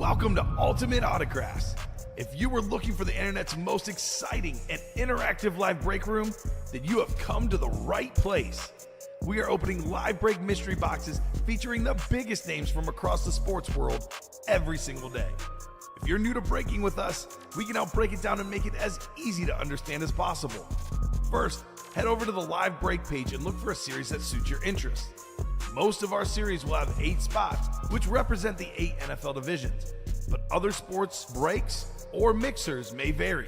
Welcome to Ultimate Autographs. If you were looking for the internet's most exciting and interactive live break room, then you have come to the right place. We are opening live break mystery boxes featuring the biggest names from across the sports world every single day. If you're new to breaking with us, we can help break it down and make it as easy to understand as possible. First, head over to the live break page and look for a series that suits your interest. Most of our series will have 8 spots, which represent the 8 NFL divisions, but other sports breaks or mixers may vary.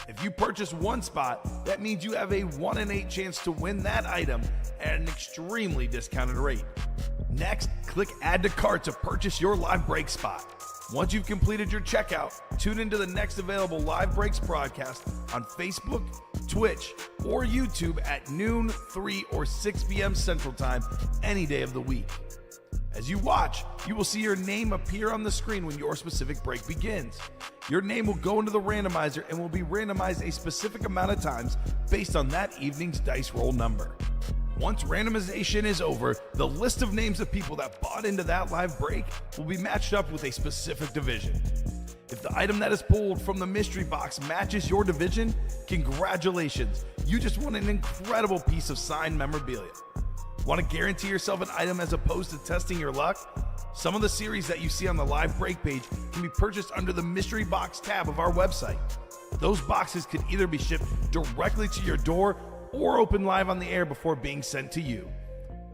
If you purchase one spot, that means you have a 1 in 8 chance to win that item at an extremely discounted rate. Next, click Add to Cart to purchase your live break spot. Once you've completed your checkout, tune into the next available live breaks broadcast on Facebook, Twitch, or YouTube at noon, 3, or 6 p.m. Central Time any day of the week. As you watch, you will see your name appear on the screen when your specific break begins. Your name will go into the randomizer and will be randomized a specific amount of times based on that evening's dice roll number. Once randomization is over, the list of names of people that bought into that live break will be matched up with a specific division. If the item that is pulled from the mystery box matches your division, congratulations, you just won an incredible piece of signed memorabilia. Want to guarantee yourself an item as opposed to testing your luck? Some of the series that you see on the live break page can be purchased under the mystery box tab of our website. Those boxes can either be shipped directly to your door or open live on the air before being sent to you.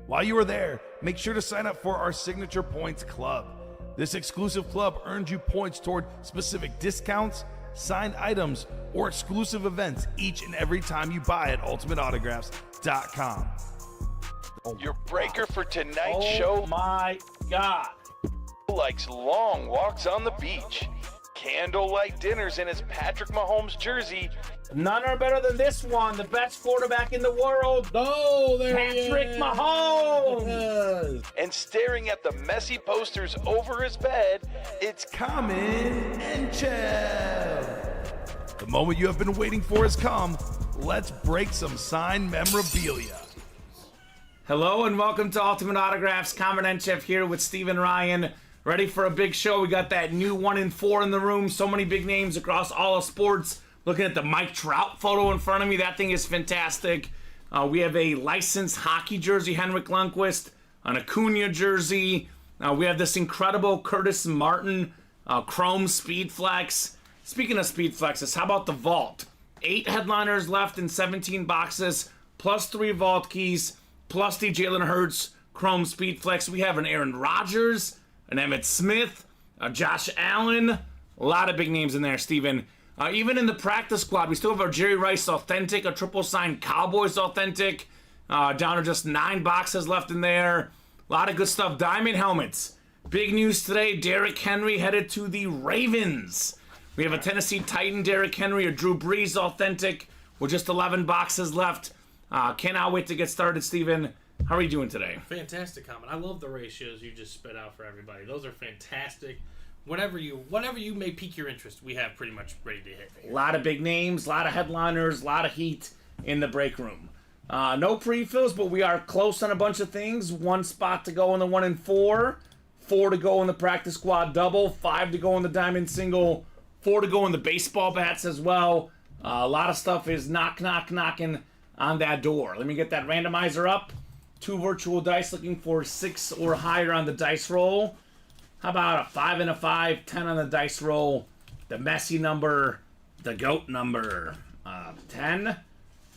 While you are there, make sure to sign up for our Signature Points Club. This exclusive club earns you points toward specific discounts, signed items, or exclusive events each and every time you buy at ultimateautographs.com. Your breaker for tonight's show. Oh my God. Likes long walks on the beach, candlelight dinners in his Patrick Mahomes jersey. None are better than this one, the best quarterback in the world. Oh, there Patrick he is. Mahomes. And staring at the messy posters over his bed, it's Kamen Entchev. The moment you have been waiting for has come. Let's break some signed memorabilia. Hello and welcome to Ultimate Autographs. Kamen Entchev here with Steven Ryan. Ready for a big show. We got that new 1 in 4 in the room. So many big names across all of sports. Looking at the Mike Trout photo in front of me. That thing is fantastic. We have a licensed hockey jersey, Henrik Lundqvist. An Acuna jersey. We have this incredible Curtis Martin Chrome Speed Flex. Speaking of Speed Flexes, how about the Vault? 8 headliners left in 17 boxes, plus 3 Vault keys, plus the Jalen Hurts Chrome Speed Flex. We have an Aaron Rodgers, an Emmitt Smith, a Josh Allen. A lot of big names in there, Steven. Even in the practice squad, we still have our Jerry Rice Authentic, a triple signed Cowboys Authentic. Down to just 9 boxes left in there. A lot of good stuff. Diamond helmets. Big news today, Derrick Henry headed to the Ravens. We have a Tennessee Titan, Derrick Henry, a Drew Brees Authentic with just 11 boxes left. Cannot wait to get started, Steven. How are you doing today? Fantastic comment. I love the ratios you just spit out for everybody. Those are fantastic. Whatever you may pique your interest, we have pretty much ready to hit. A lot of big names, a lot of headliners, a lot of heat in the break room. No pre-fills, but we are close on a bunch of things. 1 spot to go in the 1 in 4, 4 to go in the practice squad double, 5 to go in the diamond single, 4 to go in the baseball bats as well. A lot of stuff is knocking on that door. Let me get that randomizer up. 2 virtual dice looking for 6 or higher on the dice roll. How about a 5 and a 5, 10 on the dice roll? The messy number, the GOAT number, 10.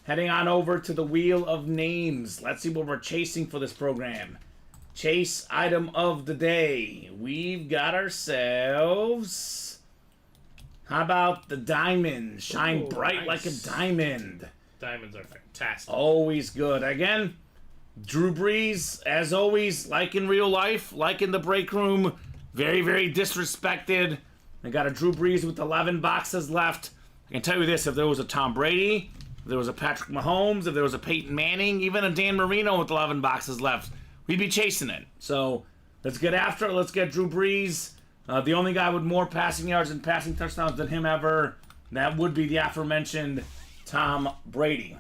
Heading on over to the Wheel of Names. Let's see what we're chasing for this program. Chase item of the day. We've got ourselves... How about the diamond? Shine bright like a diamond. Diamonds are fantastic. Always good. Again, Drew Brees, as always, like in real life, like in the break room, very, very disrespected. I got a Drew Brees with 11 boxes left. I can tell you this, if there was a Tom Brady, if there was a Patrick Mahomes, if there was a Peyton Manning, even a Dan Marino with 11 boxes left, we'd be chasing it. So let's get after it. Let's get Drew Brees. The only guy with more passing yards and passing touchdowns than him ever, that would be the aforementioned Tom Brady.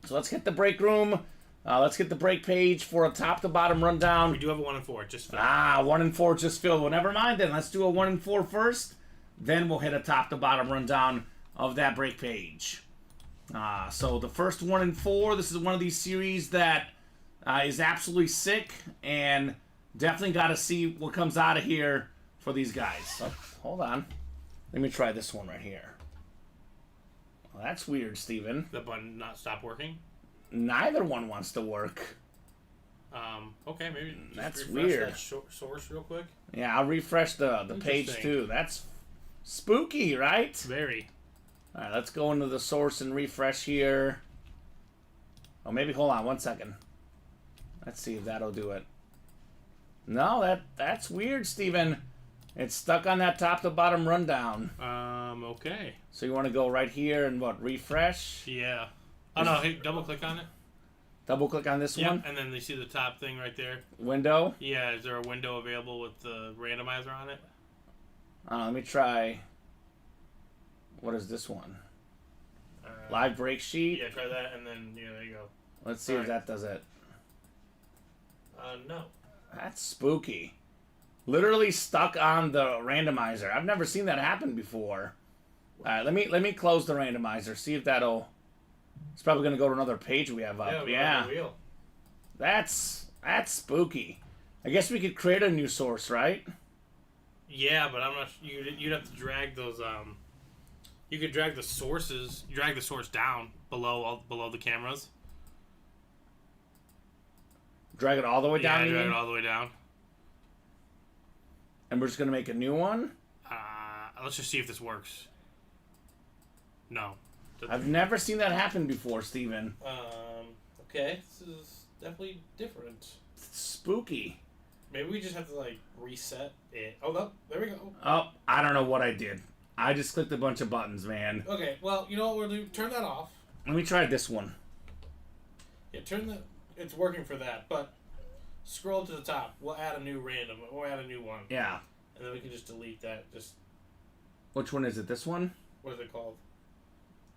So let's hit the break room. Let's get the break page for a top to bottom rundown. We do have a 1 and 4. Just filled. 1 and 4 just filled. Well, never mind then. Let's do a 1 and 4 first. Then we'll hit a top to bottom rundown of that break page. So the first 1 and 4. This is one of these series that is absolutely sick, and definitely got to see what comes out of here for these guys. Oh, hold on. Let me try this one right here. Well, that's weird, Steven. The button not stop working. Neither one wants to work. Okay, maybe just That's refresh weird. that source real quick. Yeah, I'll refresh the page Interesting. too. That's spooky, right? Very. All right, let's go into the source and refresh here. Oh, maybe hold on 1 second. Let's see if that'll do it. No, that's weird, Steven. It's stuck on that top to bottom rundown. Okay. So you want to go right here and what? Refresh. Yeah. Oh no! Hey, double click on it. Double click on this one. And then you see the top thing right there. Window. Yeah. Is there a window available with the randomizer on it? Let me try. What is this one? Live break sheet. Yeah, try that, and then there you go. Let's see if that does it. No. That's spooky. Literally stuck on the randomizer. I've never seen that happen before. All right, let me close the randomizer. See if that'll. It's probably gonna go to another page we have up. Yeah. Wheel. That's spooky. I guess we could create a new source, right? Yeah, but I'm not. You'd have to drag those. You could drag the sources. Drag the source down below the cameras. Drag it all the way down. Yeah, you drag mean? it all the way down. And we're just gonna make a new one. Let's just see if this works. No. I've never seen that happen before, Steven. Okay, this is definitely different. It's spooky. Maybe we just have to reset it. Oh no, there we go. Oh, I don't know what I did. I just clicked a bunch of buttons, man. Okay, well, you know what we'll do? Turn that off. Let me try this one. Yeah, turn that. It's working for that, but scroll to the top. We'll add a new random. We'll add a new one. Yeah. And then we can just delete that. Just Which one is it? This one? what is it called?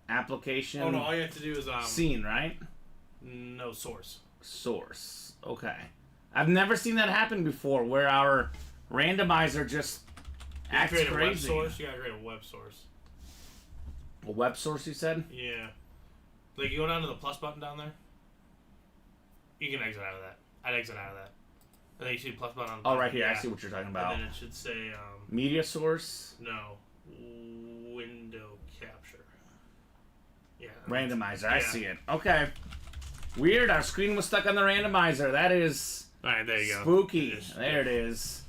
Application. Oh no, all you have to do is Scene, right? no source. Source. Okay. I've never seen that happen before, where our randomizer just acts create a web crazy. source. You gotta create a web source. A web source, you said? Yeah. Like you go down to the plus button down there. You can exit out of that. I'd exit out of that. And then you see the plus button on the Oh, bottom. right here. I Yeah. see what you're talking about. And then it should say Media source. no window capture. Yeah. Randomizer. I Yeah. see it. Okay. Weird. Our screen was stuck on the randomizer. That is All right, there you go. spooky. There it is.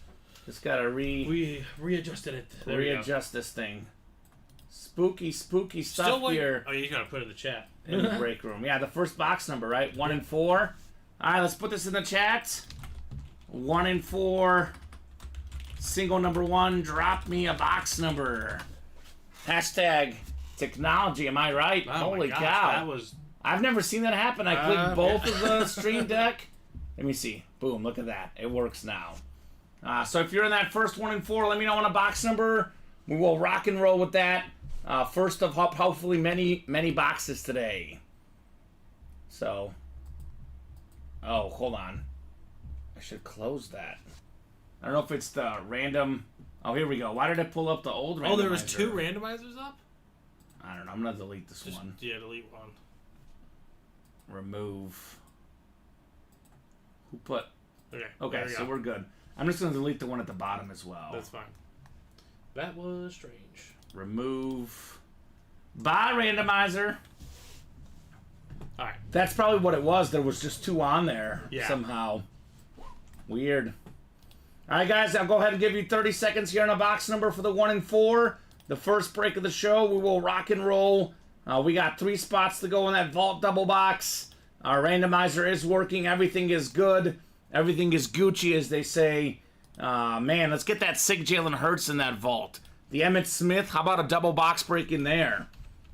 Just gotta We readjusted it. There we go. readjust this thing. Spooky stuff Still wait. here Oh, you gotta put it in the chat. in the break room. Yeah, the first box number, right? 1 and 4. All right, let's put this in the chat. 1 and 4. Single number 1. Drop me a box number. Hashtag technology. Am I right? Oh Holy my gosh, cow! that was I've never seen that happen. I clicked both yeah. of the Stream Deck. Let me see. Boom! Look at that. It works now. So if you're in that first 1 and 4, let me know on a box number. We will rock and roll with that. First of hopefully many boxes today. So. Oh, hold on. I should close that. I don't know if it's the random. Oh, here we go. Why did I pull up the old randomizer? Oh, there was 2 randomizers up? I don't know. I'm gonna delete this one. Yeah, delete one. Remove. Who put? Okay. Okay, there we so go. we're good. I'm just gonna delete the one at the bottom as well. That's fine. That was strange. Remove. Bye, randomizer. All right. That's probably what it was. There was just 2 on there Yeah. somehow. Weird. All right, guys. I'll go ahead and give you 30 seconds here on a box number for the 1 and 4. The first break of the show. We will rock and roll. We got 3 spots to go in that vault double box. Our randomizer is working. Everything is good. Everything is Gucci, as they say. Man, let's get that sick Jalen Hurts in that vault. The Emmitt Smith, how about a double box break in there?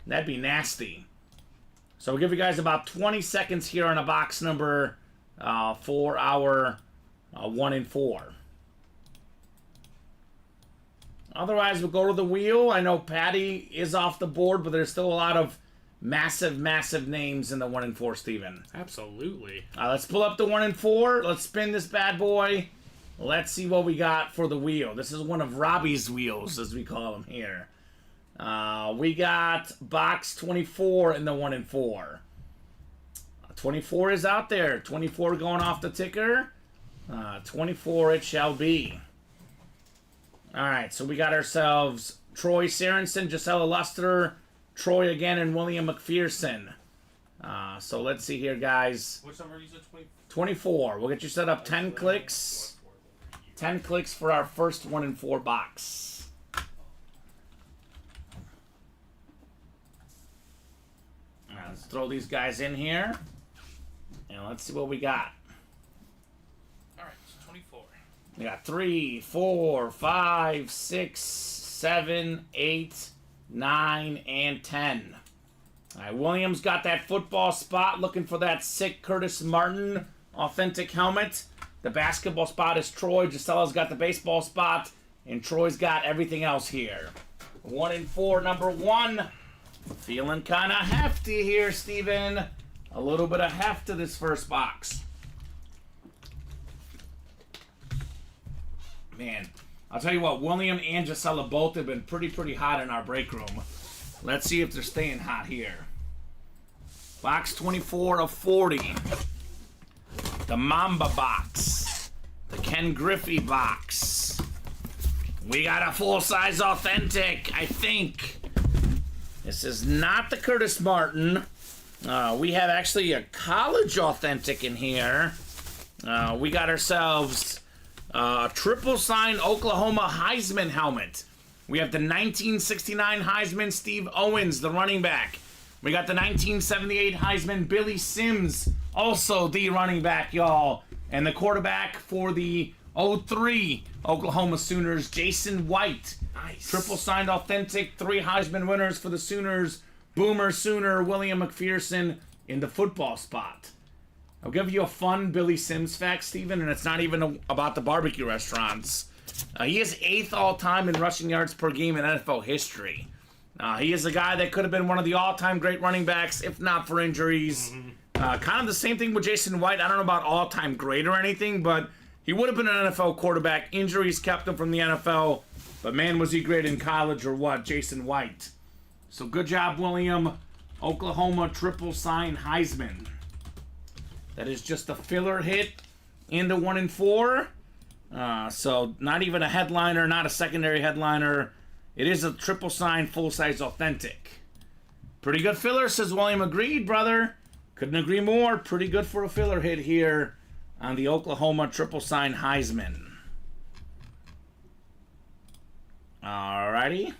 That'd be nasty. So we'll give you guys about 20 seconds here on a box number for our 1 and 4. Otherwise, we'll go to the wheel. I know Patty is off the board, but there's still a lot of massive, massive names in the 1 and 4, Steven. Absolutely. Let's pull up the 1 and 4. Let's spin this bad boy. Let's see what we got for the wheel. This is one of Robbie's wheels, as we call them here. We got box 24 in the 1 and 4. 24 is out there. 24 going off the ticker. 24 it shall be. All right, so we got ourselves Troy Sorensen, Gisela Luster, Troy again, and William McPherson. So let's see here, guys. Which number you said? 24. We'll get you set up 10 clicks. 10 clicks for our first 1 and 4 box. All right, let's throw these guys in here. And let's see what we got. Alright, so 24. We got 3, 4, 5, 6, 7, 8, 9, and 10. All right, Williams got that football spot, looking for that sick Curtis Martin authentic helmet. The basketball spot is Troy. Gisela's got the baseball spot, and Troy's got everything else here. 1 and 4, number 1. Feeling kind of hefty here, Steven. A little bit of heft to this first box. Man, I'll tell you what, William and Gisela both have been pretty hot in our break room. Let's see if they're staying hot here. Box 24 of 40. The Mamba box. The Ken Griffey box. We got a full-size authentic, I think. This is not the Curtis Martin. We have actually a college authentic in here. We got ourselves a triple sign Oklahoma Heisman helmet. We have the 1969 Heisman Steve Owens, the running back. We got the 1978 Heisman Billy Sims, also the running back, y'all. And the quarterback for the 03 Oklahoma Sooners, Jason White. Nice. Triple signed authentic, 3 Heisman winners for the Sooners. Boomer Sooner, William McPherson in the football spot. I'll give you a fun Billy Sims fact, Steven, and it's not even about the barbecue restaurants. He is 8th all-time in rushing yards per game in NFL history. He is a guy that could have been one of the all-time great running backs, if not for injuries. Kind of the same thing with Jason White. I don't know about all-time great or anything, but he would have been an NFL quarterback. Injuries kept him from the NFL, but man, was he great in college or what, Jason White. So good job, William. Oklahoma triple sign Heisman. That is just a filler hit in the 1 and 4. So not even a headliner, not a secondary headliner. It is a triple sign, full-size authentic. Pretty good filler, says William. Agreed, brother. Couldn't agree more. Pretty good for a filler hit here on the Oklahoma triple sign Heisman. Alrighty.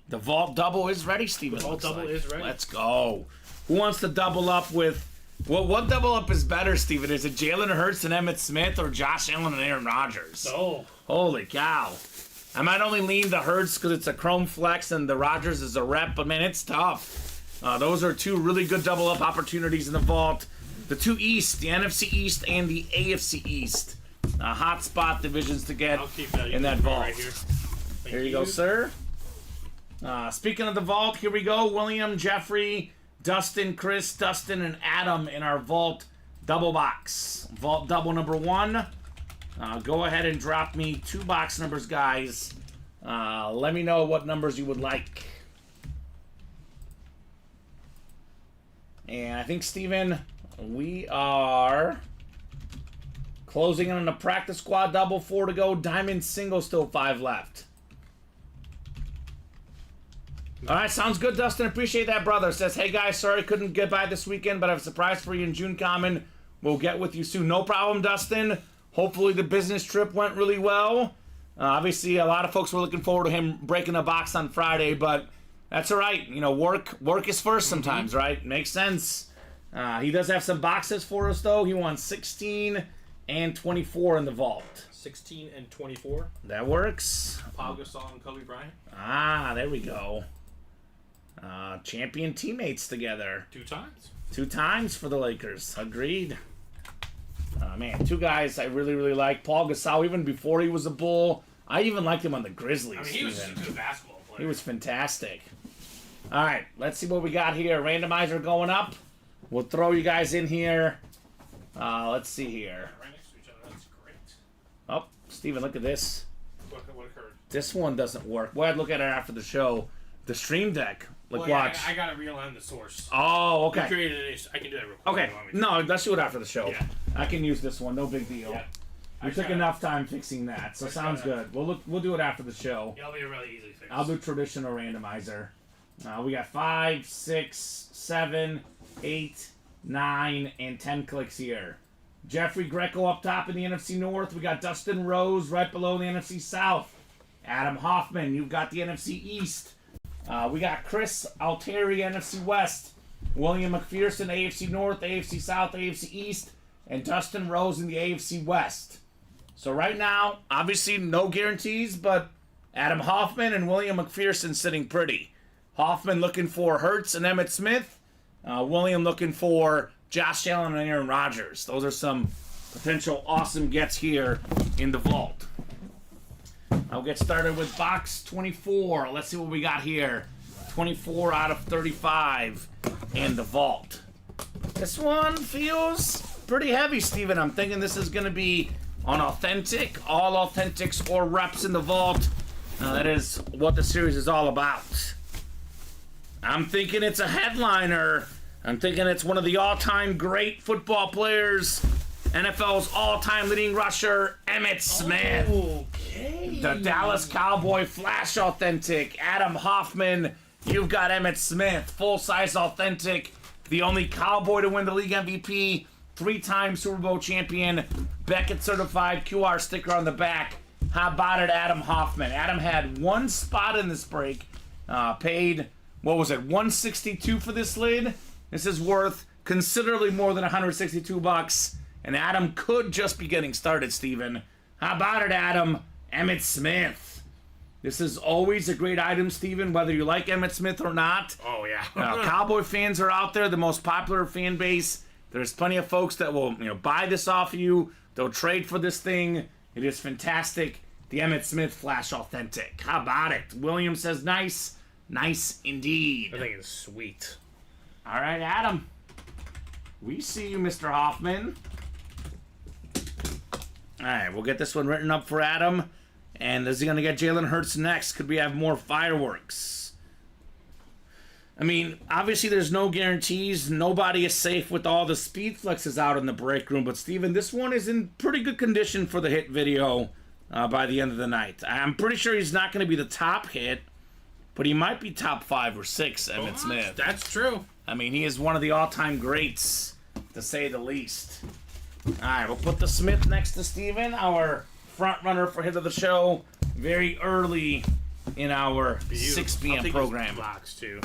The vault double is ready, Steven. The vault double is ready. Let's go. Who wants to double up with... What double up is better, Steven? Is it Jalen Hurts and Emmitt Smith or Josh Allen and Aaron Rodgers? Oh. Holy cow. I might only lean the Hurts because it's a chrome flex and the Rodgers is a rep, but man, it's tough. Those are 2 really good double up opportunities in the vault. The 2 East, the NFC East and the AFC East. Hot spot divisions to get in that vault. Right here. Here you go, sir. Speaking of the vault, here we go. William, Jeffrey, Dustin, Chris, Dustin, and Adam in our vault double box. Vault double number 1. Go ahead and drop me 2 box numbers, guys. Let me know what numbers you would like. And I think, Steven, we are closing in on a practice squad double, 4 to go. Diamond single, still 5 left. All right, sounds good, Dustin. Appreciate that, brother. Says, hey, guys, sorry couldn't get by this weekend, but I have a surprise for you in June Common. We'll get with you soon. No problem, Dustin. Hopefully the business trip went really well. Obviously, a lot of folks were looking forward to him breaking a box on Friday, but that's all right. You know, work is first sometimes, right? Makes sense. He does have some boxes for us, though. He won 16 and 24 in the vault. 16 and 24. That works. Paul Gasol and Kobe Bryant. There we go. Champion teammates together. 2 times. 2 times for the Lakers. Agreed. Man, 2 guys I really like. Paul Gasol, even before he was a Bull. I even liked him on the Grizzlies. I mean, he was just a good basketball player. He was fantastic. All right, let's see what we got here. Randomizer going up. We'll throw you guys in here. Let's see here. Right next to each other. That's great. Oh, Steven, look at this. What occurred? This one doesn't work. We'll have to look at it after the show. The stream deck. Like, Well, watch. I got to realign the source. Oh, I okay. created it. I can do that real quick. Okay. if you want me to. No, let's do it after the show. Yeah. I can use this one. No big deal. Yeah. We took enough time fixing that, so just sounds gotta- good. We'll do it after the show. It'll be a really easy fix. I'll do traditional randomizer. We got 5, 6, 7, 8, 9, and 10 clicks here. Jeffrey Greco up top in the NFC North. We got Dustin Rose right below the NFC South. Adam Hoffman, you've got the NFC East. We got Chris Altieri, NFC West. William McPherson, AFC North, AFC South, AFC East. And Dustin Rose in the AFC West. So right now, obviously no guarantees, but Adam Hoffman and William McPherson sitting pretty. Hoffman looking for Hurts and Emmitt Smith. William looking for Josh Allen and Aaron Rodgers. Those are some potential awesome gets here in the vault. I'll get started with box 24. Let's see what we got here. 24 out of 35 in the vault. This one feels pretty heavy, Steven. I'm thinking this is going to be on authentic, all authentics or reps in the vault. That is what the series is all about. I'm thinking it's a headliner. I'm thinking it's one of the all-time great football players, NFL's all-time leading rusher, Emmitt Smith. Okay. The Dallas Cowboy Flash Authentic, Adam Hoffman. You've got Emmitt Smith, full-size authentic, the only Cowboy to win the league MVP, 3-time Super Bowl champion, Beckett certified QR sticker on the back. How about it, Adam Hoffman? Adam had one spot in this break, paid, what was it, $162 for this lid? This is worth considerably more than $162, and Adam could just be getting started, Steven. How about it, Adam? Emmitt Smith. This is always a great item, Steven, whether you like Emmitt Smith or not. Oh, yeah. Cowboy fans are out there, the most popular fan base. There's plenty of folks that will, buy this off of you. They'll trade for this thing. It is fantastic. The Emmitt Smith Flash Authentic. How about it? William says nice. Nice indeed. I think it's sweet. All right, Adam. We see you, Mr. Hoffman. All right, we'll get this one written up for Adam. And is he going to get Jalen Hurts next? Could we have more fireworks? I mean, obviously there's no guarantees. Nobody is safe with all the speed flexes out in the break room. But, Steven, this one is in pretty good condition for the hit video by the end of the night. I'm pretty sure he's not going to be the top hit, but he might be top 5 or 6, Emmitt Smith. That's true. I mean, he is one of the all-time greats, to say the least. All right, we'll put the Smith next to Steven, our front runner for hit of the show, very early in our 6 p.m. program. Box too.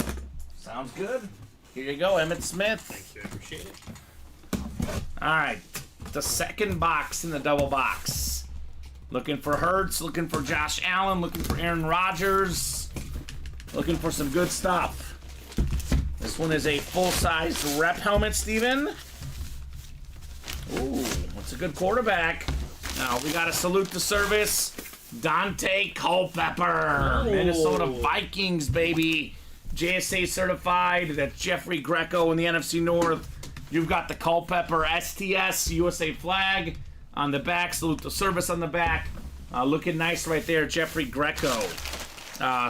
Sounds good. Here you go, Emmitt Smith. Thank you. I appreciate it. All right, the second box in the double box. Looking for Hurts, looking for Josh Allen, looking for Aaron Rodgers, looking for some good stuff. This one is a full-size rep helmet, Steven. Ooh, that's a good quarterback. Now, we got to salute the service. Dante Culpepper. Oh. Minnesota Vikings, baby. JSA certified. That's Jeffrey Greco in the NFC North. You've got the Culpepper STS USA flag on the back. Salute the service on the back. Looking nice right there, Jeffrey Greco.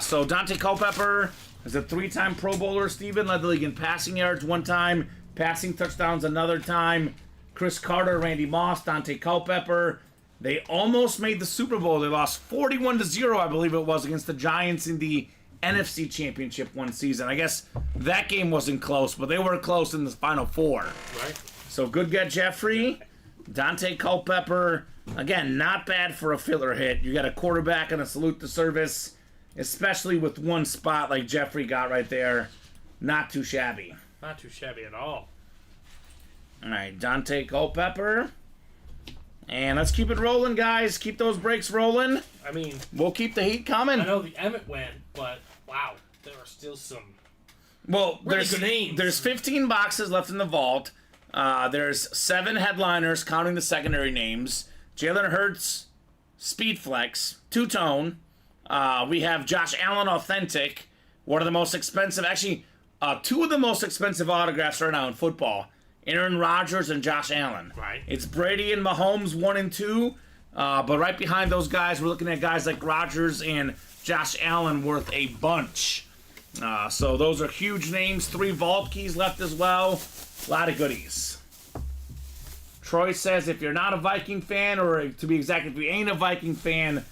So Dante Culpepper is a 3-time Pro Bowler, Steven. Led the league in passing yards 1 time, passing touchdowns another time. Chris Carter, Randy Moss, Dante Culpepper. They almost made the Super Bowl. They lost 41-0, I believe it was, against the Giants in the NFC Championship one season. I guess that game wasn't close, but they were close in the Final Four. Right. So good get, Jeffrey. Dante Culpepper. Again, not bad for a filler hit. You got a quarterback and a salute to service, especially with one spot like Jeffrey got right there. Not too shabby. Not too shabby at all. All right, Dante Culpepper. And let's keep it rolling, guys. Keep those breaks rolling. I mean, We'll keep the heat coming. I know the Emmett went, but wow, there are still some. Well, Really there's good names. there's 15 boxes left in the vault. There's 7 headliners, counting the secondary names. Jalen Hurts, Speed Flex, 2-tone. We have Josh Allen Authentic. one of the most expensive, actually, two of the most expensive autographs right now in football. Aaron Rodgers and Josh Allen. Right. It's Brady and Mahomes 1 and 2, but right behind those guys, we're looking at guys like Rodgers and Josh Allen worth a bunch. So those are huge names. 3 vault keys left as well. A lot of goodies. Troy says if you're not a Viking fan, or to be exact, if you ain't a Viking fan,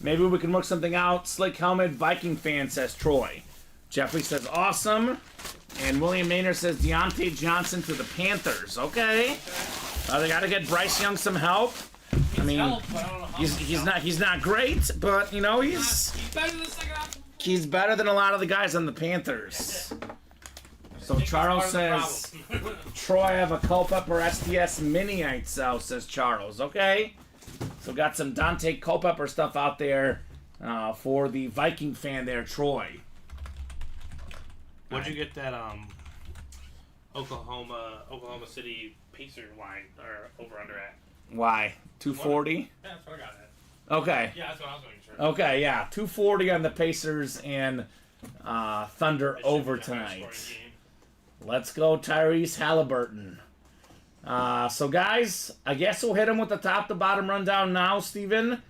maybe we can work something out. Slick Helmet, Viking fan, says Troy. Jeffrey says awesome. And William Maynard says Deontay Johnson to the Panthers. Okay. They got to get Bryce Young some help. I mean, he's not great, but you know he's better than the second half. He's better than a lot of the guys on the Panthers. So Charles says, Troy, I have a Culpepper SDS mini I'd sell, says Charles. Okay. So got some Dante Culpepper stuff out there for the Viking fan there, Troy. What'd you get that Oklahoma City Pacer line or over under at? Why? 240? Yeah, that's what I got at. Okay. Yeah, that's what I was making sure. Okay, yeah. 240 on the Pacers and Thunder over tonight. Let's go Tyrese Halliburton. So, guys, I guess we'll hit him with the top-to-bottom rundown now, Steven.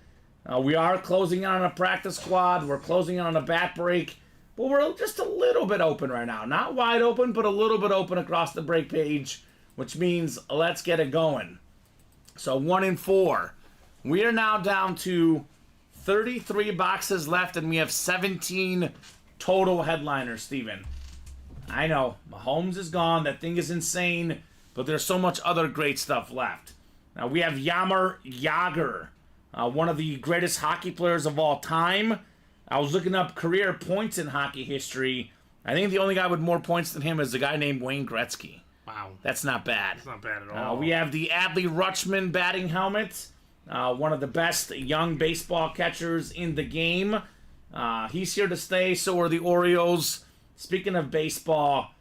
We are closing in on a practice squad. We're closing in on a bat break. But we're just a little bit open right now. Not wide open, but a little bit open across the break page, which means let's get it going. So 1 and 4. We are now down to 33 boxes left, and we have 17 total headliners, Steven. I know, Mahomes is gone. That thing is insane, but there's so much other great stuff left. Now we have Jaromir Jagr, one of the greatest hockey players of all time. I was looking up career points in hockey history. I think the only guy with more points than him is a guy named Wayne Gretzky. Wow. That's not bad. That's not bad at all. We have the Adley Rutschman batting helmet. One of the best young baseball catchers in the game. He's here to stay, so are the Orioles. Speaking of baseball,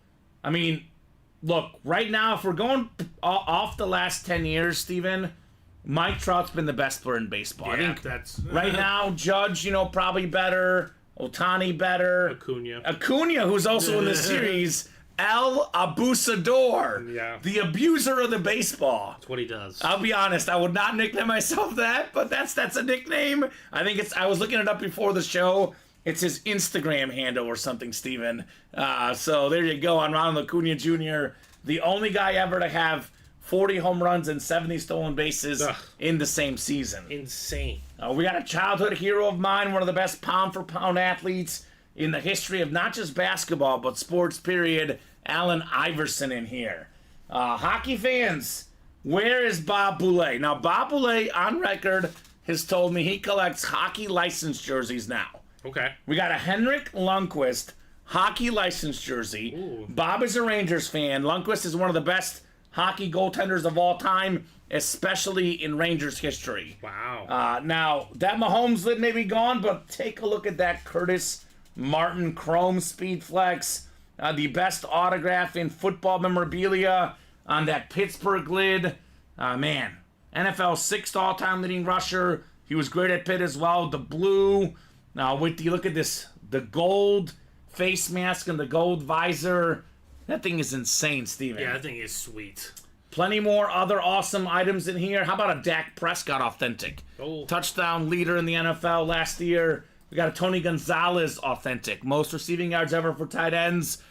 I mean, look, right now, if we're going off the last 10 years, Steven, Mike Trout's been the best player in baseball. Yeah, I think that's right now, Judge, probably better. Ohtani better. Acuna, who's also in the series. El Abusador. Yeah. The abuser of the baseball. That's what he does. I'll be honest, I would not nickname myself that, but that's a nickname. I think I was looking it up before the show. It's his Instagram handle or something, Steven. So there you go. I'm Ronald Acuna Jr., the only guy ever to have 40 home runs and 70 stolen bases in the same season. Insane. We got a childhood hero of mine, one of the best pound-for-pound athletes in the history of not just basketball, but sports, period, Allen Iverson in here. Hockey fans, where is Bob Boulay? Now, Bob Boulay, on record, has told me he collects hockey license jerseys now. Okay. We got a Henrik Lundqvist hockey license jersey. Ooh. Bob is a Rangers fan. Lundqvist is one of the best hockey goaltenders of all time, especially in Rangers history. Wow. Now, that Mahomes lid may be gone, but take a look at that Curtis Martin Chrome Speed Flex. The best autograph in football memorabilia on that Pittsburgh lid. Man, NFL's 6th all-time leading rusher. He was great at Pitt as well. The blue. Now, look at this. The gold face mask and the gold visor. That thing is insane, Steven. Yeah, that thing is sweet. Plenty more other awesome items in here. How about a Dak Prescott authentic? Oh. Touchdown leader in the NFL last year. We got a Tony Gonzalez authentic. Most receiving yards ever for tight ends.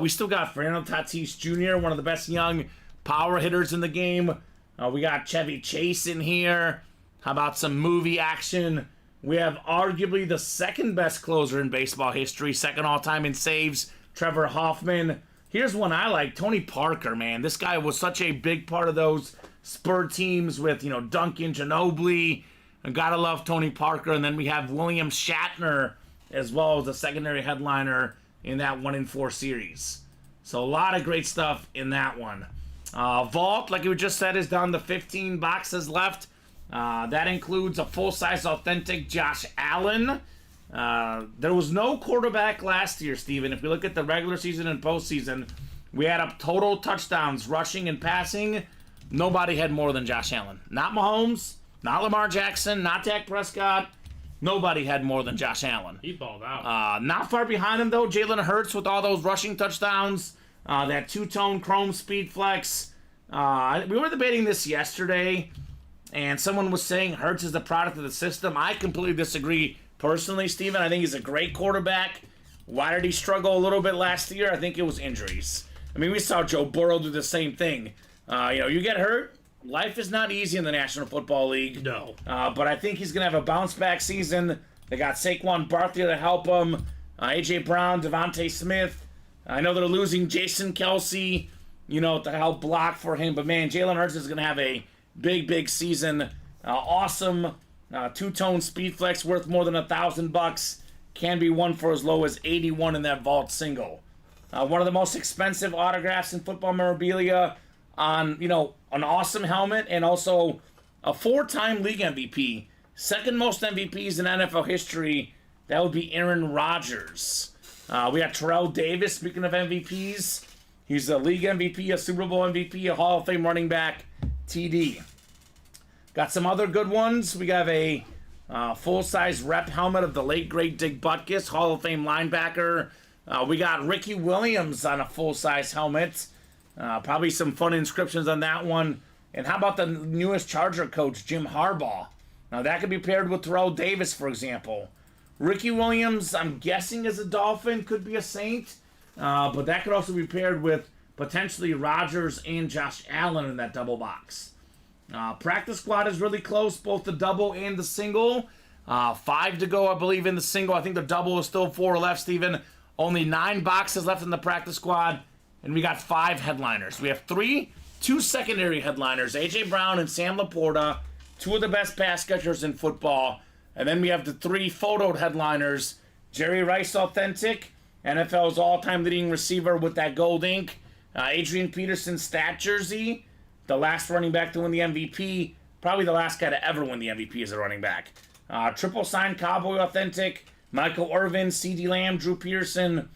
We still got Fernando Tatis Jr., one of the best young power hitters in the game. We got Chevy Chase in here. How about some movie action? We have arguably the second best closer in baseball history, second all-time in saves, Trevor Hoffman. Here's one I like, Tony Parker, man. This guy was such a big part of those Spur teams with, Duncan Ginobili. And gotta love Tony Parker. And then we have William Shatner as well as a secondary headliner in that 1 and 4 series. So a lot of great stuff in that one. Vault, like we just said, is down to 15 boxes left. That includes a full-size authentic Josh Allen. There was no quarterback last year, Steven. If we look at the regular season and postseason, we had up total touchdowns, rushing and passing. Nobody had more than Josh Allen. Not Mahomes, not Lamar Jackson, not Dak Prescott. Nobody had more than Josh Allen. He balled out. Not far behind him, though, Jalen Hurts with all those rushing touchdowns. That two-tone chrome speed flex. We were debating this yesterday, and someone was saying Hurts is the product of the system. I completely disagree personally, Steven. I think he's a great quarterback. Why did he struggle a little bit last year? I think it was injuries. I mean, we saw Joe Burrow do the same thing. You get hurt, life is not easy in the National Football League. No. But I think he's going to have a bounce-back season. They got Saquon Barkley to help him. A.J. Brown, Devontae Smith. I know they're losing Jason Kelsey, to help block for him. But, man, Jalen Hurts is going to have a big, big season. Awesome two-tone speed flex worth more than $1,000. Can be won for as low as 81 in that vault single. One of the most expensive autographs in football memorabilia on, an awesome helmet and also a 4-time league MVP. Second most MVPs in NFL history. That would be Aaron Rodgers. We got Terrell Davis, speaking of MVPs. He's a league MVP, a Super Bowl MVP, a Hall of Fame running back, TD. Got some other good ones. We have a full-size rep helmet of the late, great Dick Butkus, Hall of Fame linebacker. We got Ricky Williams on a full-size helmet. Probably some fun inscriptions on that one. And how about the newest Charger coach, Jim Harbaugh? Now, that could be paired with Terrell Davis, for example. Ricky Williams, I'm guessing, is a Dolphin, could be a Saint. But that could also be paired with potentially Rodgers and Josh Allen in that double box. Practice squad is really close, both the double and the single. 5 to go, I believe, in the single. I think the double is still 4 left, Steven. Only 9 boxes left in the practice squad. And we got 5 headliners. We have 2 secondary headliners, A.J. Brown and Sam Laporta, 2 of the best pass catchers in football. And then we have the 3 photoed headliners, Jerry Rice Authentic, NFL's all-time leading receiver with that gold ink, Adrian Peterson stat jersey, the last running back to win the MVP, probably the last guy to ever win the MVP as a running back. Triple signed Cowboy Authentic, Michael Irvin, CeeDee Lamb, Drew Pearson.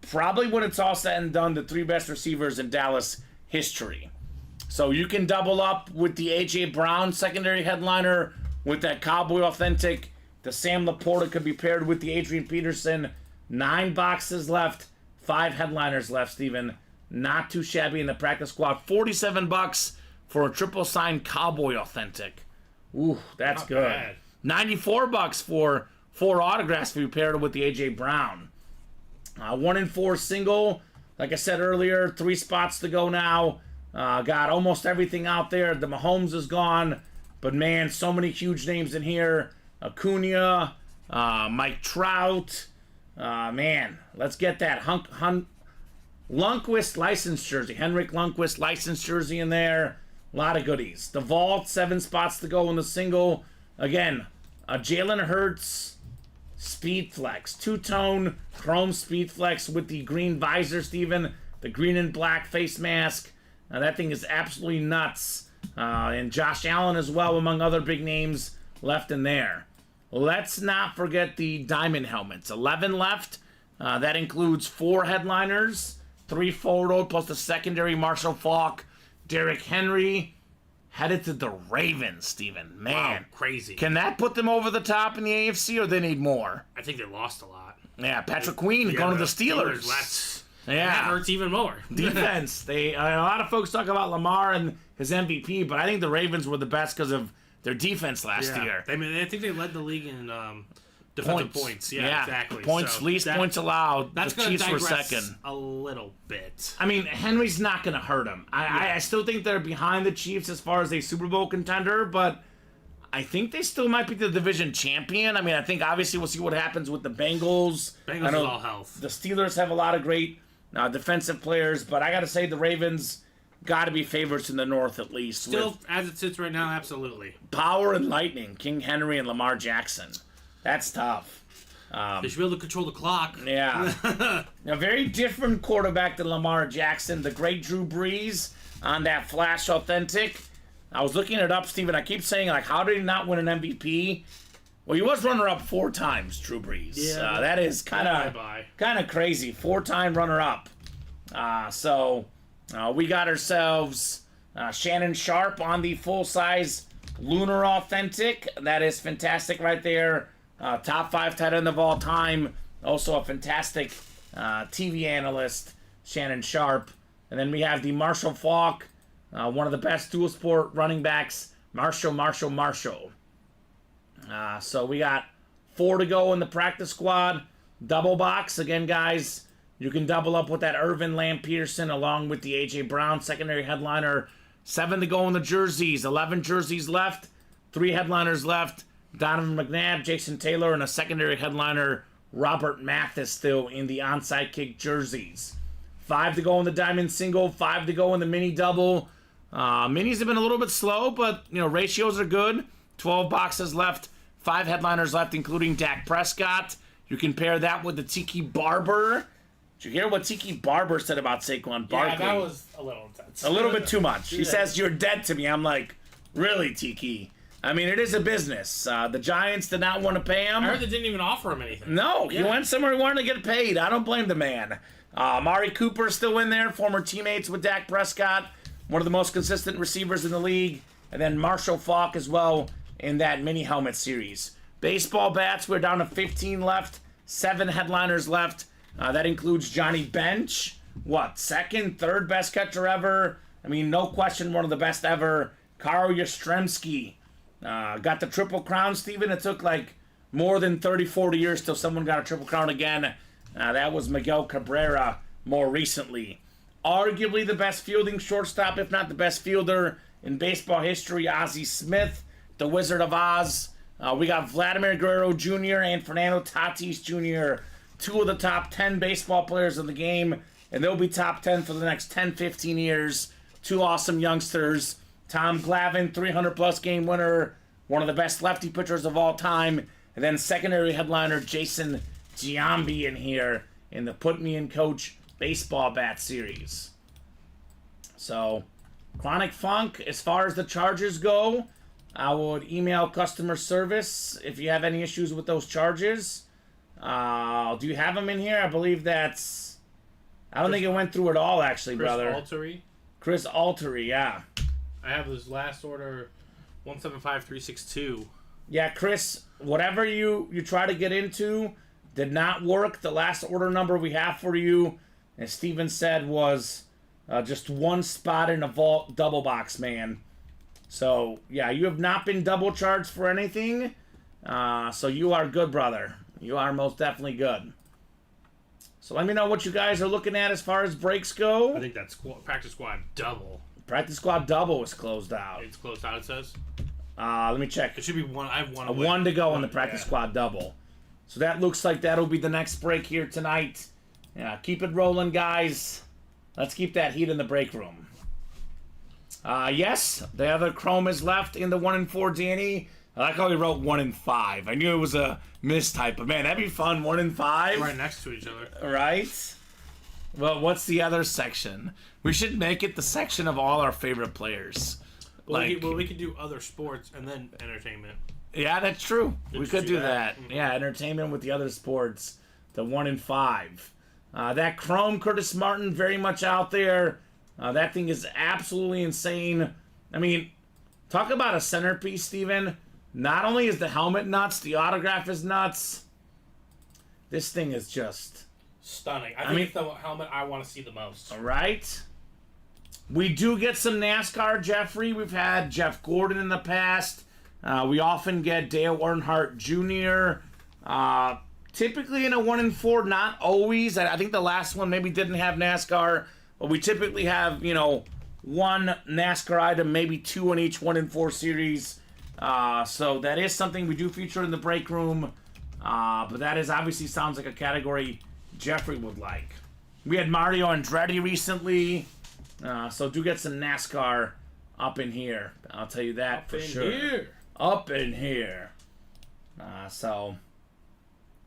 Probably when it's all said and done, the 3 best receivers in Dallas history. So you can double up with the A.J. Brown secondary headliner with that Cowboy Authentic. The Sam Laporta could be paired with the Adrian Peterson. 9 boxes left, 5 headliners left, Steven. Not too shabby in the practice squad. $47 for a triple signed Cowboy Authentic. Ooh, that's Not good. bad. $94 for 4 autographs if you paired it with the A.J. Brown. 1 in 4 single. Like I said earlier, 3 spots to go now. Got almost everything out there. The Mahomes is gone. But, man, so many huge names in here. Acuna, Mike Trout. Man, let's get that Lundqvist license jersey. Henrik Lundqvist license jersey in there. A lot of goodies. The vault, 7 spots to go in the single. Again, a Jalen Hurts Speed Flex. 2-tone chrome Speed Flex with the green visor, Steven. The green and black face mask. Now, that thing is absolutely nuts. And Josh Allen as well, among other big names left in there. Let's not forget the diamond helmets. 11 left. That includes 4 headliners, 3 photo, plus the secondary Marshall Faulk, Derrick Henry, headed to the Ravens, Steven. Man. Wow, crazy. Can that put them over the top in the AFC, or they need more? I think they lost a lot. Yeah, Patrick Queen going to the Steelers. That hurts even more. Defense. A lot of folks talk about Lamar and his MVP, but I think the Ravens were the best because of their defense last year. I think they led the league in defensive points. Yeah, exactly. Least points allowed. That's the going to Chiefs were digress second. a little bit. I mean, Henry's not going to hurt him. I still think they're behind the Chiefs as far as a Super Bowl contender, but I think they still might be the division champion. I mean, I think obviously we'll see what happens with the Bengals. Bengals is all health. The Steelers have a lot of great defensive players, but I got to say the Ravens got to be favorites in the North at least. Still, as it sits right now, absolutely. Power and lightning, King Henry and Lamar Jackson. That's tough. They should be able to control the clock. Yeah. A very different quarterback than Lamar Jackson. The great Drew Brees on that Flash Authentic. I was looking it up, Steven. I keep saying, how did he not win an MVP? Well, he was runner-up 4 times, Drew Brees. Yeah, that is kind of crazy. 4-time runner-up. So we got ourselves Shannon Sharp on the full-size Lunar Authentic. That is fantastic right there. top 5 tight end of all time. Also a fantastic TV analyst, Shannon Sharp. And then we have the Marshall Faulk, one of the best dual sport running backs, Marshall. So we got 4 to go in the practice squad. Double box. Again, guys, you can double up with that Irvin Lamb-Peterson along with the A.J. Brown secondary headliner. 7 to go in the jerseys. 11 jerseys left. 3 headliners left. Donovan McNabb, Jason Taylor, and a secondary headliner, Robert Mathis, still in the onside kick jerseys. 5 to go in the diamond single. 5 to go in the mini double. Minis have been a little bit slow, but ratios are good. 12 boxes left. 5 headliners left, including Dak Prescott. You can pair that with the Tiki Barber. Did you hear what Tiki Barber said about Saquon Barkley? Yeah, that was a little intense. A little bit too much. He says, "You're dead to me." I'm like, really, Tiki? I mean, it is a business. The Giants did not want to pay him. I heard they didn't even offer him anything. No, he went somewhere he wanted to get paid. I don't blame the man. Amari Cooper still in there, former teammates with Dak Prescott, one of the most consistent receivers in the league. And then Marshall Faulk as well in that mini helmet series. Baseball bats, we're down to 15 left, 7 headliners left. That includes Johnny Bench. Second, third best catcher ever? I mean, no question, one of the best ever. Carl Yastrzemski. Got the Triple Crown, Steven. It took like more than 30, 40 years till someone got a Triple Crown again. That was Miguel Cabrera more recently. Arguably the best fielding shortstop, if not the best fielder in baseball history, Ozzie Smith, the Wizard of Oz. We got Vladimir Guerrero Jr. and Fernando Tatis Jr., 2 of the top 10 baseball players of the game, and they'll be top 10 for the next 10, 15 years. 2 awesome youngsters. Tom Glavine, 300-plus game winner, one of the best lefty pitchers of all time. And then secondary headliner Jason Giambi in here in the Put Me in Coach Baseball Bat Series. So, Chronic Funk, as far as the charges go, I would email customer service if you have any issues with those charges. Do you have them in here? I believe that's... I don't think it went through at all, actually, brother. Chris Altery, yeah. I have his last order, 175362. Yeah, Chris, whatever you try to get into did not work. The last order number we have for you, as Steven said, was just 1 spot in a vault double box, man. So, yeah, you have not been double charged for anything. So you are good, brother. You are most definitely good. So let me know what you guys are looking at as far as breaks go. I think that's practice squad double. Practice squad double is closed out. It's closed out, it says? Let me check. It should be 1. I have 1 A 1 to go on the practice squad double. So that looks like that'll be the next break here tonight. Yeah, keep it rolling, guys. Let's keep that heat in the break room. Yes, the other Chrome is left in the 1 and 4, Danny. I like how he wrote 1 and 5. I knew it was a mistype, but man, that'd be fun. 1 and 5. Right next to each other. Right? Well, what's the other section? We should make it the section of all our favorite players. Well, we could do other sports and then entertainment. Yeah, that's true. We could do that. Mm-hmm. Yeah, entertainment with the other sports. The 1 and 5. That Chrome Curtis Martin very much out there. That thing is absolutely insane. I mean, talk about a centerpiece, Steven. Not only is the helmet nuts, the autograph is nuts. This thing is just... stunning. I think it's the helmet I want to see the most. All right. We do get some NASCAR, Jeffrey. We've had Jeff Gordon in the past. We often get Dale Earnhardt Jr. Typically in a 1 and 4, not always. I think the last one maybe didn't have NASCAR, but we typically have, 1 NASCAR item, maybe 2 in each 1 and 4 series. So that is something we do feature in the break room. But that is obviously sounds like a category Jeffrey would like. We had Mario Andretti recently. So do get some NASCAR up in here. I'll tell you that for sure. Up in here. So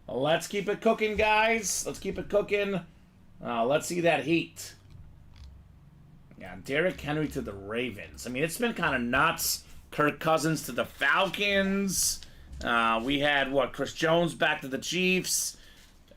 let's keep it cooking, guys. Let's keep it cooking. Let's see that heat. Yeah, Derrick Henry to the Ravens. I mean, it's been kind of nuts. Kirk Cousins to the Falcons. We had, Chris Jones back to the Chiefs.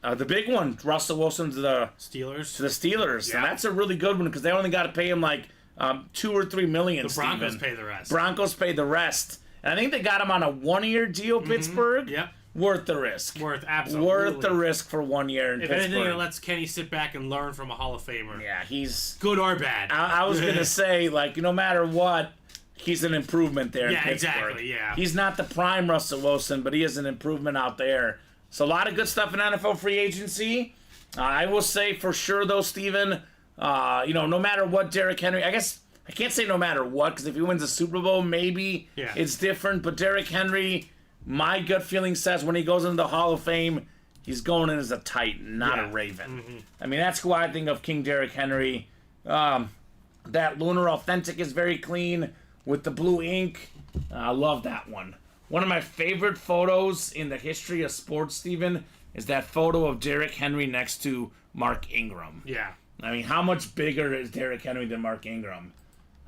The big one, Russell Wilson to the Steelers. Yeah. So that's a really good one because they only got to pay him like $2 or $3 million. The Broncos pay the rest. Broncos pay the rest. And I think they got him on a 1-year deal, Pittsburgh. Yep. worth the risk. Absolutely. Worth the risk for 1 year in If Pittsburgh. anything, it lets Kenny sit back and learn from a Hall of Famer. Yeah, he's... Good or bad. I was going to say, like, no matter what, he's an improvement there in Yeah, Pittsburgh. exactly, yeah. He's not the prime Russell Wilson, but he is an improvement out there. So a lot of good stuff in NFL free agency. I will say for sure, though, Steven, no matter what Derrick Henry... I guess I can't say no matter what, because if he wins a Super Bowl, maybe it's different. But Derrick Henry, my gut feeling says when he goes into the Hall of Fame, he's going in as a Titan, not a Raven. Mm-hmm. I mean, that's who I think of King Derrick Henry. That Lunar Authentic is very clean with the blue ink. I love that one. One of my favorite photos in the history of sports, Steven, is that photo of Derrick Henry next to Mark Ingram. Yeah. I mean, how much bigger is Derrick Henry than Mark Ingram?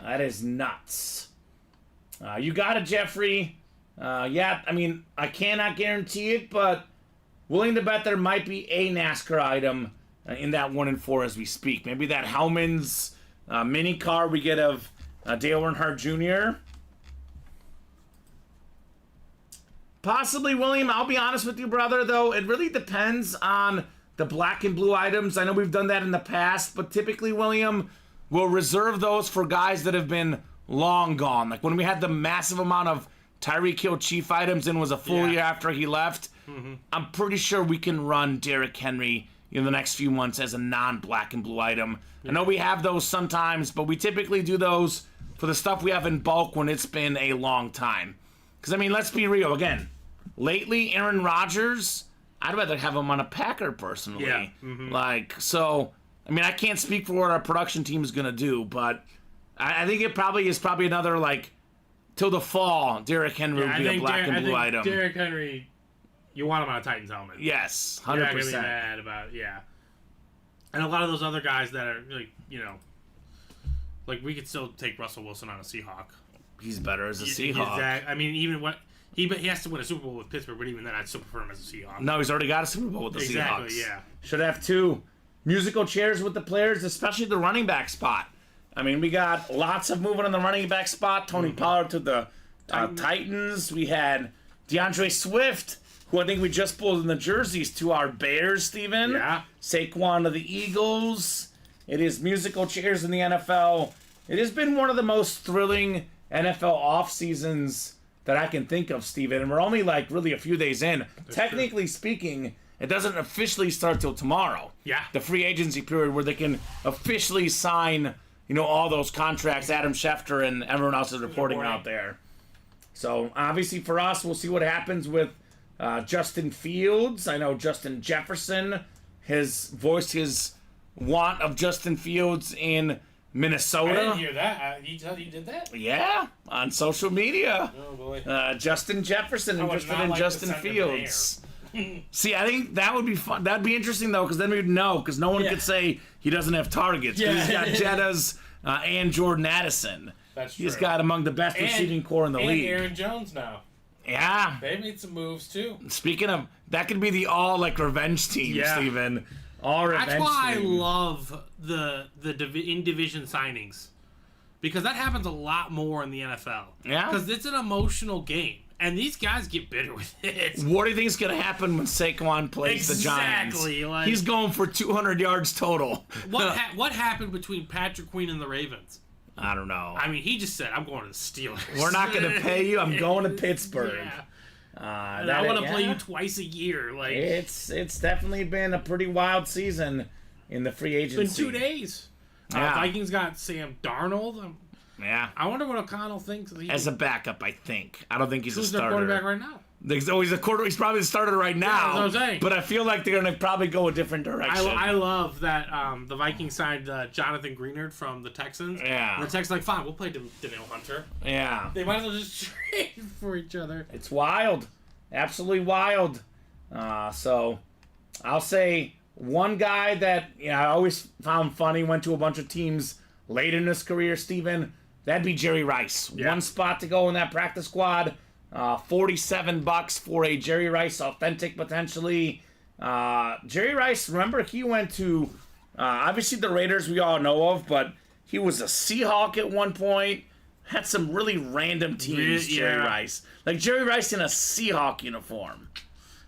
That is nuts. You got it, Jeffrey. I mean, I cannot guarantee it, but willing to bet there might be a NASCAR item in that 1 and 4 as we speak. Maybe that Hellman's mini car we get of Dale Earnhardt Jr. Possibly, William. I'll be honest with you, brother, though. It really depends on the black and blue items. I know we've done that in the past, but typically, William, we'll reserve those for guys that have been long gone. Like when we had the massive amount of Tyreek Hill Chief items and was a full year after he left, I'm pretty sure we can run Derrick Henry in the next few months as a non-black and blue item. I know we have those sometimes, but we typically do those for the stuff we have in bulk when it's been a long time. Because, I mean, let's be real. Again, lately, Aaron Rodgers, I'd rather have him on a Packer personally. Yeah. So, I mean, I can't speak for what our production team is going to do, but I think it probably is another, like, till the fall, Derrick Henry would be a black and blue item. Derrick Henry, you want him on a Titans helmet. Yes, 100%. You're not going to be mad about it, And a lot of those other guys that are, like we could still take Russell Wilson on a Seahawk. He's better as a Seahawk. I mean, even what he has to win a Super Bowl with Pittsburgh, but even then, I'd still prefer him as a Seahawk. No, he's already got a Super Bowl with the Seahawks. Seahawks. Should have 2 musical chairs with the players, especially the running back spot. I mean, we got lots of movement on the running back spot. Tony Pollard to the Titans. We had DeAndre Swift, who I think we just pulled in the jerseys, to our Bears, Steven. Yeah. Saquon to the Eagles. It is musical chairs in the NFL. It has been one of the most thrilling NFL off seasons that I can think of, Steven. And we're only like really a few days in. Technically speaking, it doesn't officially start till tomorrow. Yeah. The free agency period where they can officially sign, all those contracts Adam Schefter and everyone else is reporting out there. So obviously for us, we'll see what happens with Justin Fields. I know Justin Jefferson has voiced his want of Justin Fields in Minnesota. I didn't hear that. He did that? Yeah, on social media. Oh, boy. Justin Jefferson interested in Justin Fields. See, I think that would be fun. That'd be interesting, though, because then we'd know, because no one could say he doesn't have targets. Because he's got Jettas and Jordan Addison. That's true. He's got among the best receiving core in the league. And Aaron Jones now. Yeah. They made some moves, too. Speaking of, that could be the revenge team, Steven. All revenge That's why team. I love the in-division signings. Because that happens a lot more in the NFL. Yeah. Because it's an emotional game. And these guys get bitter with it. What do you think is going to happen when Saquon plays the Giants? Exactly. Like, he's going for 200 yards total. What happened between Patrick Queen and the Ravens? I don't know. I mean, he just said, I'm going to the Steelers. We're not going to pay you. I'm going to Pittsburgh. Yeah. And I want to play you twice a year. Like It's definitely been a pretty wild season in the free agency. It's been 2 days. Vikings got Sam Darnold. Yeah. I wonder what O'Connell thinks. As a backup, I think. I don't think he's a starter. Who's their quarterback right now? He's probably the starter right now. Yeah, that's what I'm saying. But I feel like they're going to probably go a different direction. I love that the Vikings signed Jonathan Greenard from the Texans. Yeah. And the Texans like, fine, we'll play Danielle Hunter. Yeah. They might as well just trade for each other. It's wild. Absolutely wild. So I'll say one guy that I always found funny, went to a bunch of teams late in his career, Steven, that'd be Jerry Rice. Yeah. One spot to go in that practice squad. $47 for a Jerry Rice authentic, potentially. Jerry Rice, remember, he went to, obviously the Raiders we all know of, but he was a Seahawk at one point. Had some really random teams, Jerry Rice. Like Jerry Rice in a Seahawk uniform.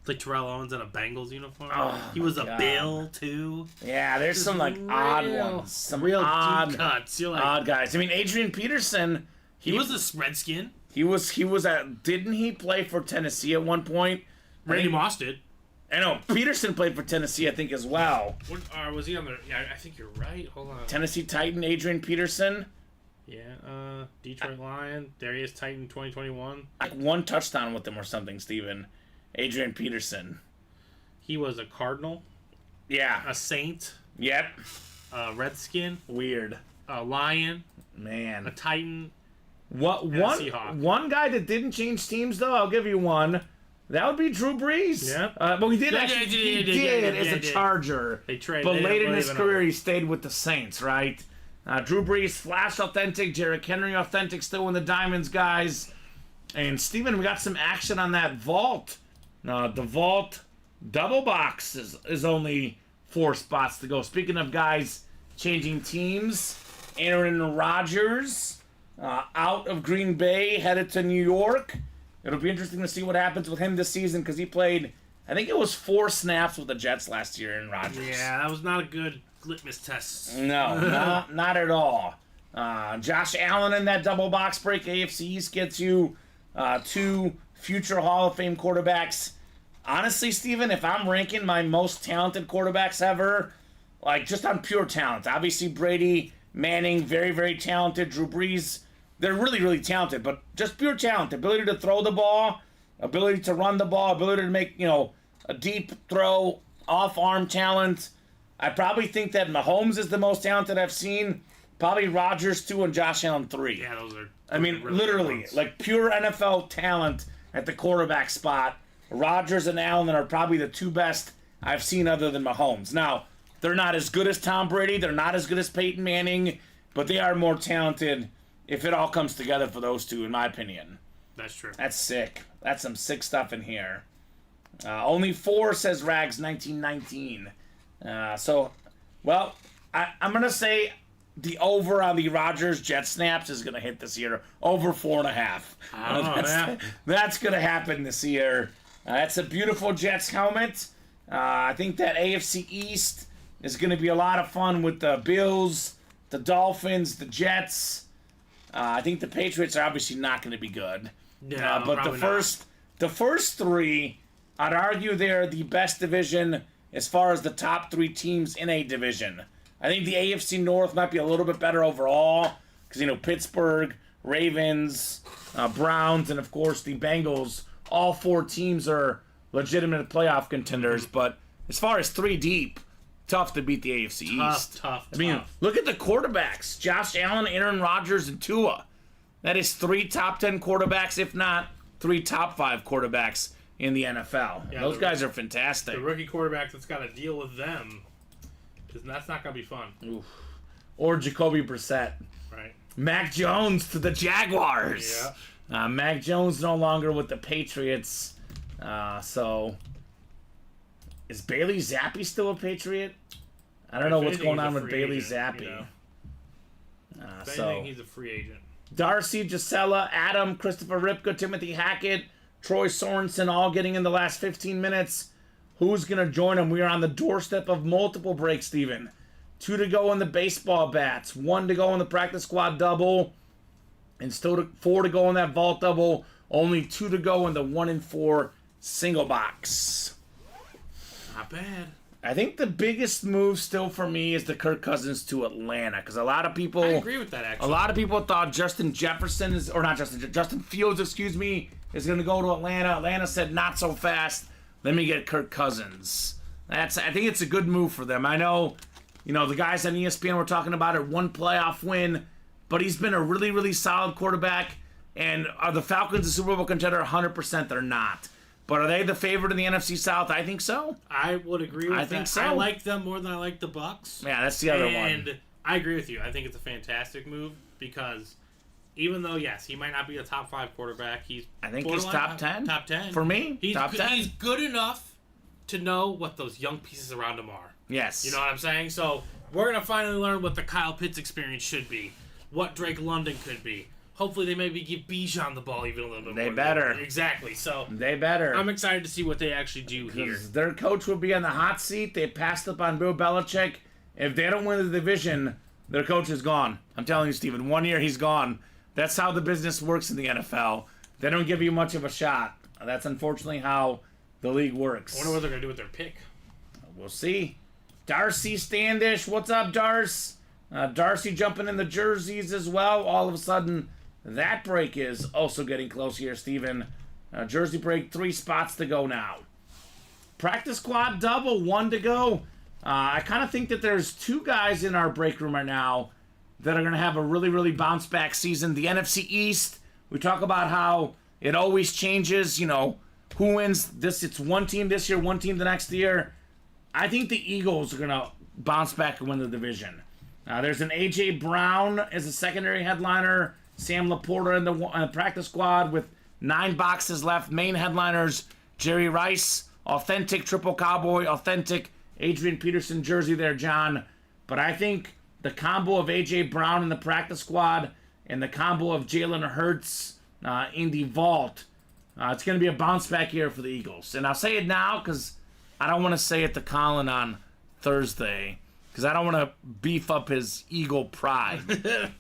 It's like Terrell Owens in a Bengals uniform. Oh, he was a God. Bill too. Yeah, there's some like odd ones, some real odd deep cuts. You're like, odd guys. I mean, Adrian Peterson. he was a Redskin. He was at. Didn't he play for Tennessee at one point? Randy Moss did. I know Peterson played for Tennessee, I think, as well. Was he on the? Yeah, I think you're right. Hold on. Tennessee Titan Adrian Peterson. Yeah, Detroit Lion. There he is, Titan 2021. Like one touchdown with them or something, Steven. Adrian Peterson. He was a Cardinal, Yeah. a Saint, Yep. a Redskin, Weird. a Lion, a Man. Titan. What Seahawk. one guy that didn't change teams though, I'll give you one. That would be Drew Brees. Yeah. Well, he did Yeah, actually. yeah, He yeah, did yeah, as yeah, a yeah. Charger. They traded. But they late in didn't his believe career, him. he stayed with the Saints, right? Drew Brees, Flash authentic, Derrick Henry authentic, still in the Diamonds, guys. And Steven, we got some action on that vault. The vault double box is only 4 spots to go. Speaking of guys changing teams, Aaron Rodgers out of Green Bay, headed to New York. It'll be interesting to see what happens with him this season because he played, I think it was 4 snaps with the Jets last year, Aaron Rodgers. Yeah, that was not a good litmus test. No, not at all. Josh Allen in that double box break. AFC East gets you 2 future Hall of Fame quarterbacks. Honestly, Steven, if I'm ranking my most talented quarterbacks ever, like just on pure talent, obviously Brady, Manning, very, very talented. Drew Brees, they're really, really talented, but just pure talent. Ability to throw the ball, ability to run the ball, ability to make, a deep throw, off-arm talent. I probably think that Mahomes is the most talented I've seen. Probably Rodgers 2 and Josh Allen 3. Yeah, those are. I mean, really literally, good ones. like pure NFL talent at the quarterback spot. Rodgers and Allen are probably the 2 best I've seen other than Mahomes. Now, they're not as good as Tom Brady. They're not as good as Peyton Manning, but they are more talented if it all comes together for those 2, in my opinion. That's true. That's sick. That's some sick stuff in here. Only 4, says Rags 1919. I'm going to say the over on the Rodgers Jet snaps is going to hit this year. Over 4.5. That's going to happen this year. That's a beautiful Jets helmet. I think that AFC East is going to be a lot of fun with the Bills, the Dolphins, the Jets. I think the Patriots are obviously not going to be good. No, but the first 3, I'd argue they're the best division as far as the top 3 teams in a division. I think the AFC North might be a little bit better overall because, Pittsburgh, Ravens, Browns, and, of course, the Bengals, all 4 teams are legitimate playoff contenders. But as far as 3 deep, tough to beat the AFC East. Tough. I mean, look at the quarterbacks. Josh Allen, Aaron Rodgers, and Tua. That is 3 top 10 quarterbacks, if not 3 top 5 quarterbacks in the NFL. Yeah, those guys are fantastic. The rookie quarterback that's got to deal with them, that's not going to be fun. Oof. Or Jacoby Brissett. Right. Mac Jones to the Jaguars. Yeah. Mac Jones no longer with the Patriots. So, is Bailey Zappi still a Patriot? I don't know what's going on with Bailey Zappi. If anything, he's a free agent. Darcy, Gisela, Adam, Christopher Ripka, Timothy Hackett, Troy Sorensen all getting in the last 15 minutes. Who's going to join them? We are on the doorstep of multiple breaks, Steven. 2 to go in the baseball bats. 1 to go in the practice squad double. And still 4 to go in that vault double. Only 2 to go in the 1 and 4 single box. Not bad. I think the biggest move still for me is the Kirk Cousins to Atlanta. Because a lot of people... I agree with that, actually. A lot of people thought Justin Fields, is going to go to Atlanta. Atlanta said not so fast. Let me get Kirk Cousins. I think it's a good move for them. I know, the guys on ESPN were talking about it, 1 playoff win, but he's been a really, really solid quarterback. And are the Falcons a Super Bowl contender? 100% they're not. But are they the favorite in the NFC South? I think so. I would agree with that. I think so. I like them more than I like the Bucs. Yeah, that's the other one. And I agree with you. I think it's a fantastic move because even though, yes, he might not be a top 5 quarterback, I think he's top 10. Top 10. For me, top 10. He's good enough to know what those young pieces around him are. Yes. You know what I'm saying? So we're going to finally learn what the Kyle Pitts experience should be, what Drake London could be. Hopefully they maybe give Bijan the ball even a little bit They more. better. Exactly. So They better. I'm excited to see what they actually do here. Their coach will be on the hot seat. They passed up on Bill Belichick. If they don't win the division, their coach is gone. I'm telling you, Steven, 1 year he's gone. That's how the business works in the NFL. They don't give you much of a shot. That's unfortunately how the league works. I wonder what they're going to do with their pick. We'll see. Darcy Standish, what's up, Darce? Darcy jumping in the jerseys as well. All of a sudden, that break is also getting close here, Steven. Jersey break, 3 spots to go now. Practice squad double, 1 to go. I kind of think that there's 2 guys in our break room right now that are going to have a really, really bounce back season. The NFC East, we talk about how it always changes, you know, who wins this. It's one team this year, one team the next year. I think the Eagles are going to bounce back and win the division. There's an A.J. Brown as a secondary headliner. Sam Laporta in the practice squad with 9 boxes left. Main headliners, Jerry Rice, authentic triple cowboy, authentic Adrian Peterson jersey there, John. But I think the combo of A.J. Brown in the practice squad and the combo of Jalen Hurts in the vault, it's going to be a bounce back year for the Eagles. And I'll say it now because I don't want to say it to Colin on Thursday because I don't want to beef up his Eagle pride.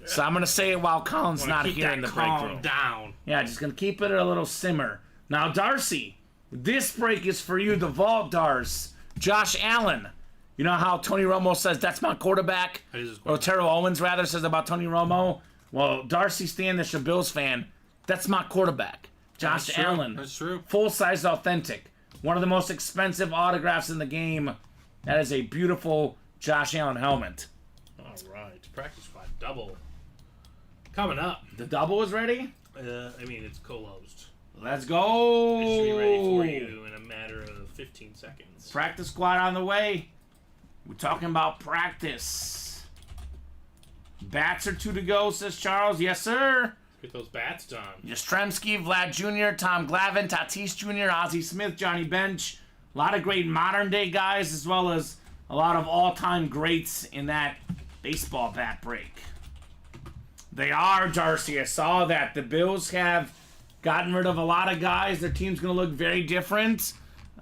So I'm going to say it while Colin's not here in the break room. Down. Yeah, just going to keep it at a little simmer. Now, Darcy, this break is for you, the vault, Darce. Josh Allen. You know how Tony Romo says that's my quarterback? Or Terrell Owens, rather, says about Tony Romo? Well, Darcy Standish, a Bills fan, that's my quarterback. Josh Allen. That's true. Full-size authentic. One of the most expensive autographs in the game. That is a beautiful Josh Allen helmet. All right. Practice squad double. Coming up. The double is ready? I mean, it's closed. Let's go. It should be ready for you in a matter of 15 seconds. Practice squad on the way. We're talking about practice. Bats are 2 to go, says Charles. Yes, sir. Get those bats done. Yastrzemski, Vlad Jr., Tom Glavine, Tatis Jr., Ozzie Smith, Johnny Bench. A lot of great modern-day guys as well as a lot of all-time greats in that baseball bat break. They are, Darcy. I saw that. The Bills have gotten rid of a lot of guys. Their team's going to look very different.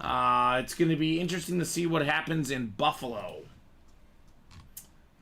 It's going to be interesting to see what happens in Buffalo.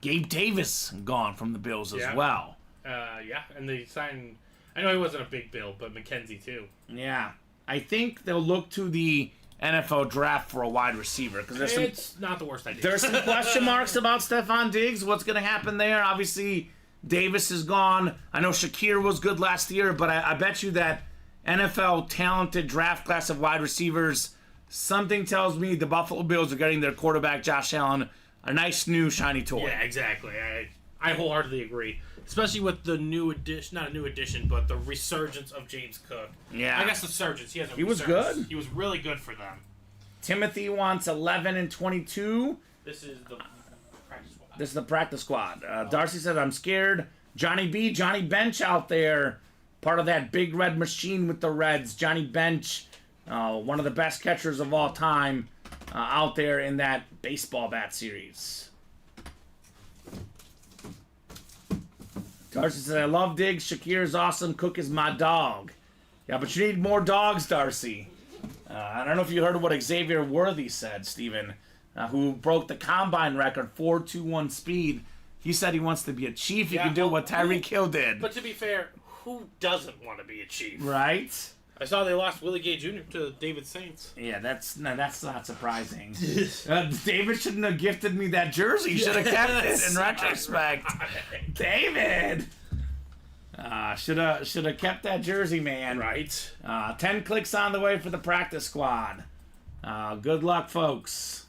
Gabe Davis gone from the Bills as well. Yeah, and they signed... I know he wasn't a big bill, but McKenzie too. Yeah. I think they'll look to the NFL draft for a wide receiver. Because it's not the worst idea. There's some question marks about Stephon Diggs. What's going to happen there? Obviously, Davis is gone. I know Shakir was good last year, but I bet you that NFL talented draft class of wide receivers, something tells me the Buffalo Bills are getting their quarterback, Josh Allen, a nice new shiny toy. Yeah, exactly. I wholeheartedly agree. Especially with the new addition, not a new addition, but the resurgence of James Cook. Yeah. I guess the surgence. He was good. He was really good for them. Timothy wants 11 and 22. This is the practice squad. This is the practice squad. Darcy said, I'm scared. Johnny Bench out there. Part of that big red machine with the Reds. Johnny Bench, one of the best catchers of all time out there in that baseball bat series. Darcy said, I love Diggs. Shakir is awesome. Cook is my dog. Yeah, but you need more dogs, Darcy. I don't know if you heard what Xavier Worthy said, Steven, who broke the combine record, 4.21 speed. He said he wants to be a chief. He can do what Tyreek Hill did. But to be fair, who doesn't want to be a chief? Right? I saw they lost Willie Gay Jr. to David Saints. Yeah, that's not surprising. David shouldn't have gifted me that jersey. He should have kept it in retrospect. David! Should have kept that jersey, man. Right. 10 clicks on the way for the practice squad. Good luck, folks.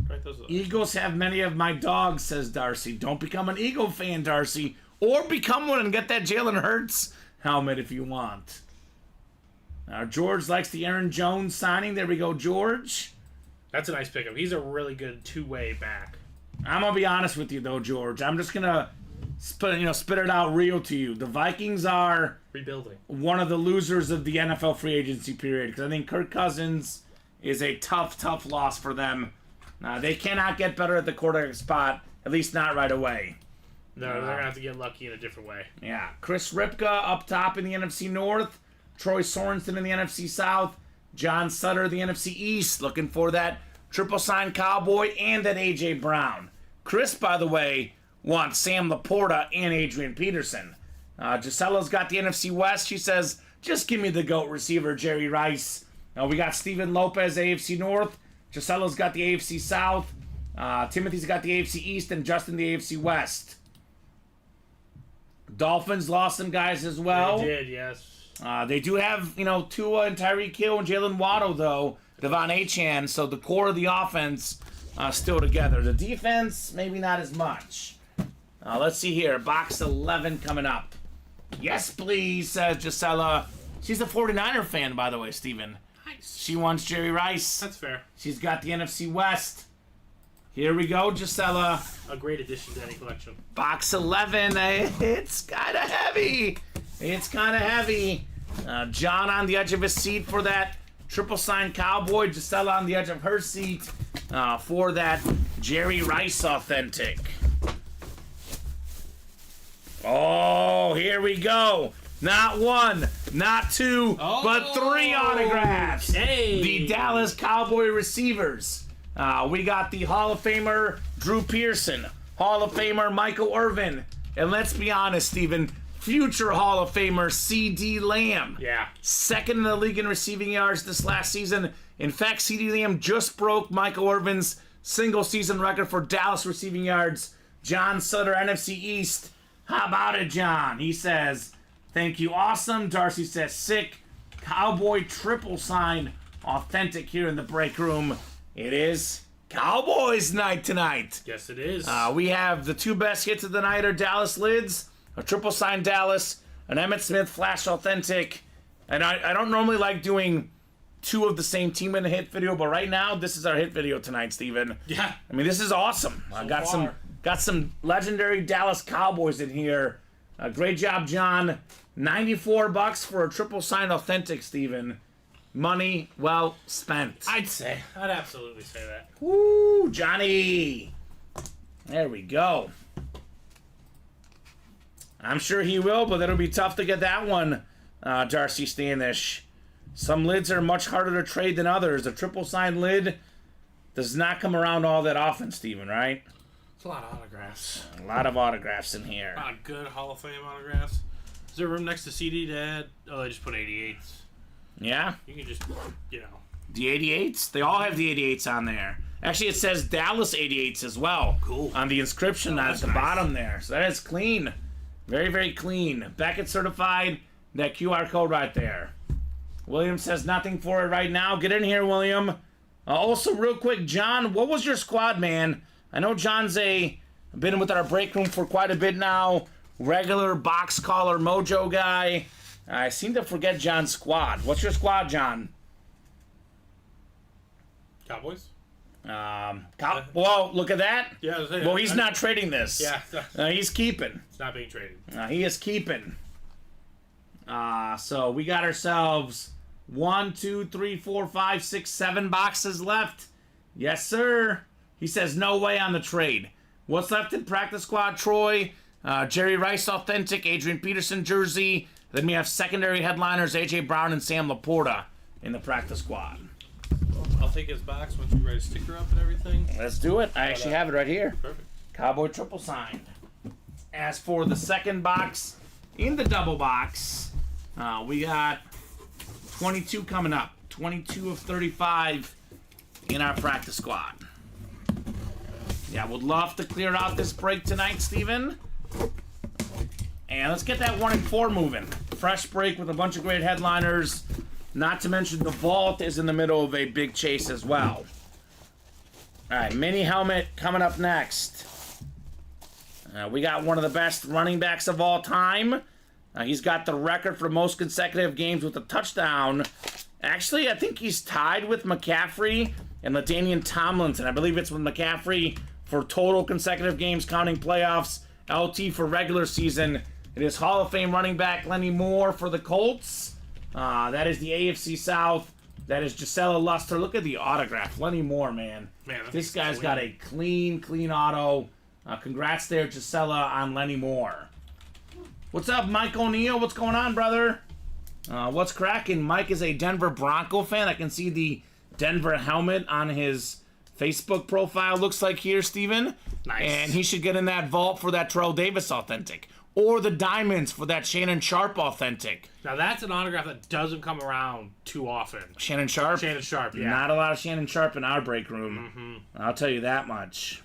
Right, those Eagles have many of my dogs, says Darcy. Don't become an Eagle fan, Darcy. Or become one and get that Jalen Hurts helmet if you want. George likes the Aaron Jones signing. There we go, George. That's a nice pickup. He's a really good two-way back. I'm going to be honest with you, though, George. I'm just going to spit it out real to you. The Vikings are rebuilding. One of the losers of the NFL free agency period because I think Kirk Cousins is a tough loss for them. They cannot get better at the quarterback spot, at least not right away. No, they're going to have to get lucky in a different way. Yeah. Chris Ripka up top in the NFC North. Troy Sorensen in the NFC South. John Sutter, the NFC East, looking for that triple sign Cowboy and that A.J. Brown. Chris, by the way, wants Sam Laporta and Adrian Peterson. Gisella's got the NFC West. She says, just give me the GOAT receiver, Jerry Rice. We got Steven Lopez, AFC North. Gisella's got the AFC South. Timothy's got the AFC East, and Justin the AFC West. Dolphins lost some guys as well. They did, yes. They do have, Tua and Tyreek Hill and Jalen Waddle, though. Devon Achane, so the core of the offense still together. The defense, maybe not as much. Let's see here. Box 11 coming up. Yes, please, says Gisela. She's a 49er fan, by the way, Steven. Nice. She wants Jerry Rice. That's fair. She's got the NFC West. Here we go, Gisela. A great addition to any collection. Box 11. It's kind of heavy. John on the edge of his seat for that triple sign Cowboy. Gisela on the edge of her seat for that Jerry Rice authentic. Oh, here we go. Not one, not two, but 3 autographs. Hey. The Dallas Cowboy receivers. We got the Hall of Famer Drew Pearson, Hall of Famer Michael Irvin, and let's be honest, Steven, future Hall of Famer C.D. Lamb. Yeah. Second in the league in receiving yards this last season. In fact, C.D. Lamb just broke Michael Irvin's single season record for Dallas receiving yards. John Sutter, NFC East. How about it, John? He says, thank you, awesome. Darcy says, sick. Cowboy triple sign, authentic here in the break room. It is Cowboys night tonight. Yes, it is. We have the 2 best hits of the night are Dallas Lids, a triple sign Dallas, an Emmitt Smith Flash Authentic. And I don't normally like doing 2 of the same team in a hit video, but right now, this is our hit video tonight, Steven. Yeah. I mean, this is awesome. I got some legendary Dallas Cowboys in here. Great job, John. $94 for a triple sign authentic, Steven. Money well spent. I'd absolutely say that. Woo, Johnny. There we go. I'm sure he will, but it'll be tough to get that one, Darcy Standish. Some lids are much harder to trade than others. A triple sign lid does not come around all that often, Steven, right? It's a lot of autographs. A lot of autographs in here. A lot of good Hall of Fame autographs. Is there room next to CD to add? Oh, they just put 88s. Yeah? You can just, The 88s? They all have the 88s on there. Actually, it says Dallas 88s as well. Cool. On the inscription at the bottom there. So that is clean. Very, very clean. Beckett certified. That QR code right there. William says nothing for it right now. Get in here, William. Also, real quick, John, what was your squad, man? I know John's been with our break room for quite a bit now. Regular box caller mojo guy. I seem to forget John's squad. What's your squad, John? Cowboys? Well, look at that. Yeah. Well, he's not trading this. Yeah. He's keeping. It's not being traded. He is keeping. So we got ourselves 1, 2, 3, 4, 5, 6, 7 boxes left. Yes, sir. He says no way on the trade. What's left in practice squad, Troy? Jerry Rice authentic, Adrian Peterson jersey. Then we have secondary headliners A.J. Brown and Sam Laporta in the practice squad. I'll take his box once we write a sticker up and everything. Let's do it. I actually have it right here. Perfect. Cowboy triple signed. As for the second box, in the double box, we got 22 coming up. 22 of 35 in our practice squad. Yeah, would love to clear out this break tonight, Steven. And let's get that 1 and 4 moving. Fresh break with a bunch of great headliners. Not to mention the vault is in the middle of a big chase as well. All right, mini helmet coming up next. We got one of the best running backs of all time. He's got the record for most consecutive games with a touchdown. Actually, I think he's tied with McCaffrey and LaDainian Tomlinson. I believe it's with McCaffrey for total consecutive games counting playoffs. LT for regular season. It is Hall of Fame running back Lenny Moore for the Colts. That is the AFC South. That is Gisela Luster. Look at the autograph. Lenny Moore, man. Man, This guy's got a clean auto. Congrats there, Gisela, on Lenny Moore. What's up, Mike O'Neill? What's going on, brother? What's cracking? Mike is a Denver Bronco fan. I can see the Denver helmet on his Facebook profile, looks like here, Steven. Nice. And he should get in that vault for that Terrell Davis authentic. Or the diamonds for that Shannon Sharp authentic. Now that's an autograph that doesn't come around too often. Shannon Sharp? Shannon Sharp, yeah. Not a lot of Shannon Sharp in our break room. I'll tell you that much.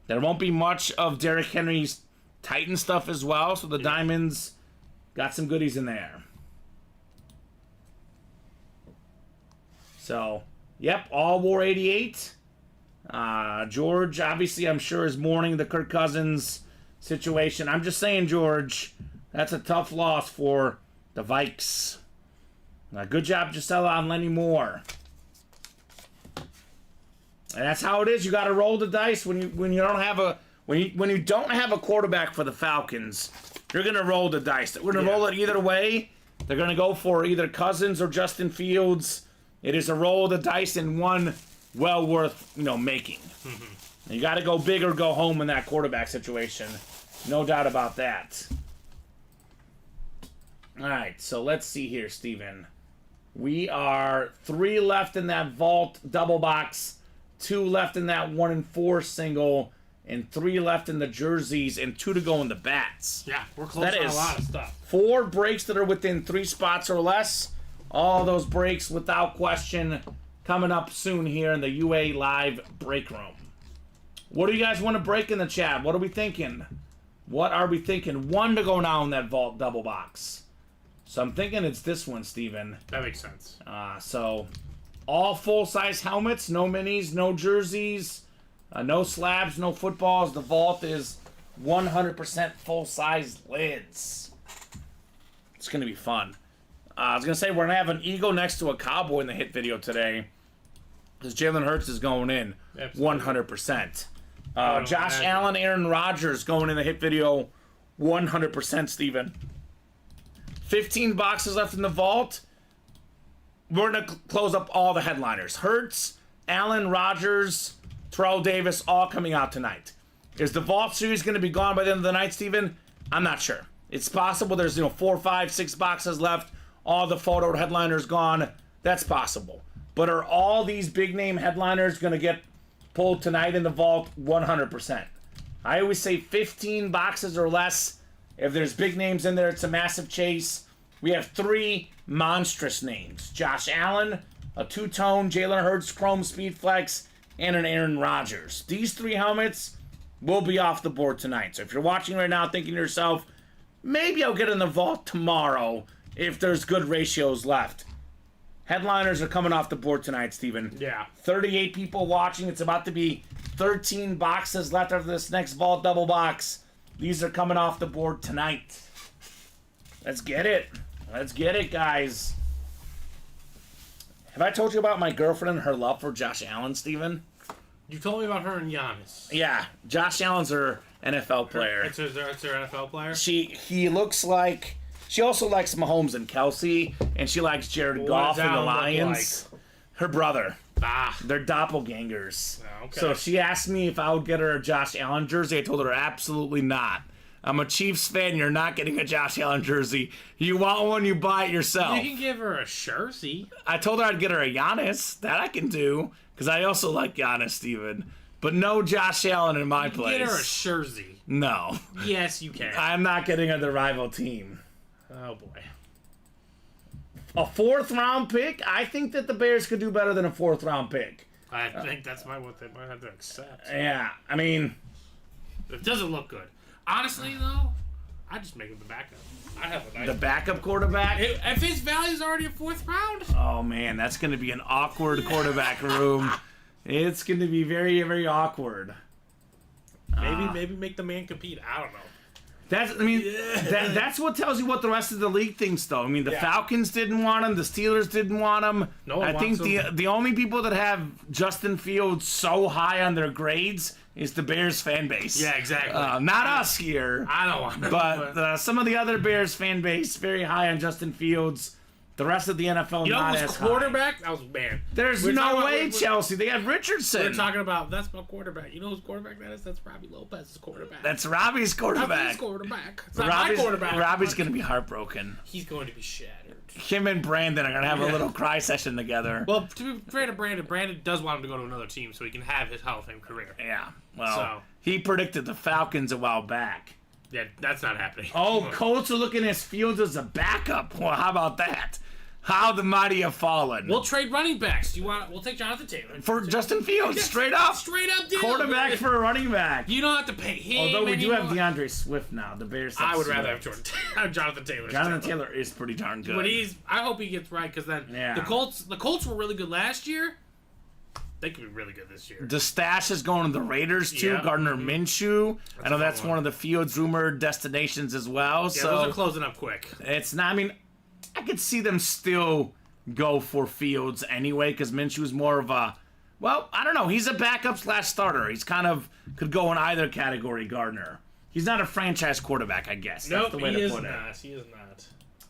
There won't be much of Derrick Henry's Titan stuff as well, so the diamonds got some goodies in there. So, yep, all War 88. George, obviously, I'm sure, is mourning the Kirk Cousins situation. I'm just saying, George, that's a tough loss for the Vikes. Good job, Gisela, on Lenny Moore. And that's how it is. You got to roll the dice when you don't have a when you don't have a quarterback for the Falcons. You're gonna roll the dice. We're gonna roll it either way. They're gonna go for either Cousins or Justin Fields. It is a roll of the dice and one well worth making. You got to go big or go home in that quarterback situation. No doubt about that. All right, so let's see here, Steven. We are 3 left in that vault double box, 2 left in that 1 and 4 single, and 3 left in the jerseys, and 2 to go in the bats. Yeah, we're close on a lot of stuff. 4 breaks that are within 3 spots or less. All those breaks, without question, coming up soon here in the UA Live break room. What do you guys want to break in the chat? What are we thinking? What are we thinking? 1 to go now in that vault double box. So I'm thinking it's this one, Steven. That makes sense. So all full-size helmets, no minis, no jerseys, no slabs, no footballs. The vault is 100% full-size lids. It's going to be fun. I was going to say, we're going to have an eagle next to a cowboy in the hit video today. Because Jalen Hurts is going in. Absolutely. 100%. Josh Allen, Aaron Rodgers going in the hit video 100%, Steven. 15 boxes left in the vault. We're going to close up all the headliners. Hurts, Allen, Rodgers, Terrell Davis, all coming out tonight. Is the vault series going to be gone by the end of the night, Steven? I'm not sure. It's possible there's 4, 5, 6 boxes left. All the photo headliners gone. That's possible. But are all these big name headliners going to get pulled tonight in the vault? 100%. I always say 15 boxes or less. If there's big names in there, it's a massive chase. We have 3 monstrous names. Josh Allen, a 2-tone, Jalen Hurts, Chrome Speed Flex, and an Aaron Rodgers. These 3 helmets will be off the board tonight. So if you're watching right now thinking to yourself, maybe I'll get in the vault tomorrow if there's good ratios left. Headliners are coming off the board tonight, Steven. Yeah. 38 people watching. It's about to be 13 boxes left of this next vault double box. These are coming off the board tonight. Let's get it. Let's get it, guys. Have I told you about my girlfriend and her love for Josh Allen, Steven? You told me about her and Giannis. Yeah. Josh Allen's her NFL player. It's her NFL player? He looks like... She also likes Mahomes and Kelsey, and she likes Jared Goff and the Lions. Her brother. They're doppelgangers. Oh, okay. So she asked me if I would get her a Josh Allen jersey. I told her absolutely not. I'm a Chiefs fan. You're not getting a Josh Allen jersey. You want one, you buy it yourself. You can give her a jersey. I told her I'd get her a Giannis. That I can do, because I also like Giannis, Steven. But no Josh Allen in my place. Get her a jersey. No. Yes, you can. I'm not getting her the rival team. Oh, boy. A 4th round pick? I think that the Bears could do better than a 4th round pick. I think that's what they might have to accept. Yeah, I mean... It doesn't look good. Honestly, though, I'd just make him the backup. I have a nice The backup quarterback? If his value's already a 4th round? Oh, man, that's going to be an awkward quarterback room. It's going to be very, very awkward. Maybe make the man compete. I don't know. That's what tells you what the rest of the league thinks, though. I mean, the Falcons didn't want him. The Steelers didn't want him. No one I think wants him. the only people that have Justin Fields so high on their grades is the Bears fan base. Yeah, exactly. Not us here. I don't want him. But some of the other Bears fan base, very high on Justin Fields. The rest of the NFL You know not who's as quarterback? That was man. There's We're talking no about- way, we're- Chelsea. They have Richardson. We're talking about that's my quarterback. You know whose quarterback that is? That's Robbie Lopez's quarterback. That's Robbie's quarterback. Robbie's quarterback. It's not my quarterback. Robbie's going to be heartbroken. He's going to be shattered. Him and Brandon are going to have a little cry session together. Well, to be fair to Brandon does want him to go to another team so he can have his Hall of Fame career. Yeah. Well, So- he predicted the Falcons a while back. Yeah, that's not happening. Oh, Colts are looking at Fields as a backup. Well, how about that? How the mighty have fallen. We'll trade running backs. We'll take Jonathan Taylor. For Justin Fields, straight up. Straight up deal. Quarterback for a running back. You don't have to pay him. Although we do have anymore. DeAndre Swift now. The Bears I would rather Swift. have Jonathan Taylor. Jonathan Taylor is pretty darn good. But I hope he gets right because then Yeah. the Colts were really good last year. They could be really good this year. The stash is going to the Raiders too. Yeah. Gardner Minshew. I know a that's fun one of the Fields rumored destinations as well. Yeah, so those are closing up quick. it's not. I mean, I could see them still go for Fields anyway because Minshew's more of a. Well, I don't know. He's a backup / starter. He's kind of could go in either category. Gardner. He's not a franchise quarterback, I guess. Nope, That's the way he to is put it. not. He is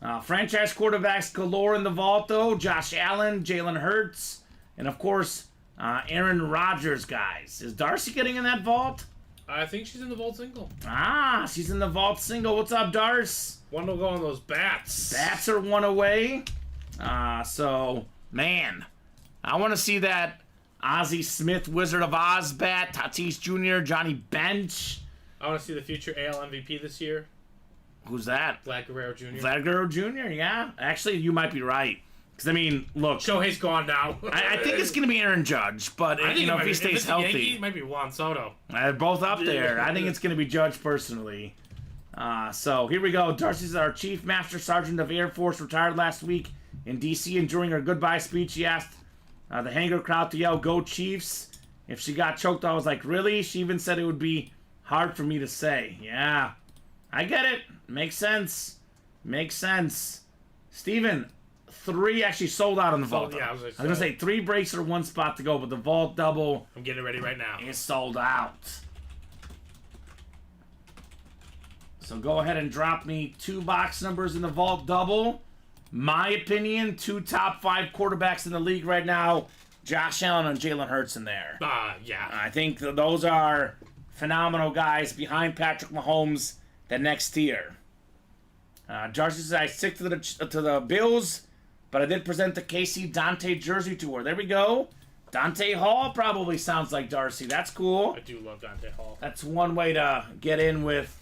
not. Franchise quarterbacks galore in the vault, though. Josh Allen, Jalen Hurts, and of course, Aaron Rodgers, guys. Is Darcy getting in that vault? I think she's in the vault single. Ah, she's in the vault single. What's up, Darce? One will go on those bats. Bats are one away. So, man, I want to see that Ozzie Smith, Wizard of Oz bat, Tatis Jr., Johnny Bench. I want to see the future AL MVP this year. Who's that? Vlad Guerrero Jr. Vlad Guerrero Jr., yeah. Actually, you might be right. Because, I mean, look. Shohei's gone now. I think it's going to be Aaron Judge, but I think if he stays healthy, Yankee, it might be Juan Soto. they're both up there. I think it's going to be Judge personally. So here we go. Darcy's our Chief Master Sergeant of Air Force, retired last week in D.C. and during her goodbye speech, she asked the Hanger crowd to yell, "Go Chiefs!" If she got choked, I was like, really? She even said it would be hard for me to say. Yeah, I get it. Makes sense. Makes sense. Steven, 3 actually sold out on the vault. Yeah, I was going to say 3 breaks or 1 spot to go, but the vault double I'm getting it ready right now. is sold out. So go ahead and drop me 2 box numbers in the vault double. My opinion, 2 top 5 quarterbacks in the league right now. Josh Allen and Jalen Hurts in there. Yeah. I think those are phenomenal guys behind Patrick Mahomes, the next tier. Darcy says, I stick to the Bills, but I did present the KC Dante jersey to her. There we go. Dante Hall probably sounds like Darcy. That's cool. I do love Dante Hall. That's one way to get in with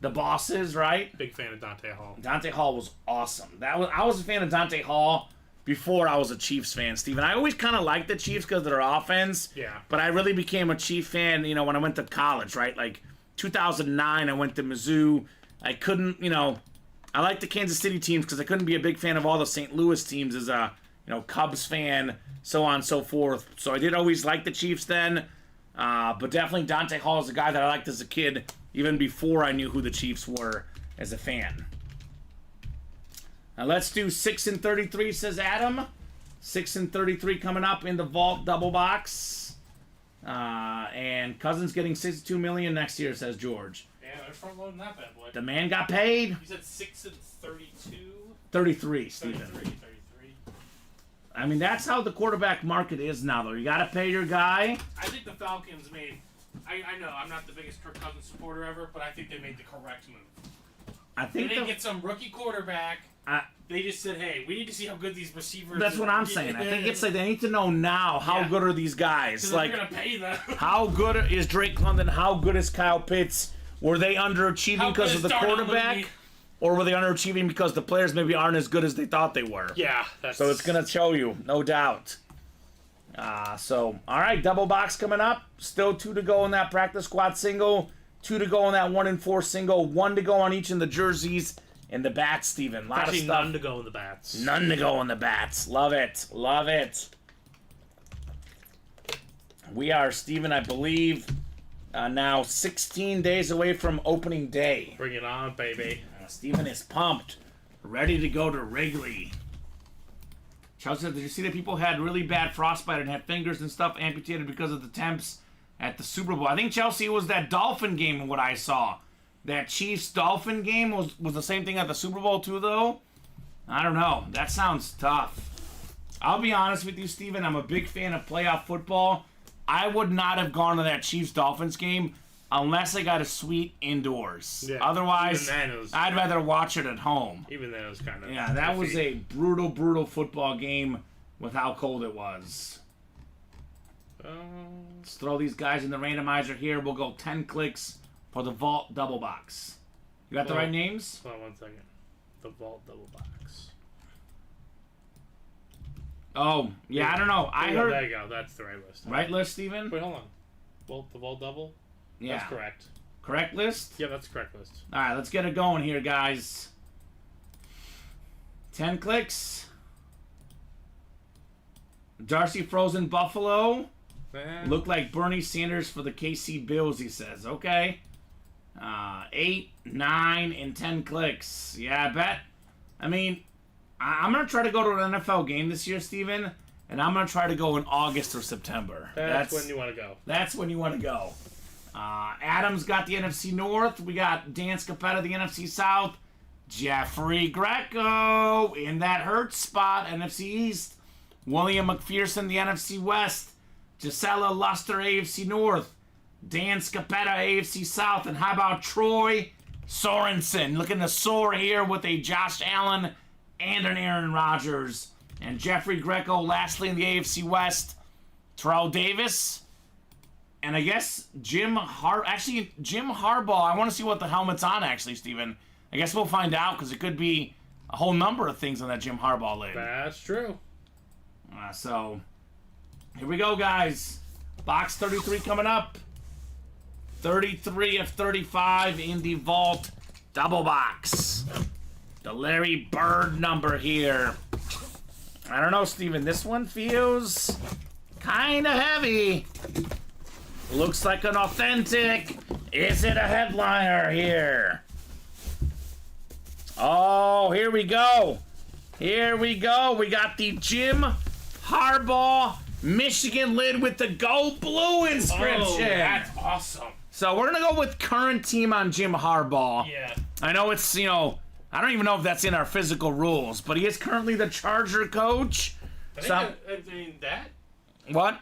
the bosses, right? Big fan of Dante Hall. Dante Hall was awesome. I was a fan of Dante Hall before I was a Chiefs fan, Steven. I always kind of liked the Chiefs because of their offense. Yeah. But I really became a Chief fan, when I went to college, right? Like 2009, I went to Mizzou. I couldn't, I liked the Kansas City teams because I couldn't be a big fan of all the St. Louis teams as a, Cubs fan, so on and so forth. So I did always like the Chiefs then. But definitely Dante Hall is a guy that I liked as a kid, even before I knew who the Chiefs were as a fan. Now let's do 6 and 33, says Adam. 6 and 33 coming up in the vault double box. And Cousins getting $62 million next year, says George. Yeah, they're front loading that bad boy. The man got paid. You said 6 and 32? 33, Steven. 33. I mean, that's how the quarterback market is now, though. You got to pay your guy. I think the Falcons made... I know, I'm not the biggest Kirk Cousins supporter ever, but I think they made the correct move. I They think didn't get some rookie quarterback. They just said, hey, we need to see how good these receivers that's what I'm saying. I think it's like they need to know now how good are these guys. Like, Like, they're going to pay them. how good is Drake London? How good is Kyle Pitts? Were they underachieving because of the quarterback? Or were they underachieving because the players maybe aren't as good as they thought they were? Yeah. That's... So it's going to show you, no doubt. All right, double box coming up. Still 2 to go in that practice squad single. 2 to go in that 1 and 4 single. 1 to go on each in the jerseys and the bats, Steven. Lot of stuff. None to go in the bats. None to go in the bats. Love it. Love it. We are, Steven, I believe, now 16 days away from opening day. Bring it on, baby. Steven is pumped. Ready to go to Wrigley. Chelsea said, did you see that people had really bad frostbite and had fingers and stuff amputated because of the temps at the Super Bowl? I think, Chelsea, it was that Dolphin game, what I saw. That Chiefs-Dolphin game was the same thing at the Super Bowl, too, though? I don't know. That sounds tough. I'll be honest with you, Steven. I'm a big fan of playoff football. I would not have gone to that Chiefs-Dolphins game unless I got a suite indoors. Yeah, Otherwise, even then it was- I'd rather watch it at home. Even then, it was kind of Yeah, that was a brutal, brutal football game with how cold it was. Let's throw these guys in the randomizer here. We'll go 10 clicks for the Vault Double Box. You got the right names? Hold on 1 second. The Vault Double Box. Oh, yeah, I don't know. I heard... There you go. That's the right list. Right list, Steven? Wait, hold on. The Vault Double? Yeah. That's correct. Correct list? Yeah, that's the correct list. All right, let's get it going here, guys. 10 clicks. Darcy Frozen Buffalo. Look like Bernie Sanders for the KC Bills, he says. Okay. 8, 9, and 10 clicks. Yeah, I bet. I mean, I'm going to try to go to an NFL game this year, Steven, and I'm going to try to go in August or September. That's when you want to go. That's when you want to go. Adam's got the NFC North. We got Dan Scapetta, the NFC South. Jeffrey Greco in that hurt spot, NFC East. William McPherson, the NFC West. Gisela Luster, AFC North. Dan Scapetta, AFC South. And how about Troy Sorensen? Looking to soar here with a Josh Allen and an Aaron Rodgers. And Jeffrey Greco, lastly in the AFC West. Terrell Davis. And I guess Jim Harbaugh. I want to see what the helmet's on, actually, Steven. I guess we'll find out, because it could be a whole number of things on that Jim Harbaugh lid. That's true. So, here we go, guys. Box 33 coming up. 33 of 35 in the Vault Double Box. The Larry Bird number here. I don't know, Steven. This one feels kind of heavy. Looks like an authentic. Is it a headliner here? Oh, here we go. Here we go. We got the Jim Harbaugh Michigan lid with the Go Blue inscription. Oh, that's awesome. So we're going to go with current team on Jim Harbaugh. Yeah. I know it's, I don't even know if that's in our physical rules, but he is currently the Charger coach. I mean, that? What?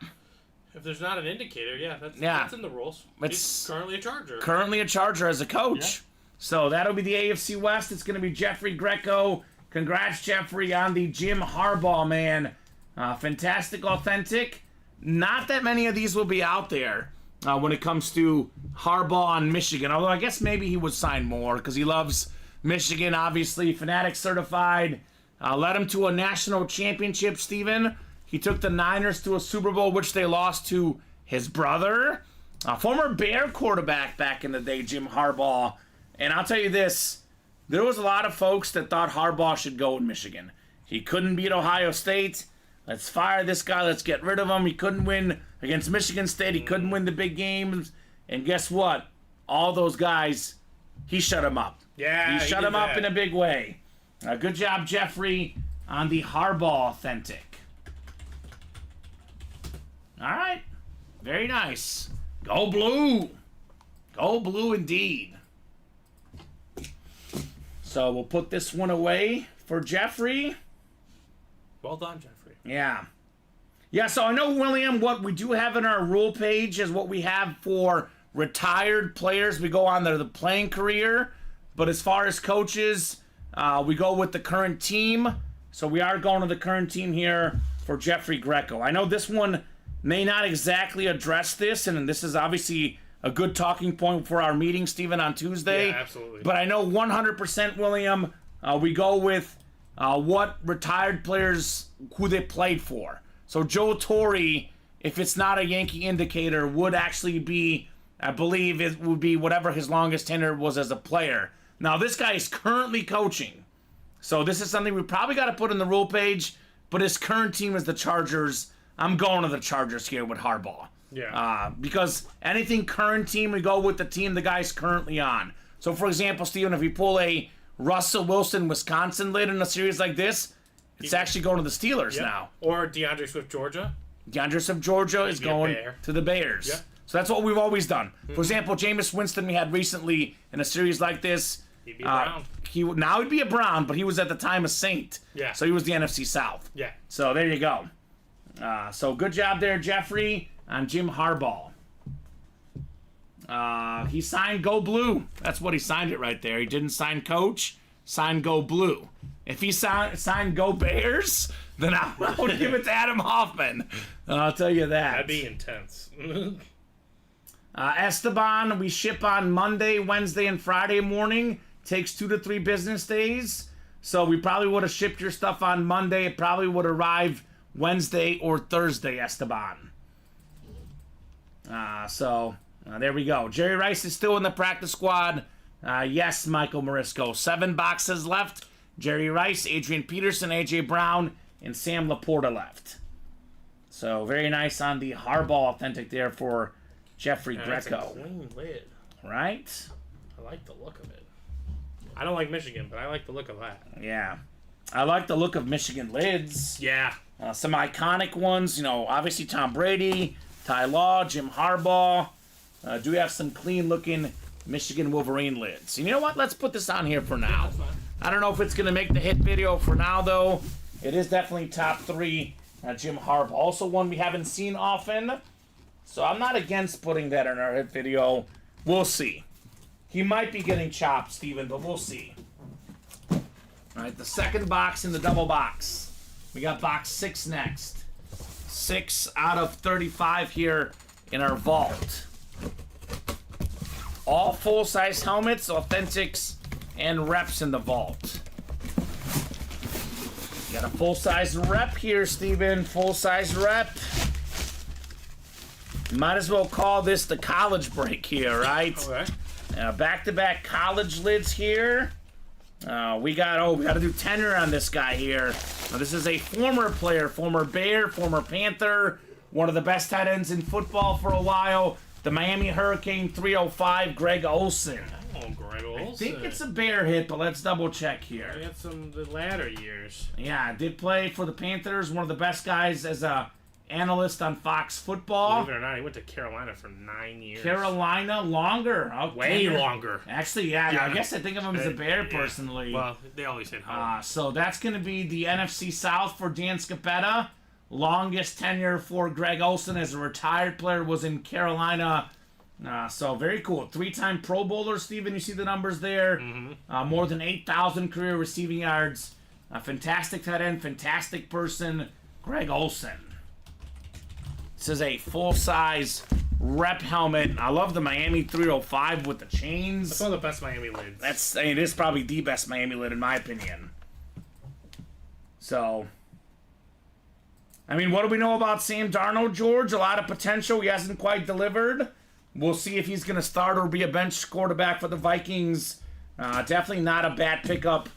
If there's not an indicator, that's in the rules. He's currently a Charger. Currently a Charger as a coach. Yeah. So that'll be the AFC West. It's going to be Jeffrey Greco. Congrats, Jeffrey, on the Jim Harbaugh, man. Fantastic, authentic. Not that many of these will be out there when it comes to Harbaugh and Michigan. Although I guess maybe he would sign more because he loves Michigan, obviously. Fanatic certified. Led him to a national championship, Steven. He took the Niners to a Super Bowl, which they lost to his brother. Former Bear quarterback back in the day, Jim Harbaugh. And I'll tell you this, there was a lot of folks that thought Harbaugh should go in Michigan. He couldn't beat Ohio State. Let's fire this guy. Let's get rid of him. He couldn't win against Michigan State. He couldn't win the big games. And guess what? All those guys, he shut them up. Yeah, he shut them up in a big way. Good job, Jeffrey, on the Harbaugh authentic. All right. Very nice. Go Blue. Go Blue indeed. So we'll put this one away for Jeffrey. Well done, Jeffrey. Yeah. Yeah, so I know, William, what we do have in our rule page is what we have for retired players. We go on the playing career. But as far as coaches, we go with the current team. So we are going to the current team here for Jeffrey Greco. I know this one may not exactly address this, and this is obviously a good talking point for our meeting, Stephen, on Tuesday. Yeah, absolutely. But I know 100%, William, we go with what retired players, who they played for. So Joe Torre, if it's not a Yankee indicator, would actually be, I believe it would be whatever his longest tenure was as a player. Now, this guy is currently coaching. So this is something we probably got to put in the rule page, but his current team is the Chargers. I'm going to the Chargers here with Harbaugh. Yeah. Because anything current team, we go with the team the guy's currently on. So, for example, Steven, if you pull a Russell Wilson, Wisconsin lid in a series like this, it's actually going to the Steelers now. Or DeAndre Swift, Georgia. DeAndre Swift, Georgia is going to the Bears. Yeah. So that's what we've always done. For example, Jameis Winston we had recently in a series like this. He'd be a Brown. Now he'd be a Brown, but he was at the time a Saint. Yeah. So he was the NFC South. Yeah. So there you go. So good job there, Jeffrey, on Jim Harbaugh. He signed Go Blue. That's what he signed it right there. He didn't sign Coach, signed Go Blue. If he signed Go Bears, then I would give it to Adam Hoffman. I'll tell you that. That'd be intense. Esteban, we ship on Monday, Wednesday, and Friday morning. Takes 2 to 3 business days. So we probably would have shipped your stuff on Monday. It probably would arrive Wednesday or Thursday, Esteban. There we go. Jerry Rice is still in the practice squad. Yes, Michael Morisco. 7 boxes left. Jerry Rice, Adrian Peterson, A.J. Brown, and Sam Laporta left. So very nice on the Harbaugh authentic there for Jeffrey Greco. That's a clean lid. Right? I like the look of it. I don't like Michigan, but I like the look of that. Yeah. I like the look of Michigan lids. Yeah. Some iconic ones, obviously Tom Brady, Ty Law, Jim Harbaugh. Do have some clean-looking Michigan Wolverine lids. And you know what? Let's put this on here for now. That's fine. I don't know if it's going to make the hit video for now, though. It is definitely top 3. Jim Harbaugh, also one we haven't seen often. So I'm not against putting that in our hit video. We'll see. He might be getting chopped, Steven, but we'll see. All right, the second box in the double box. We got box 6 next. 6 out of 35 here in our vault. All full-size helmets, authentics, and reps in the vault. Got a full-size rep here, Steven. Full-size rep. Might as well call this the college break here, right? Okay. Back-to-back college lids here. We got to do tenure on this guy here. Now, this is a former player, former Bear, former Panther, one of the best tight ends in football for a while. The Miami Hurricane 305, Greg Olsen. Oh, Greg Olsen. I think it's a Bear hit, but let's double check here. I got the latter years. Yeah, did play for the Panthers, one of the best guys as a analyst on Fox Football. Believe it or not, he went to Carolina for 9 years. Carolina, longer. Way longer. Actually, yeah, I guess I think of him as a Bear personally. Well, they always hit home. So that's going to be the NFC South for Dan Scapetta. Longest tenure for Greg Olsen as a retired player was in Carolina. So very cool. 3-time Pro Bowler, Steven. You see the numbers there. Mm-hmm. More than 8,000 career receiving yards. A fantastic tight end, fantastic person, Greg Olsen. This is a full-size rep helmet. I love the Miami 305 with the chains. That's one of the best Miami lids. It is probably the best Miami lid in my opinion. So, what do we know about Sam Darnold, George? A lot of potential. He hasn't quite delivered. We'll see if he's going to start or be a bench quarterback for the Vikings. Definitely not a bad pickup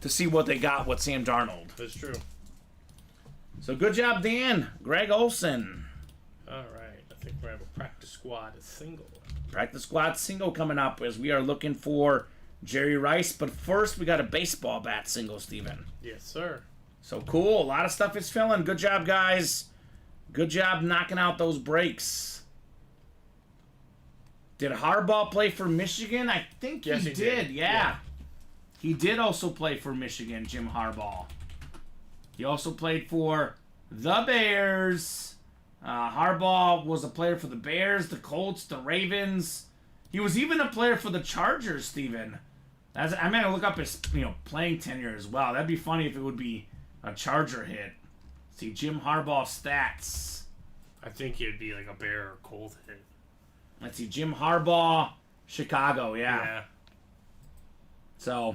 to see what they got with Sam Darnold. That's true. So good job, Dan. Greg Olsen. All right. I think we have a practice squad single. Practice squad single coming up as we are looking for Jerry Rice. But first, we got a baseball bat single, Steven. Yes, sir. So cool. A lot of stuff is filling. Good job, guys. Good job knocking out those breaks. Did Harbaugh play for Michigan? I think Yes, he did. Yeah. He did also play for Michigan, Jim Harbaugh. He also played for the Bears. Harbaugh was a player for the Bears, the Colts, the Ravens. He was even a player for the Chargers, Steven. I'm going to look up his playing tenure as well. That'd be funny if it would be a Charger hit. See, Jim Harbaugh stats. I think it'd be like a Bear or Colt hit. Let's see, Jim Harbaugh, Chicago, yeah. So,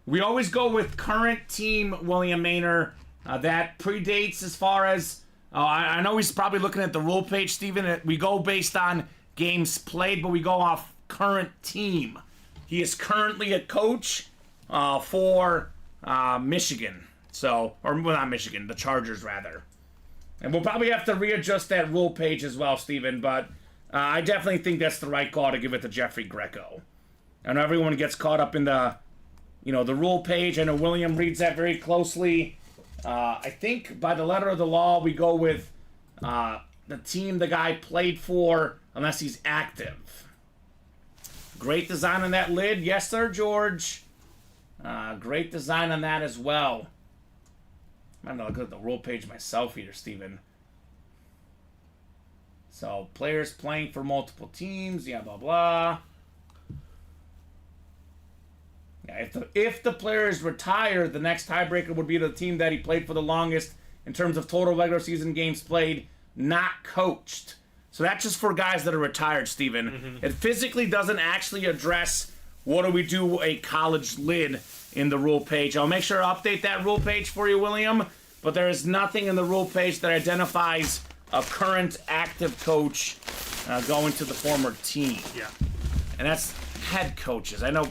we always go with current team William Maynor. That predates as far as... I know he's probably looking at the rule page, Steven. We go based on games played, but we go off current team. He is currently a coach for Michigan. Not Michigan, the Chargers, rather. And we'll probably have to readjust that rule page as well, Steven, but I definitely think that's the right call to give it to Jeffrey Greco. I know everyone gets caught up in the rule page. I know William reads that very closely. I think by the letter of the law, we go with the team the guy played for, unless he's active. Great design on that lid. Yes, sir, George. Great design on that as well. I'm going to look at the rule page myself here, Steven. So, players playing for multiple teams. Yeah, blah, blah. Yeah, if the player is retired, the next tiebreaker would be the team that he played for the longest in terms of total regular season games played, not coached. So that's just for guys that are retired, Steven. Mm-hmm. It physically doesn't actually address what do we do a college lid in the rule page. I'll make sure to update that rule page for you, William. But there is nothing in the rule page that identifies a current active coach going to the former team. Yeah. And that's head coaches. I know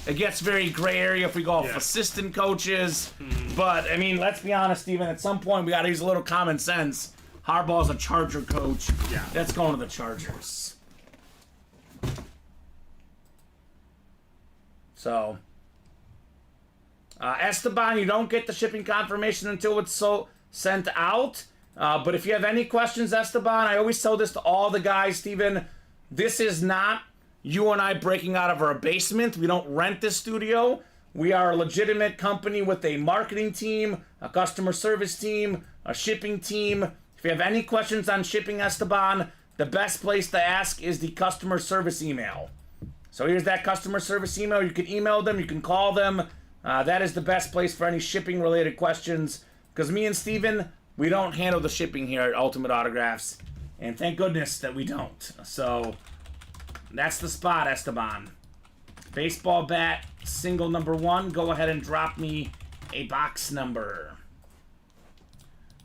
it gets very gray area if we go off assistant coaches. Mm-hmm. But, I mean, let's be honest, Steven. At some point, we got to use a little common sense. Harbaugh's a Charger coach. Yeah. That's going to the Chargers. So, Esteban, you don't get the shipping confirmation until it's sent out. But if you have any questions, Esteban, I always tell this to all the guys, Steven. This is not you and I breaking out of our basement. We don't rent this studio. We are a legitimate company with a marketing team, a customer service team, a shipping team. If you have any questions on shipping, Esteban, the best place to ask is the customer service email. So here's that customer service email. You can email them. You can call them. That is the best place for any shipping-related questions. Because me and Steven, we don't handle the shipping here at Ultimate Autographs. And thank goodness that we don't. So that's the spot, Esteban. Baseball bat, single number 1. Go ahead and drop me a box number.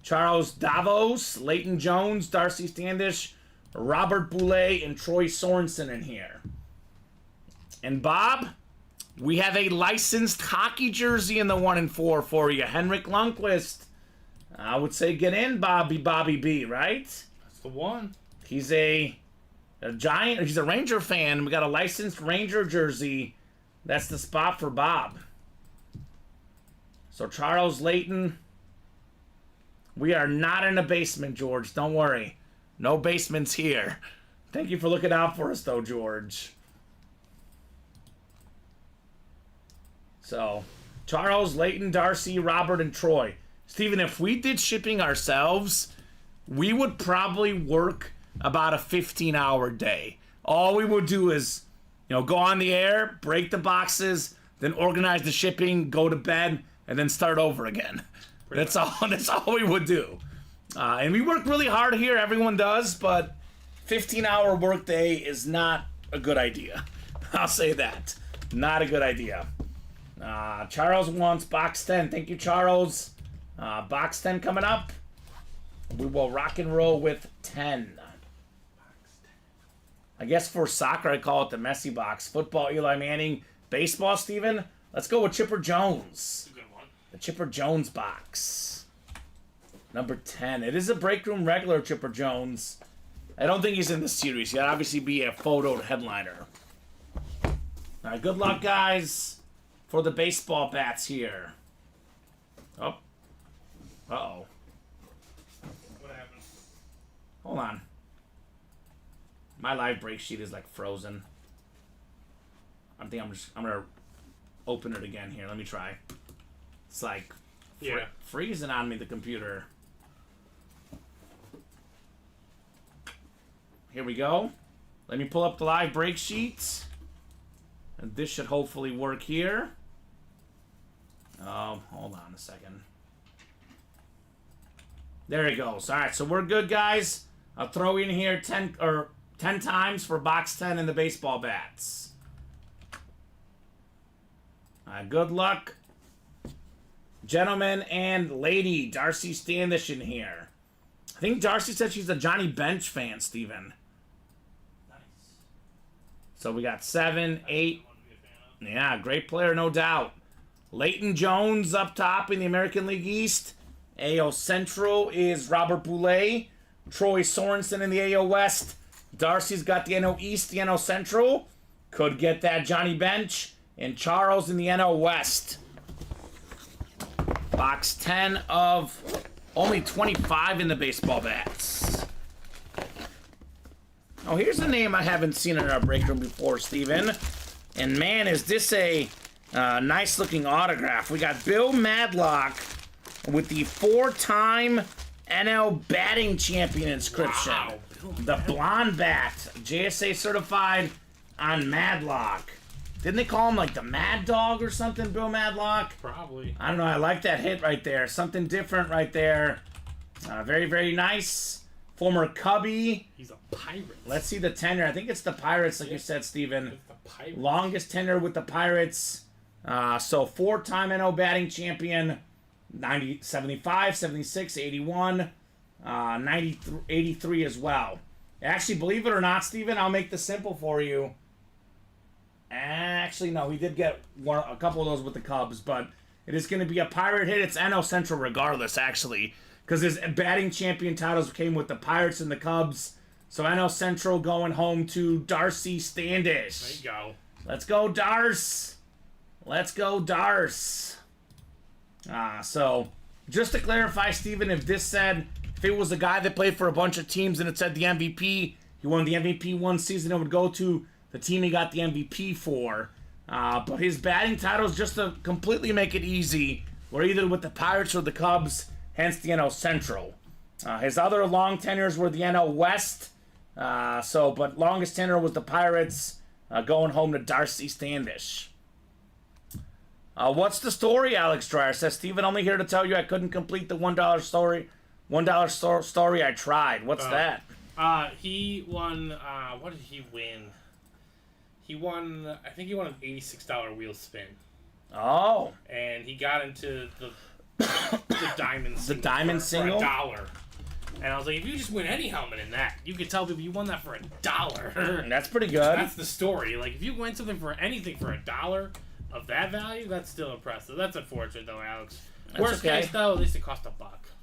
Charles Davos, Leighton Jones, Darcy Standish, Robert Boulay, and Troy Sorensen in here. And Bob, we have a licensed hockey jersey in the 1 and 4 for you. Henrik Lundqvist. I would say get in, Bobby B, right? That's the one. He's a Giant. He's a Ranger fan. We got a licensed Ranger jersey. That's the spot for Bob. So Charles Leighton. We are not in a basement, George. Don't worry. No basements here. Thank you for looking out for us, though, George. So, Charles, Leighton, Darcy, Robert, and Troy. Steven, if we did shipping ourselves, we would probably work about a 15-hour day. All we would do is, go on the air, break the boxes, then organize the shipping, go to bed, and then start over again. That's all we would do. And we work really hard here. Everyone does, but 15-hour workday is not a good idea. I'll say that. Not a good idea. Charles wants box 10. Thank you, Charles. Box 10 coming up. We will rock and roll with 10. I guess for soccer, I call it the Messi box. Football, Eli Manning. Baseball, Steven. Let's go with Chipper Jones. Good one. The Chipper Jones box. Number 10. It is a break room regular, Chipper Jones. I don't think he's in the series. He'd obviously be a photoed headliner. All right, good luck, guys, for the baseball bats here. Oh. Uh-oh. What happened? Hold on. My live break sheet is like frozen. I think I'm gonna open it again here. Let me try. It's like freezing on me, the computer. Here we go. Let me pull up the live break sheet. And this should hopefully work here. Oh, hold on a second. There it goes. All right, so we're good, guys. I'll throw in here 10 times for box 10 in the baseball bats. Good luck, gentlemen and lady. Darcy Standish in here. I think Darcy said she's a Johnny Bench fan, Steven. Nice. So we got 7, 8. Yeah, great player, no doubt. Leighton Jones up top in the American League East. AL Central is Robert Boulay. Troy Sorensen in the AL West. Darcy's got the NL East, the NL Central. Could get that Johnny Bench. And Charles in the NL West. Box 10 of only 25 in the baseball bats. Oh, here's a name I haven't seen in our break room before, Steven. And man, is this a nice looking autograph. We got Bill Madlock with the 4-time NL batting champion inscription. Wow, the blonde bat, JSA certified on Madlock. Didn't they call him like the Mad Dog or something, Bill Madlock? Probably. I don't know. I like that hit right there. Something different right there. Very, very nice. Former Cubby. He's a Pirate. Let's see the tenure. I think it's the Pirates, like you said, Steven. It's the Pirate. Longest tenure with the Pirates. So 4-time NL batting champion. 75, 76, 81, 83 as well. Actually, believe it or not, Steven, I'll make this simple for you. Actually, no, he did get a couple of those with the Cubs, but it is going to be a Pirate hit. It's NL Central regardless, actually, because his batting champion titles came with the Pirates and the Cubs. So NL Central going home to Darcy Standish. There you go. Let's go, Darce. Let's go, Darce. So, just to clarify, Steven, if it was a guy that played for a bunch of teams and it said the MVP, he won the MVP one season, it would go to the team he got the MVP for. But his batting titles, just to completely make it easy, were either with the Pirates or the Cubs, hence the NL Central. His other long tenures were the NL West, but longest tenure was the Pirates, going home to Darcy Standish. What's the story, Alex Dreyer says, Steven, only here to tell you I couldn't complete the $1 story. $1 story I tried. What's that? He won, what did he win? I think he won an $86 wheel spin. Oh. And he got into the diamond single. The diamond single? For $1. And I was like, if you just win any helmet in that, you could tell people you won that for $1. That's pretty good. That's the story. Like, if you win something for anything for $1 of that value, that's still impressive. That's unfortunate, though, Alex. Worst case, though, at least it cost $1.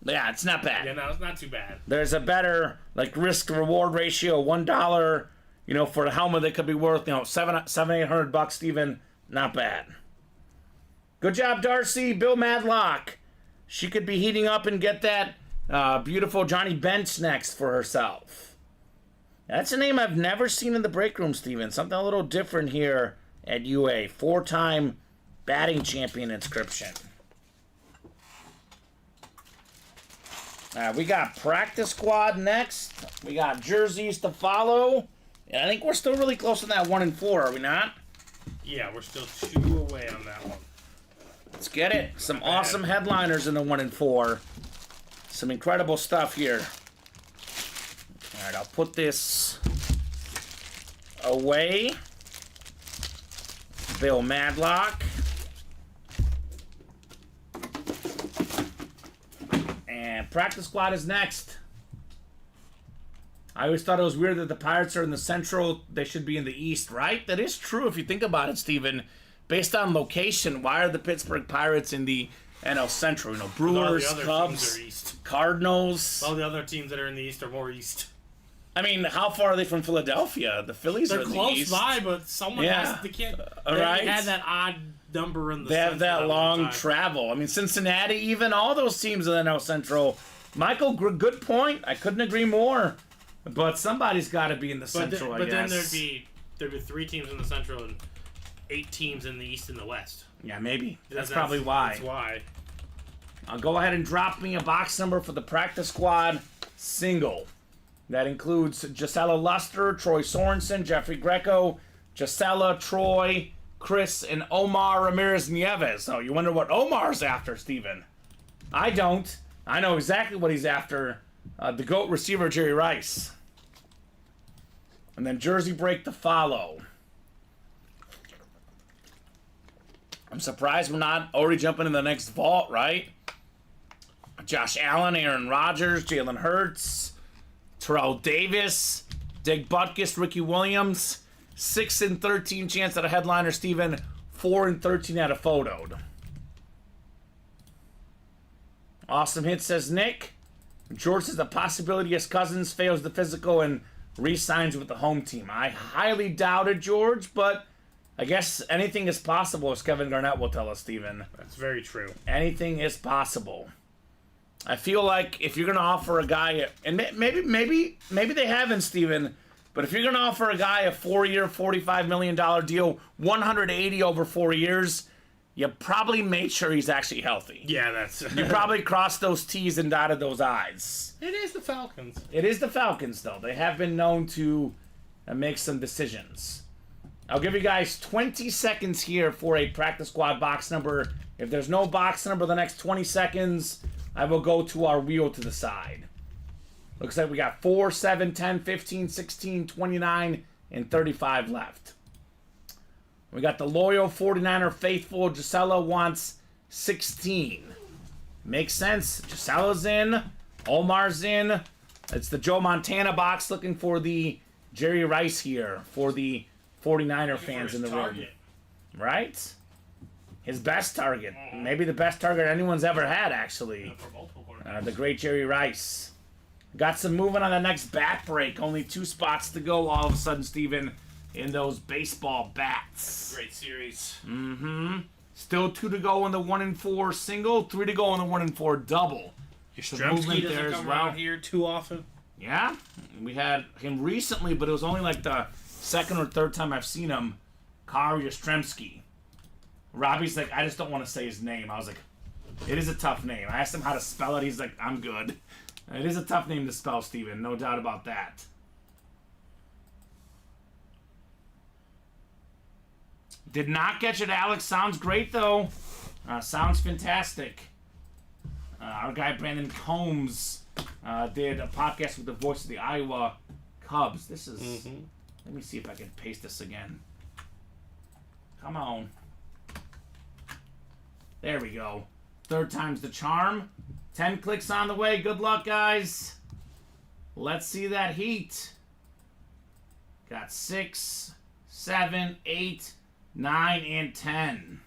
Yeah, it's not bad. Yeah, no, it's not too bad. There's a better, risk-reward ratio. $1, for a helmet that could be worth, $700-800, Steven. Not bad. Good job, Darcy. Bill Madlock. She could be heating up and get that beautiful Johnny Bench next for herself. That's a name I've never seen in the break room, Steven. Something a little different here at UA. 4-time batting champion inscription. We got practice squad next. We got jerseys to follow. And I think we're still really close to that 1 and 4, are we not? Yeah, we're still 2 away on that one. Let's get it. Some awesome headliners in the 1 and 4. Some incredible stuff here. All right, I'll put this away. Bill Madlock. And practice squad is next. I always thought it was weird that the Pirates are in the Central. They should be in the East, right? That is true if you think about it, Steven. Based on location, why are the Pittsburgh Pirates in the NL Central? Brewers, Cubs, Cardinals. All the other teams that are in the East are more East. I mean, how far are they from Philadelphia? The Phillies are in the East. They're close by, but someone has to get. They had that odd number in the. They have that long travel. I mean, Cincinnati, even all those teams in the NL Central. Michael, good point. I couldn't agree more. But somebody's got to be in the Central, I guess. But then there'd be 3 teams in the Central and 8 teams in the East and the West. Yeah, maybe. That's probably why. That's why. I'll go ahead and drop me a box number for the practice squad single. That includes Gisela Luster, Troy Sorensen, Jeffrey Greco, Gisela, Troy, Chris, and Omar Ramirez Nieves. So you wonder what Omar's after, Steven. I don't. I know exactly what he's after. The GOAT receiver, Jerry Rice. And then jersey break to follow. I'm surprised we're not already jumping in the next vault, right? Josh Allen, Aaron Rodgers, Jalen Hurts, Terrell Davis, Dick Butkus, Ricky Williams. 6 and 13 chance at a headliner, Steven. 4 and 13 at a photoed. Awesome hit, says Nick. George says the possibility his Cousins fails the physical and re-signs with the home team. I highly doubt it, George, but I guess anything is possible, as Kevin Garnett will tell us, Steven. That's very true. Anything is possible. I feel like if you're going to offer a guy, and maybe they haven't, Steven, But if you're going to offer a guy a 4-year, $45 million deal, 180 over 4 years, you probably made sure he's actually healthy. Yeah, that's... You probably crossed those T's and dotted those I's. It is the Falcons. It is the Falcons, though. They have been known to make some decisions. I'll give you guys 20 seconds here for a practice squad box number. If there's no box number the next 20 seconds, I will go to our wheel to the side. Looks like we got 4, 7, 10, 15, 16, 29, and 35 left. We got the loyal 49er faithful. Gisela wants 16. Makes sense. Gisela's in. Omar's in. It's the Joe Montana box looking for the Jerry Rice here for the 49er fans in the room. Right? His best target. Maybe the best target anyone's ever had, actually. The great Jerry Rice. Got some movement on the next bat break. Only 2 spots to go all of a sudden, Steven, in those baseball bats. Great series. Mm-hmm. Still 2 to go in the 1-4 single, 3 to go in the 1-4 double. Yastrzemski doesn't come around here too often. Yeah, we had him recently, but it was only like the 2nd or 3rd time I've seen him. Karl Yastrzemski. Robbie's like, I just don't want to say his name. I was like, it is a tough name. I asked him how to spell it. He's like, I'm good. It is a tough name to spell, Steven. No doubt about that. Did not catch it, Alex. Sounds great, though. Sounds fantastic. Our guy Brandon Combs did a podcast with the voice of the Iowa Cubs. This is... Let me see if I can paste this again. Come on. There we go. 3rd time's the charm. 10 clicks on the way. Good luck, guys. Let's see that heat. Got 6, 7, 8, 9, and 10.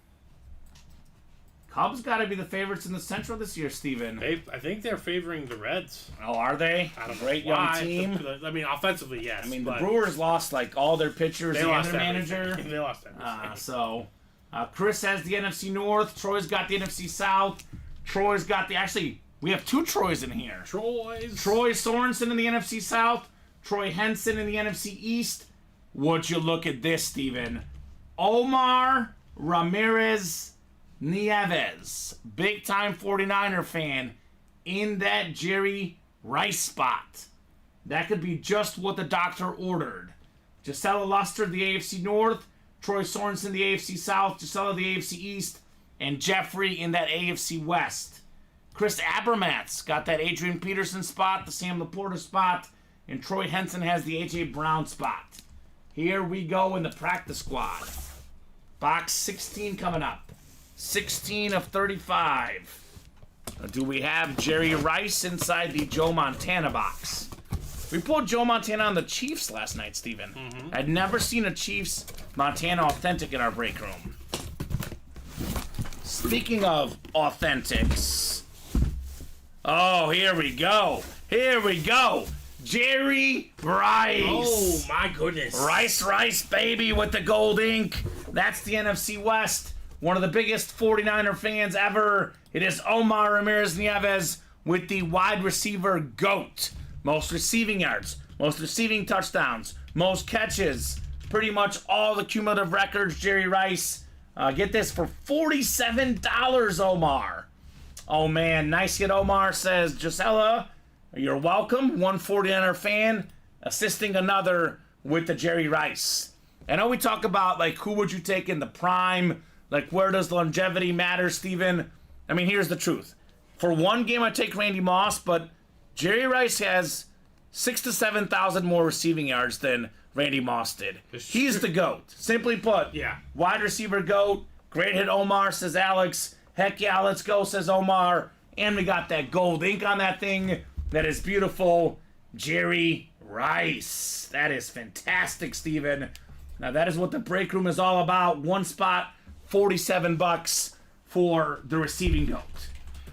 Cubs got to be the favorites in the Central this year, Steven. I think they're favoring the Reds. Oh, are they? I don't know Great why. young team. I mean, offensively, yes. I mean, the Brewers lost like all their pitchers and their manager. They lost everything. Chris has the NFC North. Troy's got the NFC South. Troy's got the... Actually, we have 2 Troys in here. Troy Sorensen in the NFC South. Troy Henson in the NFC East. Would you look at this, Steven? Omar Ramirez Nieves. Big-time 49er fan in that Jerry Rice spot. That could be just what the doctor ordered. Gisela Luster, the AFC North. Troy Sorensen, the AFC South. Gisela, the AFC East. And Jeffrey in that AFC West. Chris Abermatz got that Adrian Peterson spot, the Sam Laporta spot, and Troy Henson has the A.J. Brown spot. Here we go in the practice squad. Box 16 coming up. 16 of 35. Do we have Jerry Rice inside the Joe Montana box? We pulled Joe Montana on the Chiefs last night, Steven. I'd never seen a Chiefs Montana authentic in our break room. Speaking of authentics. Oh, here we go. Here we go. Jerry Rice. Oh, my goodness. Rice, baby, with the gold ink. That's the NFC West. One of the biggest 49er fans ever. It is Omar Ramirez Nieves with the wide receiver GOAT. Most receiving yards, most receiving touchdowns, most catches. Pretty much all the cumulative records, Jerry Rice. Get this for $47, Omar. Oh, man. Nice hit, Omar, says Gisela. You're welcome. One 49er fan assisting another with the Jerry Rice. I know we talk about, like, who would you take in the prime? Like, where does longevity matter, Steven? I mean, here's the truth. For one game, I take Randy Moss, but Jerry Rice has 6,000 to 7,000 more receiving yards than Randy Moss did. He's the GOAT. Simply put, yeah. Wide receiver GOAT. Great hit, Omar, says Alex. Heck yeah, let's go, says Omar. And we got that gold ink on that thing. That is beautiful. Jerry Rice. That is fantastic, Steven. Now, that is what the break room is all about. One spot, $47 for the receiving GOAT.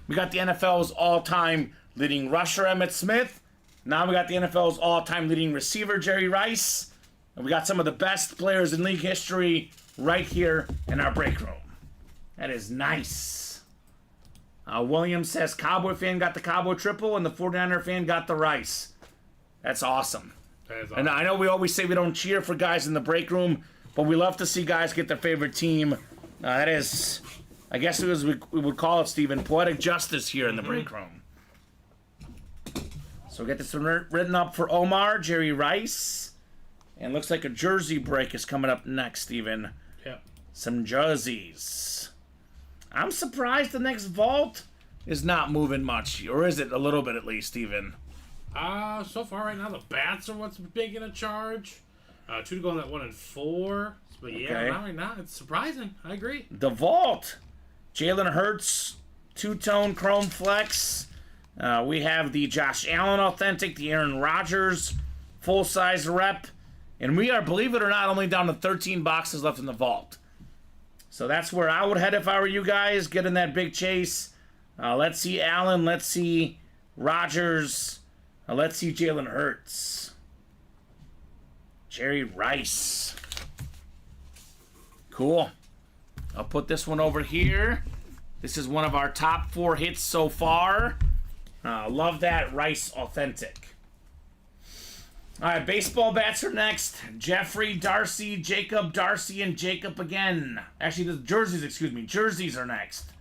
We got the NFL's all-time leading rusher, Emmitt Smith. Now we got the NFL's all-time leading receiver, Jerry Rice. And we got some of the best players in league history right here in our break room. That is nice. Williams says Cowboy fan got the Cowboy triple and the 49er fan got the Rice. That's awesome. That is And awesome. I know we always say we don't cheer for guys in the break room, but we love to see guys get their favorite team. That is, I guess it was we would call it, Steven, poetic justice here in the break room. So we get this one written up for Omar, Jerry Rice. And looks like a jersey break is coming up next, Steven. Yep. Some jerseys. I'm surprised the next vault is not moving much. Or is it a little bit at least, Steven? So far right now, the bats are what's big in a charge. 2 to go on that 1 and 4. But yeah, Okay. not right now. It's surprising. I agree. The vault. Jalen Hurts, two-tone chrome flex. We have the Josh Allen authentic, the Aaron Rodgers full-size rep. And we are, believe it or not, only down to 13 boxes left in the vault. So that's where I would head if I were you guys, get in that big chase. Let's see Allen, let's see Rodgers, let's see Jalen Hurts. Jerry Rice. Cool. I'll put this one over here. This is one of our top 4 hits so far. Love that Rice authentic. All right, baseball bats are next. Jeffrey, Darcy, Jacob, Darcy, and Jacob again. Actually, the jerseys, excuse me. Jerseys are next.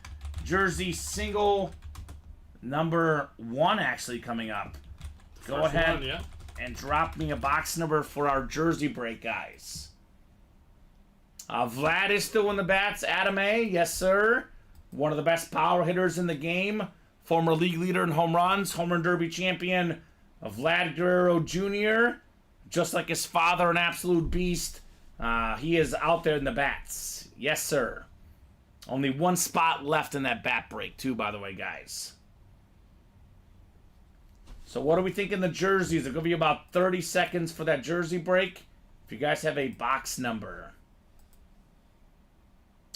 Jersey single number 1 actually coming up. Go First ahead one, yeah. and drop me a box number for our jersey break, guys. Vlad is still in the bats. Adam A, yes, sir. One of the best power hitters in the game. Former league leader in home runs. Home run derby champion. Vlad Guerrero Jr., just like his father, an absolute beast. He is out there in the bats. Yes, sir. Only 1 spot left in that bat break, too, by the way, guys. So what are we thinking the jerseys? It's going to be about 30 seconds for that jersey break. If you guys have a box number.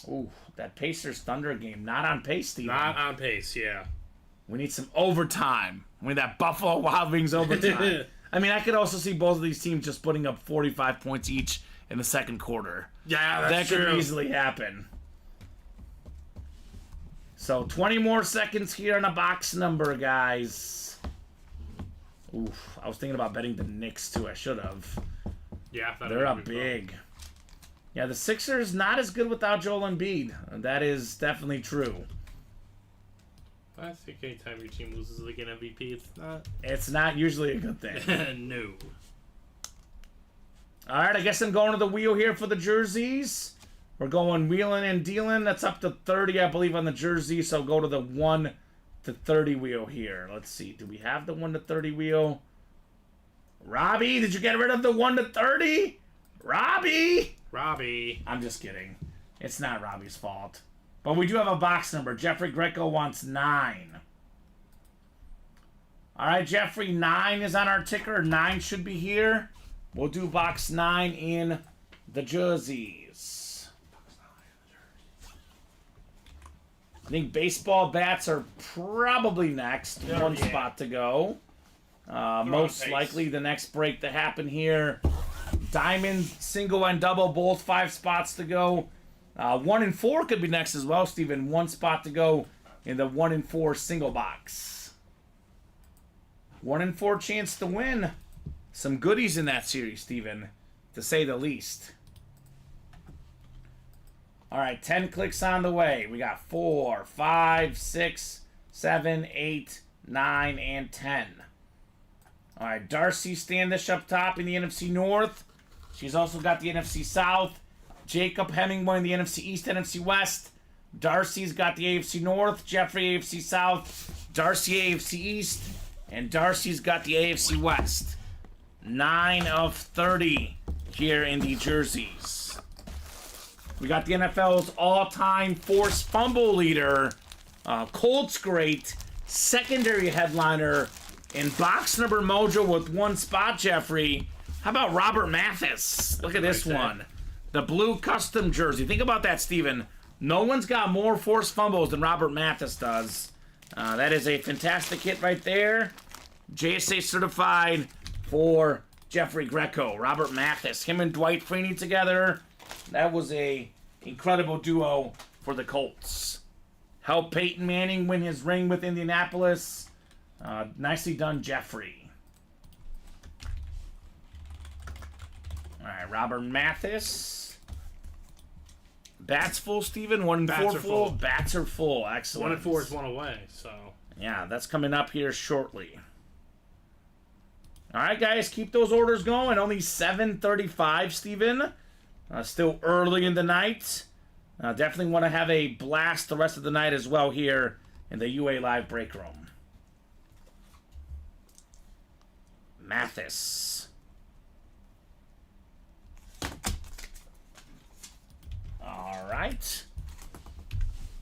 Ooh, that Pacers Thunder game. Not on pace, Steven. Not on pace, yeah. We need some overtime. We need that Buffalo Wild Wings overtime. I mean, I could also see both of these teams just putting up 45 points each in the second quarter. Yeah, that's That true. could easily happen. So 20 more seconds here on a box number, guys. Oof, I was thinking about betting the Knicks too. I should have. Yeah, They're up big. Yeah, the Sixers not as good without Joel Embiid. That is definitely true. I think anytime your team loses like an MVP, It's not usually a good thing. no. All right, I guess I'm going to the wheel here for the jerseys. We're going wheeling and dealing. That's up to 30, I believe, on the jersey. So go to the 1 to 30 wheel here. Let's see. Do we have the 1 to 30 wheel? Robbie, did you get rid of the 1 to 30? Robbie! I'm just kidding. It's not Robbie's fault. But we do have a box number. Jeffrey Greco wants 9. All right, Jeffrey, 9 is on our ticker. 9 should be here. We'll do box 9 in the jerseys. I think baseball bats are probably next. Oh, 1 yeah. spot to go. Most pace. likely the next break to happen here. Diamond, single, and double, both 5 spots to go. 1 and 4 could be next as well, Steven. 1 spot to go in the 1 and 4 single box. 1 and 4 chance to win. Some goodies in that series, Steven, to say the least. All right, 10 clicks on the way. We got 4, 5, 6, 7, 8, 9, and 10. All right, Darcy Standish up top in the NFC North. She's also got the NFC South. Jacob Hemingway in the NFC East, NFC West. Darcy's got the AFC North. Jeffrey AFC South. Darcy AFC East. And Darcy's got the AFC West. 9 of 30 here in the jerseys. We got the NFL's all-time forced fumble leader, Colts great, secondary headliner, and box number mojo with 1 spot, Jeffrey. How about Robert Mathis? Look at this one. The blue custom jersey. Think about that, Steven. No one's got more forced fumbles than Robert Mathis does. That is a fantastic hit right there. JSA certified for Jeffrey Greco. Robert Mathis. Him and Dwight Freeney together. That was a incredible duo for the Colts. Helped Peyton Manning win his ring with Indianapolis. Nicely done, Jeffrey. All right, Robert Mathis. Bats full, Steven. 1 and Bats 4 are full. full. Bats are full. Excellent. 1 and 4 is 1 away, so. Yeah, that's coming up here shortly. All right, guys, keep those orders going. Only 7:35, Steven. Still early in the night. Definitely want to have a blast the rest of the night as well here in the UA Live break room. Mathis. All right.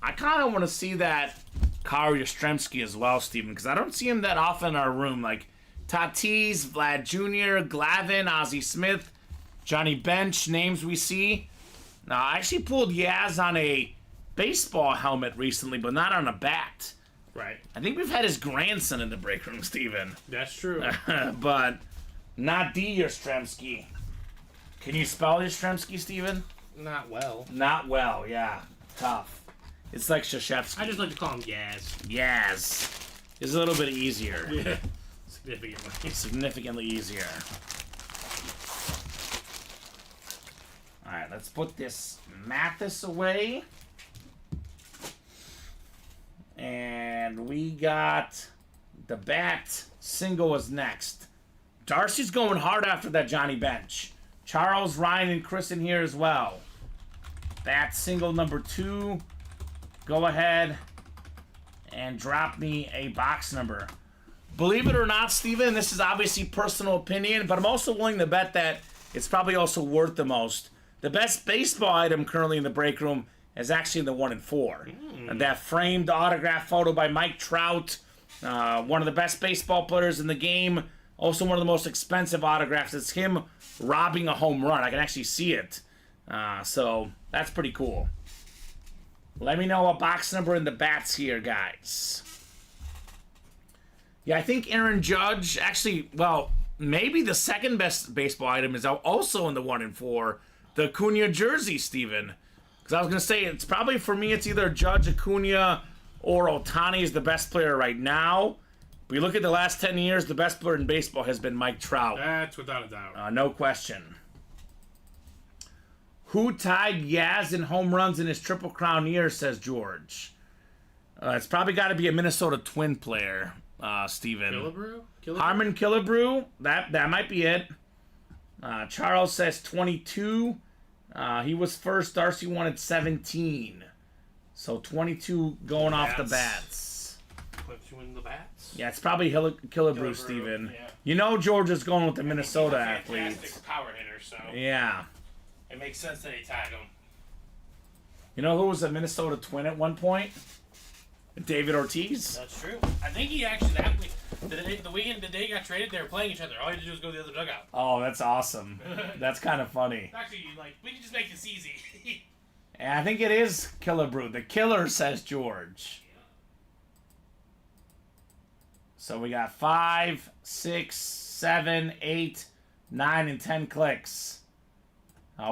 I kind of want to see that Kyle Yastrzemski as well, Steven, because I don't see him that often in our room. Like Tatis, Vlad Jr., Glavin, Ozzie Smith, Johnny Bench, names we see. Now, I actually pulled Yaz on a baseball helmet recently, but not on a bat. Right. I think we've had his grandson in the break room, Steven. That's true. But not D. Yastrzemski. Can you spell Yastrzemski, Steven? Not well. Not well, yeah. Tough. It's like Shashevsky. I just like to call him Yaz. Yaz. It's a little bit easier. Yeah. Significantly. Significantly easier. Alright, let's put this Mathis away. And we got the bat single is next. Darcy's going hard after that Johnny Bench. Charles, Ryan, and Chris in here as well. Bat single number 2. Go ahead and drop me a box number. Believe it or not, Steven, this is obviously personal opinion, but I'm also willing to bet that it's probably also worth the most. The best baseball item currently in the break room is actually the 1 and 4. And that framed autograph photo by Mike Trout, one of the best baseball players in the game. Also one of the most expensive autographs. It's him robbing a home run. I can actually see it. So that's pretty cool. Let me know what box number in the bats here, guys. Yeah, I think Aaron Judge, actually, well, maybe the second best baseball item is also in the 1 and 4. The Acuna jersey, Steven. Because I was going to say, it's probably, for me, it's either Judge, Acuna, or Ohtani is the best player right now. But you look at the last 10 years, the best player in baseball has been Mike Trout. That's without a doubt. No question. Who tied Yaz in home runs in his Triple Crown year, says George. It's probably got to be a Minnesota Twin player, Steven. Killebrew? Harmon Killebrew, that might be it. Charles says 22. He was first. Darcy wanted 17. So 22 going off the bats. Clips you in the bats? Yeah, it's probably Killebrew, Steven. Yeah. You know George is going with the Minnesota He's a athletes. fantastic power hitter, so Yeah. it makes sense that he tagged him. You know who was a Minnesota Twin at one point? David Ortiz. That's true. I think he actually, the weekend the day he got traded, they were playing each other. All he had to do was go to the other dugout. Oh, that's awesome. That's kind of funny. Actually, like, we can just make this easy. And I think it is Killebrew. The killer, says George. So we got 5, 6, 7, 8, 9, and 10 clicks.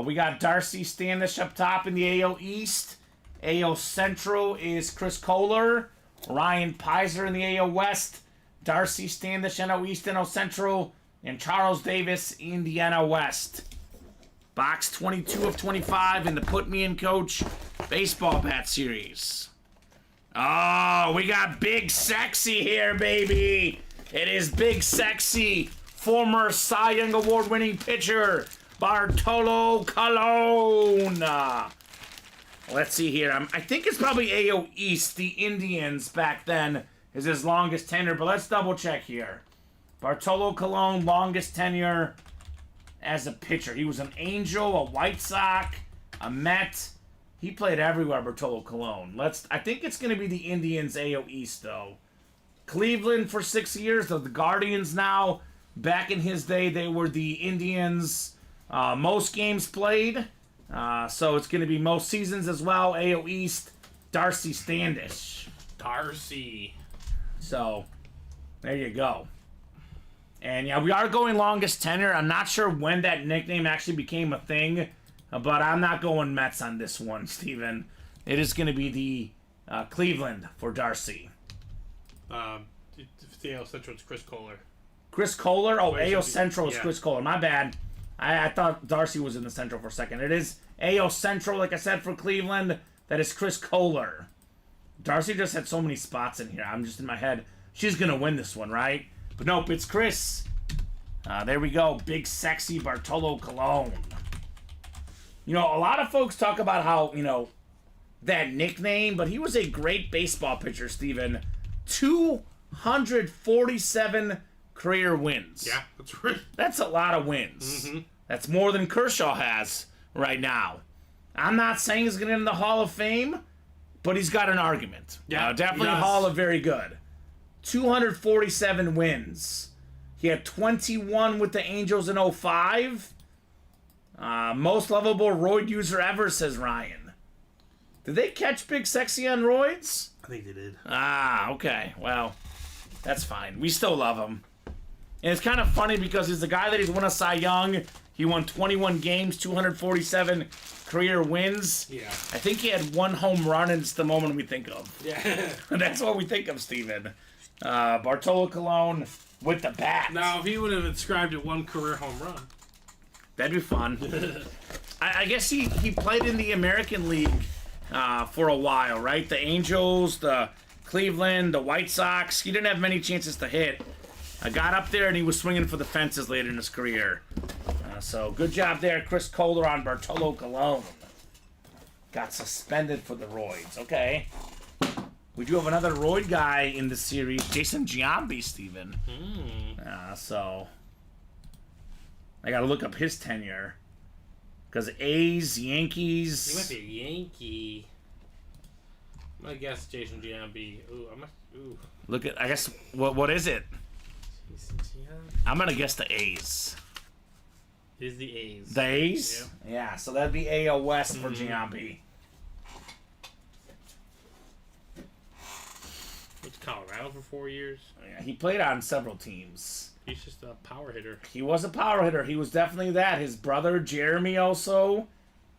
We got Darcy Standish up top in the AL East. AL Central is Chris Kohler. Ryan Pizer in the AL West. Darcy Standish, NL East, NL Central. And Charles Davis in the NL West. Box 22 of 25 in the Put Me in Coach Baseball Bat Series. Oh, we got Big Sexy here, baby. It is Big Sexy, former Cy Young Award-winning pitcher, Bartolo Colon. Let's see here. I think it's probably AO East. The Indians back then is his longest tenure, but let's double check here. Bartolo Colon, longest tenure as a pitcher. He was an Angel, a White Sox, a Met. He played everywhere, Bartolo Colon. I think it's going to be the Indians AO East, though. Cleveland for 6 years. The Guardians now. Back in his day, they were the Indians. Most games played. So it's going to be most seasons as well. AO East, Darcy Standish. Darcy. So, there you go. And yeah, we are going longest tenure. I'm not sure when that nickname actually became a thing, but I'm not going Mets on this one, Steven. It is going to be the Cleveland for Darcy. The AL Central is Chris Kohler. Chris Kohler? Oh, AO Central is yeah. Chris Kohler. My bad. I thought Darcy was in the Central for a second. It is AL Central, like I said, for Cleveland. That is Chris Kohler. Darcy just had so many spots in here. I'm just in my head. She's going to win this one, right? But nope, it's Chris. There we go. Big, sexy Bartolo Colon. You know, a lot of folks talk about how, you know, that nickname, but he was a great baseball pitcher, Steven. 247 career wins. Yeah, that's right. That's a lot of wins. That's more than Kershaw has right now. I'm not saying he's going to get in the Hall of Fame, but he's got an argument. Yeah, definitely he does. Hall of Very Good. 247 wins. He had 21 with the Angels in 05. Most lovable roid user ever, says Ryan. Did they catch Big Sexy on roids? I think they did. Okay. Well, that's fine. We still love him. And it's kind of funny because he's the guy that he's won a Cy Young. He won 21 games, 247 career wins. Yeah. I think he had one home run, and it's the moment we think of. Yeah. That's what we think of, Steven. Bartolo Colon with the bat. Now, if he would have inscribed it one career home run. That'd be fun. I guess he played in the American League for a while, right? The Angels, the Cleveland, the White Sox. He didn't have many chances to hit. I got up there, and he was swinging for the fences later in his career. So good job there, Chris Kohler on Bartolo Colon. Got suspended for the roids. Okay. We do have another roid guy in the series, Jason Giambi, Steven. So I got to look up his tenure. Because A's, Yankees. He might be a Yankee. I'm going to guess Jason Giambi. Ooh. Look at, I guess, what is it? Jason Giambi. I'm going to guess the A's. It is the A's. The A's? Yep. Yeah, so that'd be AL West for Giambi. Went to Colorado for 4 years. Yeah, he played on several teams. He's just a power hitter. He was a power hitter. He was definitely that. His brother Jeremy also.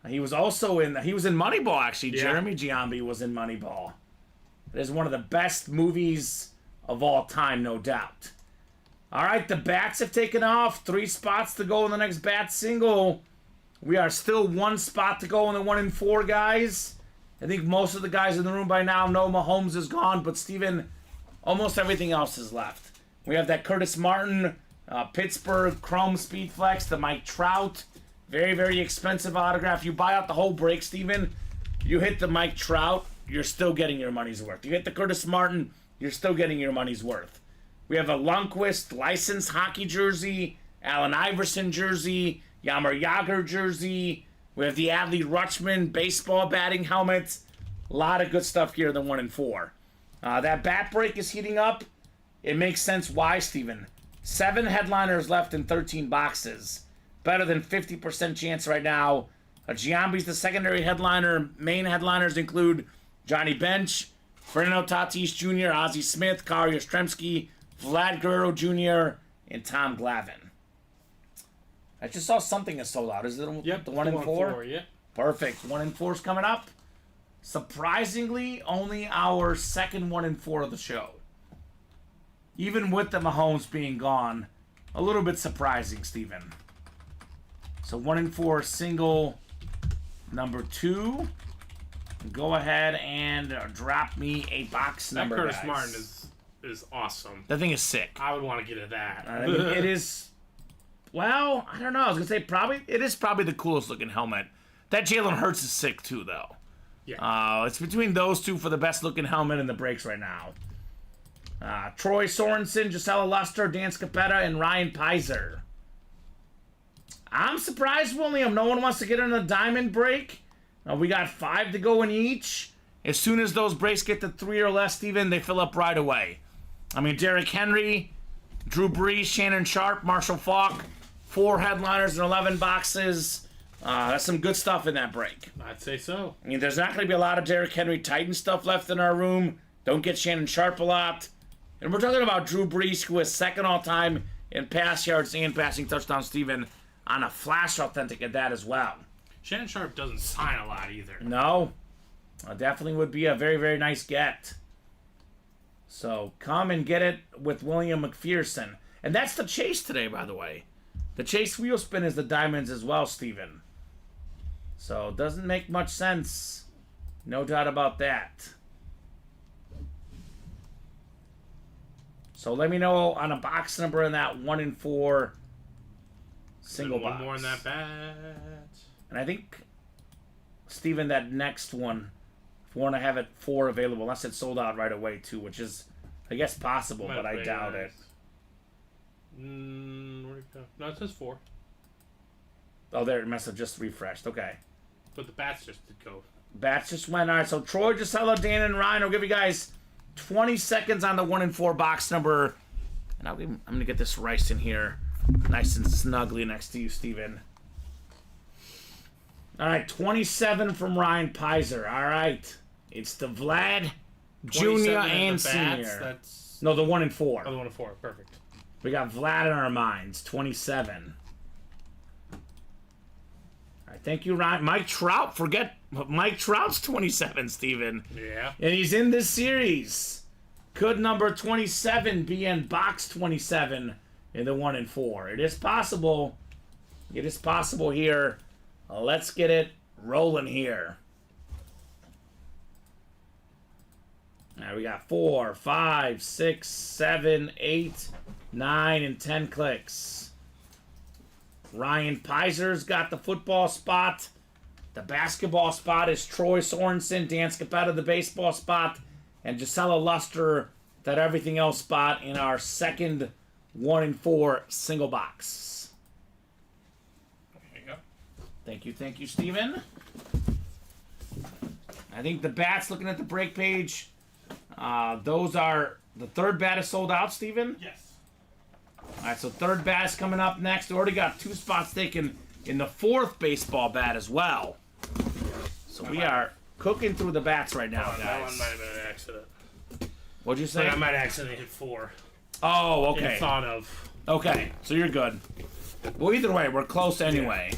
He was in Moneyball actually. Yeah. Jeremy Giambi was in Moneyball. It is one of the best movies of all time, no doubt. All right, the bats have taken off. 3 spots to go in the next bat single. We are still 1 spot to go in the 1 and 4 guys. I think most of the guys in the room by now know Mahomes is gone, but Steven, almost everything else is left. We have that Curtis Martin, Pittsburgh Chrome Speed Flex, the Mike Trout, very, very expensive autograph. You buy out the whole break, Steven, you hit the Mike Trout, you're still getting your money's worth. You hit the Curtis Martin, you're still getting your money's worth. We have a Lundqvist licensed hockey jersey, Allen Iverson jersey, Yammer Yager jersey. We have the Adley Rutschman baseball batting helmet. A lot of good stuff here in the 1 and 4. That bat break is heating up. It makes sense why, Steven. 7 headliners left in 13 boxes. Better than 50% chance right now. Giambi's the secondary headliner. Main headliners include Johnny Bench, Fernando Tatis Jr., Ozzie Smith, Kari Yastrzemski, Vlad Guerrero Jr., and Tom Glavine. I just saw something is sold out. Is it the 1 and 4? Yeah. Perfect. 1 and 4's coming up. Surprisingly, only our second 1 and 4 of the show. Even with the Mahomes being gone, a little bit surprising, Steven. So 1 and 4 single number 2. Go ahead and drop me a box number, That Curtis guys. Martin is awesome. That thing is sick. I would want to get at that. I mean, it is. Well, I don't know. I was gonna say it is probably the coolest looking helmet. That Jalen Hurts is sick too, though. Yeah. It's between those two for the best looking helmet in the breaks right now. Troy Sorensen, Gisela Luster, Dan Scapetta, and Ryan Pizer. I'm surprised, William. No one wants to get in a diamond break. We got 5 to go in each. As soon as those breaks get to 3 or less, Steven, they fill up right away. I mean, Derrick Henry, Drew Brees, Shannon Sharp, Marshall Faulk, 4 headliners and 11 boxes. That's some good stuff in that break. I'd say so. I mean, there's not going to be a lot of Derrick Henry Titan stuff left in our room. Don't get Shannon Sharp a lot. And we're talking about Drew Brees, who is second all-time in pass yards and passing touchdowns, Steven, on a flash authentic at that as well. Shannon Sharp doesn't sign a lot either. No. Definitely would be a very, very nice get. So come and get it with William McPherson. And that's the chase today, by the way. The Chase wheel spin is the diamonds as well, Steven. So it doesn't make much sense. No doubt about that. So let me know on a box number in that 1 in 4 single box. One more in that batch. And I think, Steven, that next one, if we want to have it 4 available, unless it's sold out right away too, which is, I guess, possible, but I doubt it. Where'd it go? No, it says 4. Oh, there, it must have just refreshed. Okay. But the bats just did go. Bats just went. All right, so Troy, Gisela, Dan, and Ryan will give you guys 20 seconds on the 1 in 4 box number. And I'm going to get this rice in here nice and snugly next to you, Steven. All right, 27 from Ryan Pizer. All right. It's the Vlad Jr. and Senior. That's... No, the 1 in 4. Oh, the 1 in 4. Perfect. We got Vlad in our minds, 27. All right, thank you, Ryan. Mike Trout, Mike Trout's 27, Steven. Yeah. And he's in this series. Could number 27 be in box 27 in the 1 in 4? It is possible. It is possible here. Let's get it rolling here. Now we got 4, 5, 6, 7, 8, 9, and 10 clicks. Ryan Pizer's got the football spot. The basketball spot is Troy Sorensen. Dan Scapetta, the baseball spot. And Gisela Luster, that everything else spot in our second 1 in 4 single box. There you go. Thank you, Steven. I think the bats, looking at the break page, those are, the third bat is sold out, Steven? Yes. All right, so third bat is coming up next. We already got 2 spots taken in the 4th baseball bat as well. So we are cooking through the bats right now, guys. That one might have been an accident. What'd you say? Like I might accidentally hit 4. Oh, okay. In thought of. Okay, so you're good. Well, either way, we're close anyway.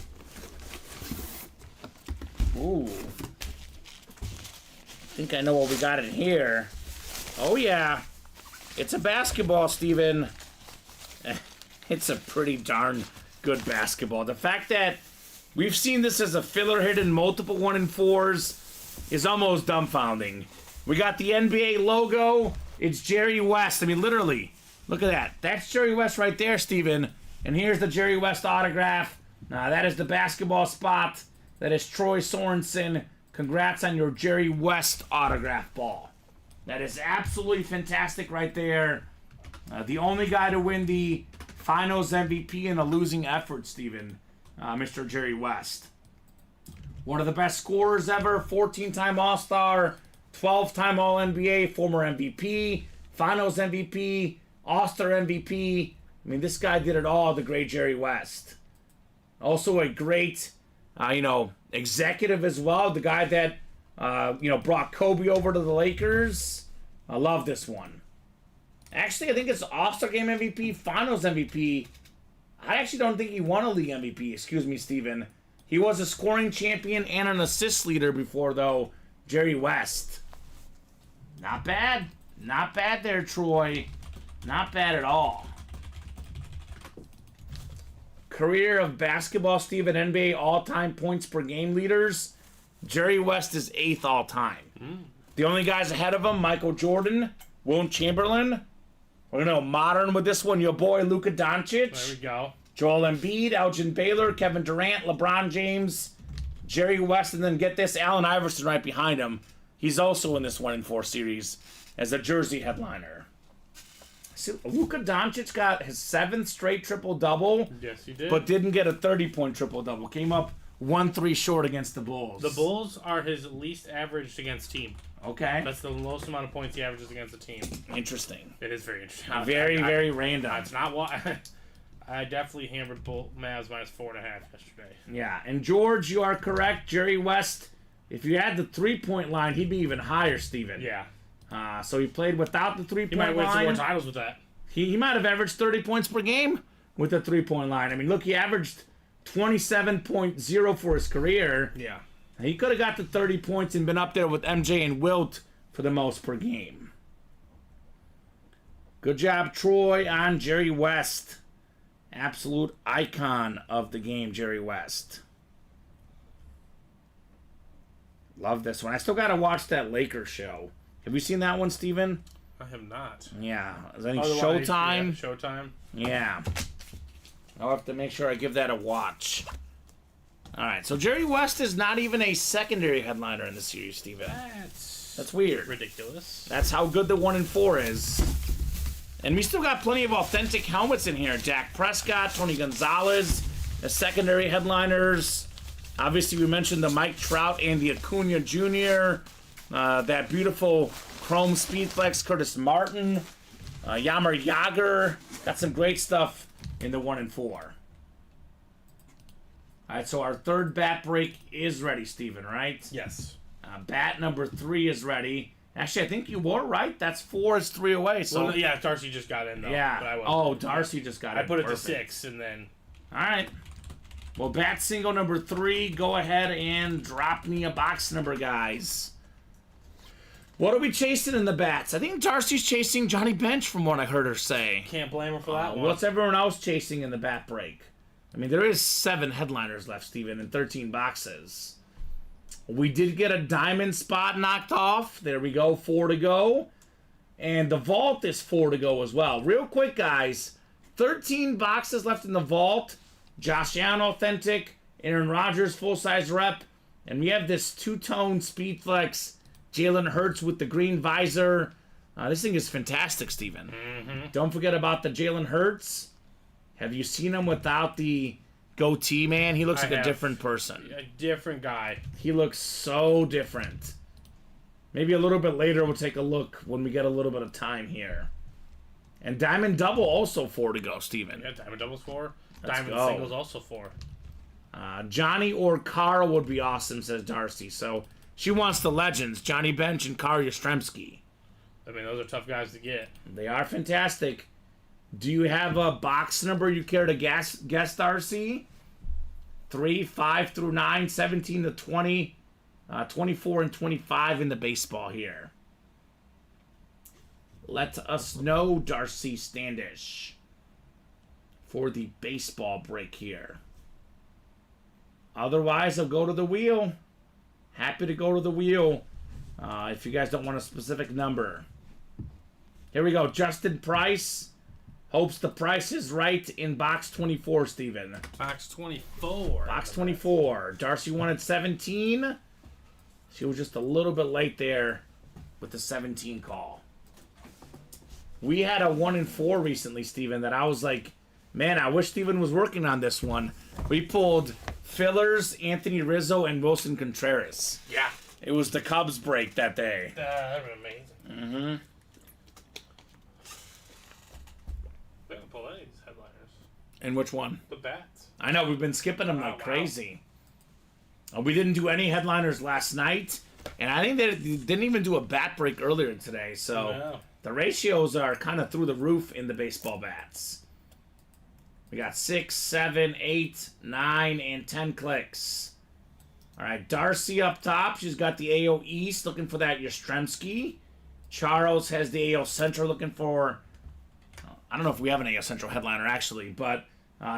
Ooh. I think I know what we got in here. Oh, yeah. It's a basketball, Steven. It's a pretty darn good basketball. The fact that we've seen this as a filler hit in multiple 1 in 4s is almost dumbfounding. We got the NBA logo. It's Jerry West. I mean, literally, look at that. That's Jerry West right there, Steven. And here's the Jerry West autograph. Now, that is the basketball spot. That is Troy Sorensen. Congrats on your Jerry West autograph ball. That is absolutely fantastic right there. The only guy to win the Finals MVP in a losing effort, Steven. Mr. Jerry West. One of the best scorers ever. 14-time All-Star. 12-time All-NBA. Former MVP. Finals MVP. All-Star MVP. I mean, this guy did it all, the great Jerry West. Also a great, executive as well. The guy that, brought Kobe over to the Lakers. I love this one. Actually, I think it's All-Star Game MVP, Finals MVP. I actually don't think he won a league MVP. Excuse me, Steven. He was a scoring champion and an assist leader before, though. Jerry West. Not bad. Not bad there, Troy. Not bad at all. Career of basketball, Steven, NBA all-time points per game leaders. Jerry West is 8th all-time. The only guys ahead of him, Michael Jordan, Wilt Chamberlain. We're going to go modern with this one. Your boy, Luka Doncic. There we go. Joel Embiid, Elgin Baylor, Kevin Durant, LeBron James, Jerry West, and then get this, Allen Iverson right behind him. He's also in this 1 in 4 series as a jersey headliner. See, Luka Doncic got his 7th straight triple-double. Yes, he did. But didn't get a 30-point triple-double. Came up 1-3 short against the Bulls. The Bulls are his least averaged against team. Okay. That's the lowest amount of points he averages against a team. Interesting. It is very interesting. Very random. That's not why. I definitely hammered Mavs minus 4.5 yesterday. Yeah, and George, you are correct. Jerry West, if you had the 3-point line, he'd be even higher, Steven. Yeah. So he played without the 3-point line. He might win some more titles with that. He might have averaged 30 points per game with the 3-point line. I mean, look, he averaged 27.0 for his career. Yeah. He could have got to 30 points and been up there with MJ and Wilt for the most per game. Good job, Troy, on Jerry West. Absolute icon of the game, Jerry West. Love this one. I still got to watch that Lakers show. Have you seen that one, Steven? I have not. Yeah. Is that any Otherwise, Showtime? Yeah, Showtime. Yeah. I'll have to make sure I give that a watch. All right, so Jerry West is not even a secondary headliner in the series, Steven. That's weird. Ridiculous. That's how good the 1 and 4 is. And we still got plenty of authentic helmets in here. Dak Prescott, Tony Gonzalez, the secondary headliners. Obviously, we mentioned the Mike Trout and the Acuna Jr. That beautiful Chrome Speedflex Curtis Martin. Yammer Yager. Got some great stuff in the 1 and 4. All right, so our third bat break is ready, Steven, right? Yes. Bat number 3 is ready. Actually, I think you were right. That's 4 is 3 away. So Well, yeah, Darcy just got in, though. But I yeah. wasn't. Oh, Darcy just got it. I put it Perfect. to 6, and then... All right. Well, bat single number 3. Go ahead and drop me a box number, guys. What are we chasing in the bats? I think Darcy's chasing Johnny Bench, from what I heard her say. Can't blame her for that one. What's everyone else chasing in the bat break? I mean, there is 7 headliners left, Steven, and 13 boxes. We did get a diamond spot knocked off. There we go, 4 to go. And the vault is 4 to go as well. Real quick, guys, 13 boxes left in the vault. Josh Allen authentic, Aaron Rodgers full-size rep, and we have this two-tone Speedflex Jalen Hurts with the green visor. This thing is fantastic, Steven. Don't forget about the Jalen Hurts. Have you seen him without the goatee, man? He looks like a different person. A different guy. He looks so different. Maybe a little bit later we'll take a look when we get a little bit of time here. And Diamond Double also 4 to go, Steven. Yeah, Diamond Double's 4. Let's Diamond go. Single's also 4. Johnny or Carl would be awesome, says Darcy. So she wants the legends, Johnny Bench and Carl Yastrzemski. I mean, those are tough guys to get. They are fantastic. Do you have a box number you care to guess, Darcy? 3, 5 through 9, 17 to 20, 24 and 25 in the baseball here. Let us know, Darcy Standish, for the baseball break here. Otherwise, I'll go to the wheel. Happy to go to the wheel if you guys don't want a specific number. Here we go. Justin Price. Hopes the price is right in box 24, Steven. Box 24. Box 24. Darcy wanted 17. She was just a little bit late there with the 17 call. We had a 1 and 4 recently, Steven, that I was like, man, I wish Steven was working on this one. We pulled Fillers, Anthony Rizzo, and Wilson Contreras. Yeah. It was the Cubs break that day. That would be amazing. They don't pull any of these headliners. And which one? The bats. I know, we've been skipping them like crazy. We didn't do any headliners last night, and I think they didn't even do a bat break earlier today, so the ratios are kind of through the roof in the baseball bats. We got 6, 7, 8, 9, and 10 clicks. All right, Darcy up top. She's got the AO East looking for that Yastrzemski. Charles has the AO Central looking for... I don't know if we have an AO Central headliner, actually, but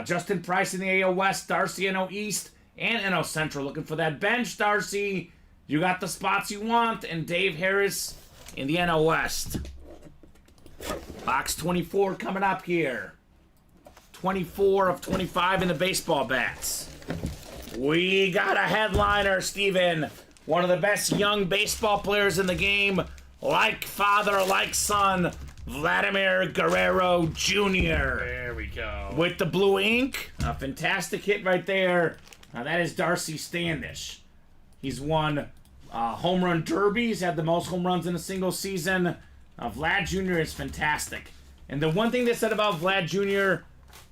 Justin Price in the AO West, Darcy NO East, and NO Central looking for that bench, Darcy. You got the spots you want, and Dave Harris in the NO West. Box 24 coming up here. 24 of 25 in the baseball bats. We got a headliner, Steven. One of the best young baseball players in the game. Like father, like son. Vladimir Guerrero Jr. There we go. With the blue ink. A fantastic hit right there. That is Darcy Standish. He's won home run derby. He's had the most home runs in a single season. Vlad Jr. is fantastic. And the one thing they said about Vlad Jr.,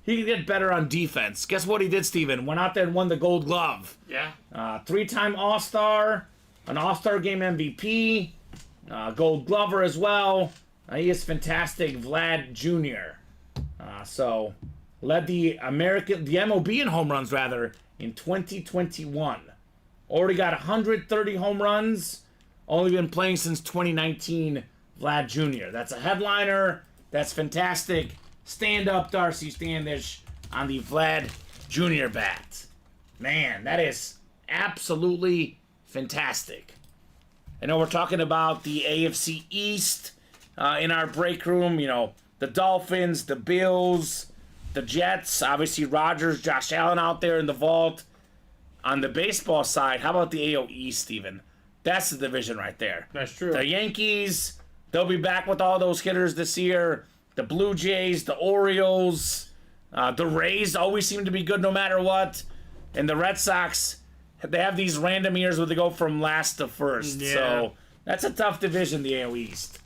he could get better on defense. Guess what he did, Steven? Went out there and won the Gold Glove. Yeah. 3-time All-Star, an All-Star Game MVP, Gold Glover as well. He is fantastic, Vlad Jr. So, led the MOB in home runs, rather, in 2021. Already got 130 home runs. Only been playing since 2019, Vlad Jr. That's a headliner. That's fantastic. Stand up, Darcy Standish, on the Vlad Jr. bat. Man, that is absolutely fantastic. I know we're talking about the AFC East in our break room. You know, the Dolphins, the Bills, the Jets, obviously Rodgers, Josh Allen out there in the vault. On the baseball side, how about the AL East, Steven? That's the division right there. That's true. The Yankees, they'll be back with all those hitters this year. The Blue Jays, the Orioles, the Rays always seem to be good no matter what. And the Red Sox, they have these random years where they go from last to first. Yeah. So that's a tough division, the AL East.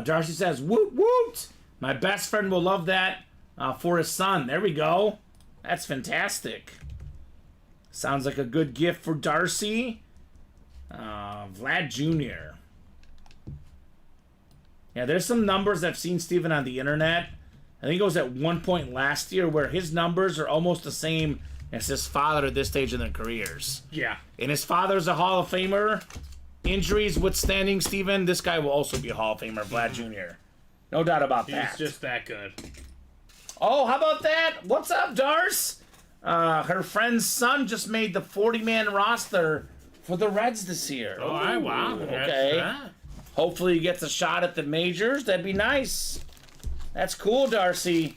Darcy says, woot woot. My best friend will love that for his son. There we go. That's fantastic. Sounds like a good gift for Darcy. Vlad Jr. Yeah, there's some numbers I've seen, Steven, on the internet. I think it was at one point last year where his numbers are almost the same as his father at this stage in their careers. Yeah. And his father's a Hall of Famer. Injuries withstanding, Steven, this guy will also be a Hall of Famer, Vlad Jr. No doubt about that. He's just that good. Oh, how about that? What's up, Darce? Her friend's son just made the 40-man roster for the Reds this year. Oh, wow. Okay. That. Hopefully he gets a shot at the majors. That'd be nice. That's cool, Darcy.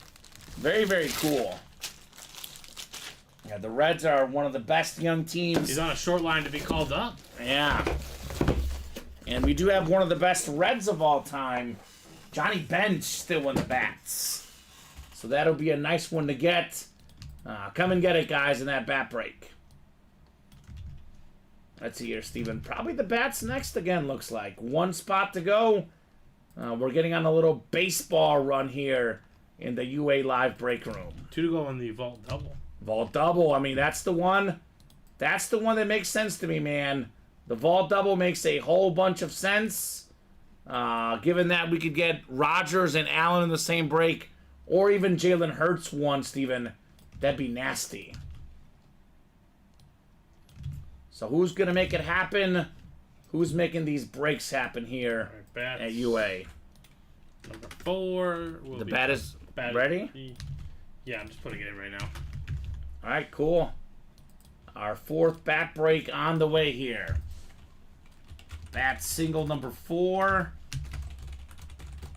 Very, very cool. Yeah, the Reds are one of the best young teams. He's on a short line to be called up. Yeah. And we do have one of the best Reds of all time. Johnny Bench still in the bats. So that'll be a nice one to get. Come and get it, guys, in that bat break. Let's see here, Steven. Probably the bats next again, looks like. One spot to go. We're getting on a little baseball run here in the UA Live break room. 2 to go on the vault double. Vault double. I mean, that's the one. That's the one that makes sense to me, man. The vault double makes a whole bunch of sense. Given that we could get Rodgers and Allen in the same break, or even Jalen Hurts one, Steven. That'd be nasty. So who's going to make it happen? Who's making these breaks happen here at UA? Number 4. The bat is ready? Yeah, I'm just putting it in right now. All right, cool. Our 4th bat break on the way here. Bat single number 4.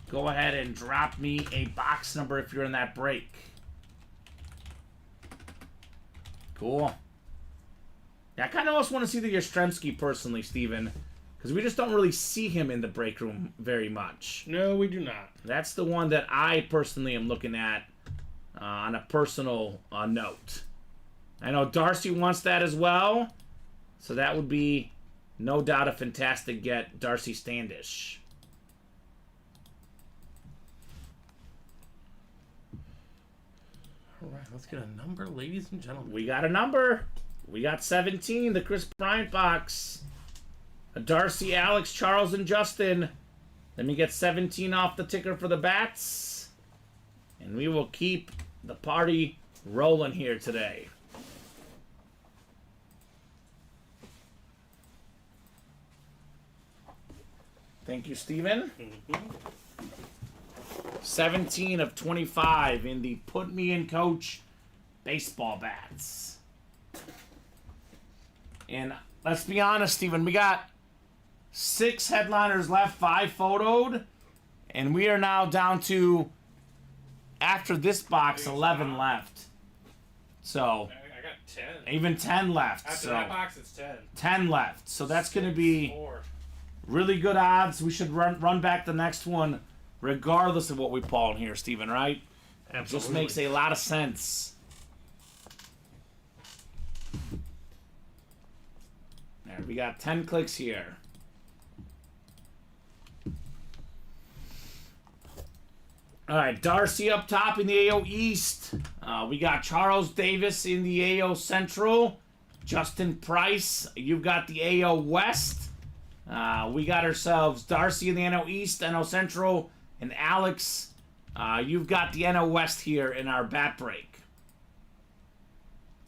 Go ahead and drop me a box number if you're in that break. Cool. Yeah, I kind of also want to see the Yastrzemski personally, Steven, because we just don't really see him in the break room very much. No, we do not. That's the one that I personally am looking at on a personal note. I know Darcy wants that as well, so that would be no doubt a fantastic get, Darcy Standish. All right, let's get a number, ladies and gentlemen. We got a number. We got 17, the Chris Bryant box. A Darcy, Alex, Charles, and Justin. Let me get 17 off the ticker for the bats. And we will keep the party rolling here today. Thank you, Steven. 17 of 25 in the Put Me in Coach baseball bats. And let's be honest, Steven, we got 6 headliners left, 5 photoed, and we are now down to, after this box, 11 left. So, I got 10. even 10 left. After so that box, it's 10. 10 left. So that's going to be 4. really good odds. We should run back the next one regardless of what we pull in here, Steven, right? Absolutely. Just makes a lot of sense. There, we got 10 clicks here. All right, Darcy up top in the AO East. We got Charles Davis in the AO Central. Justin Price, you've got the AO West. We got ourselves Darcy in the NO East, NO Central, and Alex, you've got the NO West here in our bat break.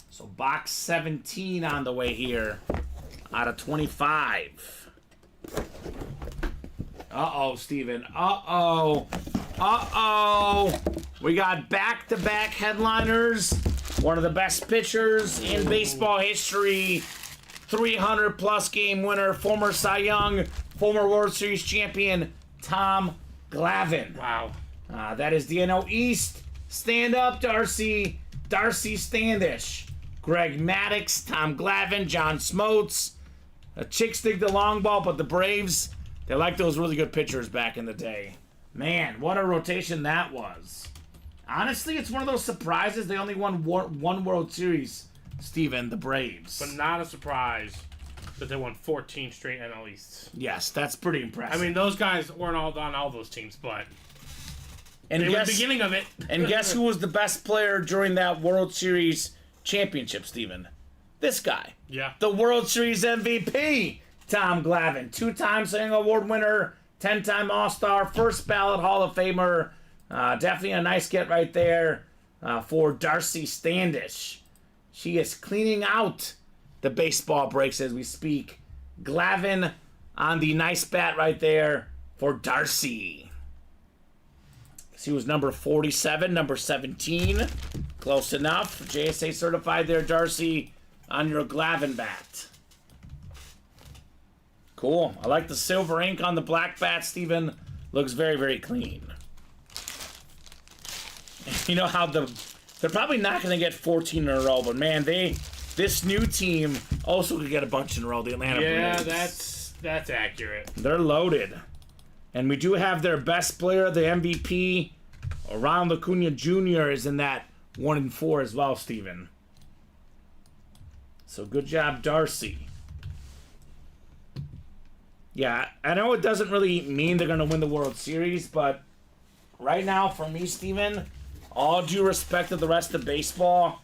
So box 17 on the way here out of 25. Uh-oh, Steven. Uh-oh. Uh-oh. We got back-to-back headliners. One of the best pitchers in baseball history. 300-plus game winner, former Cy Young, former World Series champion, Tom Glavine. Wow. That is the NL East. Stand up, Darcy. Darcy Standish. Greg Maddux, Tom Glavine, John Smotes. Chicks dig the long ball, but the Braves, they like those really good pitchers back in the day. Man, what a rotation that was. Honestly, it's one of those surprises. They only won one World Series, Steven, the Braves. But not a surprise that they won 14 straight NL Easts. Yes, that's pretty impressive. I mean, those guys weren't all on all those teams, but and they were the beginning of it. And guess who was the best player during that World Series championship, Steven? This guy. Yeah. The World Series MVP, Tom Glavine. 2-time Cy Young Award winner, 10-time All-Star, first ballot Hall of Famer. Definitely a nice get right there for Darcy Standish. She is cleaning out the baseball breaks as we speak. Glavine on the nice bat right there for Darcy. She was number 47, number 17. Close enough. JSA certified there, Darcy, on your Glavine bat. Cool. I like the silver ink on the black bat, Steven. Looks very, very clean. You know how they're probably not going to get 14 in a row, but man, this new team also could get a bunch in a row. The Atlanta Braves. Yeah, that's accurate. They're loaded, and we do have their best player, the MVP, Ronald Acuna Jr. is in that 1-4 as well, Steven. So good job, Darcy. Yeah, I know it doesn't really mean they're going to win the World Series, but right now, for me, Steven, all due respect to the rest of baseball,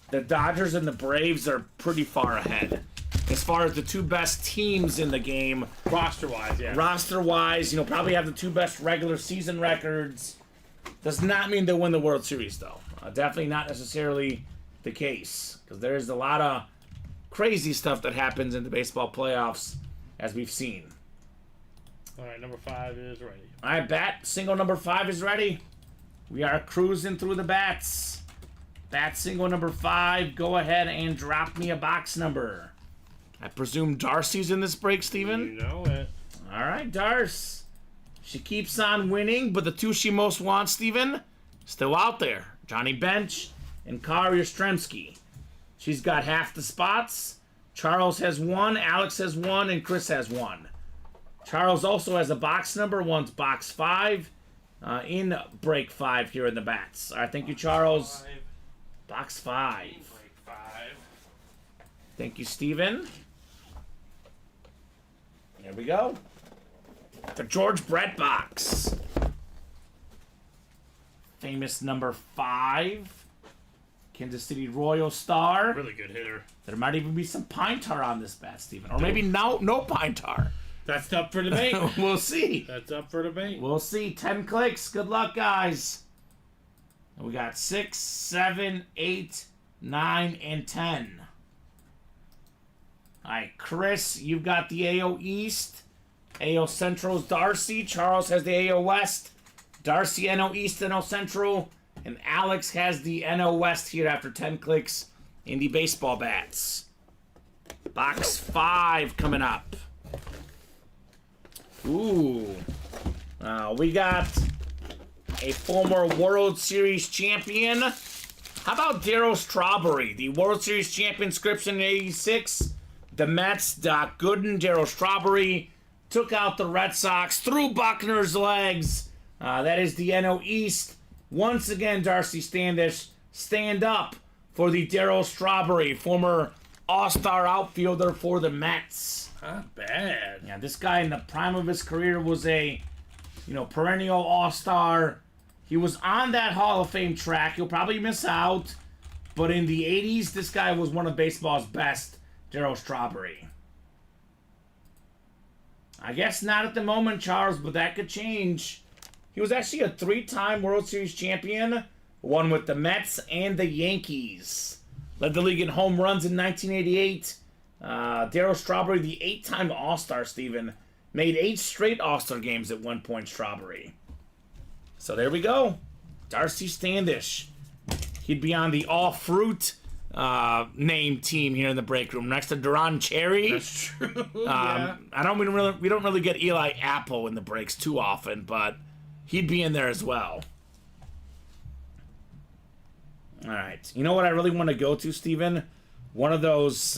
the Dodgers and the Braves are pretty far ahead. As far as the two best teams in the game. Roster-wise, yeah. Roster-wise, probably have the two best regular season records. Does not mean they'll win the World Series, though. Definitely not necessarily the case. Because there's a lot of crazy stuff that happens in the baseball playoffs, as we've seen. All right, number 5 is ready. All right, bat single number 5 is ready. We are cruising through the bats. Bat single number 5, go ahead and drop me a box number. I presume Darcy's in this break, Steven? You know it. All right, Darce. She keeps on winning, but the two she most wants, Steven, still out there. Johnny Bench and Kari Yastrzemski. She's got half the spots. Charles has 1, Alex has 1, and Chris has 1. Charles also has a box number, wants box 5 in break 5 here in the bats. All right, thank you, Charles. Box 5. Break 5. Thank you, Steven. Here we go. The George Brett box. Famous number 5. Kansas City Royal star. Really good hitter. There might even be some pine tar on this bat, Steven. Or maybe no pine tar. That's up for debate. We'll see. That's up for debate. We'll see. 10 clicks. Good luck, guys. And we got 6, 7, 8, 9, and 10. All right, Chris, you've got the AO East. AO Central's Darcy. Charles has the AO West. Darcy, NO East, NO Central. And Alex has the NO West here after 10 clicks in the baseball bats. Box 5 coming up. Ooh. We got a former World Series champion. How about Darryl Strawberry, the World Series champion scription in '86? The Mets, Doc Gooden, Darryl Strawberry took out the Red Sox through Buckner's legs. That is the NO East. Once again, Darcy Standish, stand up for the Darryl Strawberry, former All-Star outfielder for the Mets. Not bad. Yeah, this guy in the prime of his career was a, perennial All-Star. He was on that Hall of Fame track. He'll probably miss out. But in the 80s, this guy was one of baseball's best, Darryl Strawberry. I guess not at the moment, Charles, but that could change. He was actually a 3-time World Series champion, won with the Mets and the Yankees. Led the league in home runs in 1988. Darryl Strawberry, the 8-time All-Star, Steven, made 8 straight All-Star games at one point, Strawberry. So there we go. Darcy Standish. He'd be on the all-fruit name team here in the break room next to Duran Cherry. That's true. Yeah. We don't really get Eli Apple in the breaks too often, but he'd be in there as well. All right. You know what I really want to go to, Steven? One of those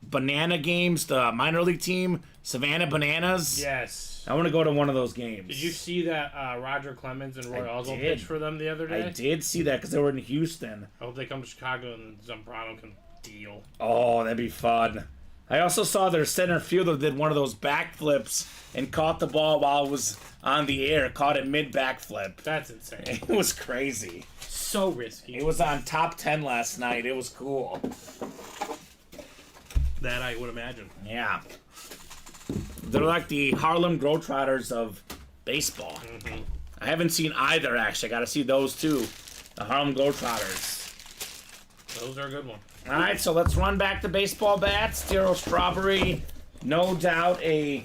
banana games, the minor league team, Savannah Bananas. Yes. I want to go to one of those games. Did you see that Roger Clemens and Roy I Oswald did. pitched for them the other day? I did see that because they were in Houston. I hope they come to Chicago and Zambrano can deal. Oh, that'd be fun. I also saw their center fielder did one of those backflips and caught the ball while it was on the air. Caught it mid backflip. That's insane. It was crazy. So risky. It was on top 10 last night. It was cool. That I would imagine. Yeah. They're like the Harlem Globetrotters of baseball. Mm-hmm. I haven't seen either, actually. I got to see those two. The Harlem Globetrotters. Those are a good one. All right, so let's run back to baseball bats. Darryl Strawberry, no doubt a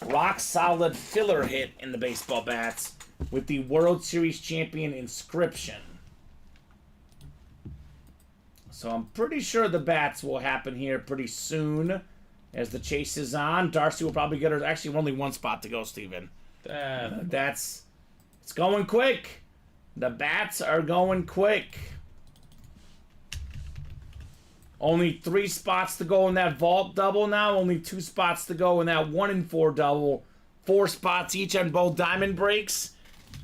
rock-solid filler hit in the baseball bats with the World Series champion inscription. So I'm pretty sure the bats will happen here pretty soon as the chase is on. Darcy will probably get her. Actually, only one spot to go, Steven. It's going quick. The bats are going quick. Only 3 spots to go in that vault double now. Only 2 spots to go in that 1 in 4 double. 4 spots each on both diamond breaks.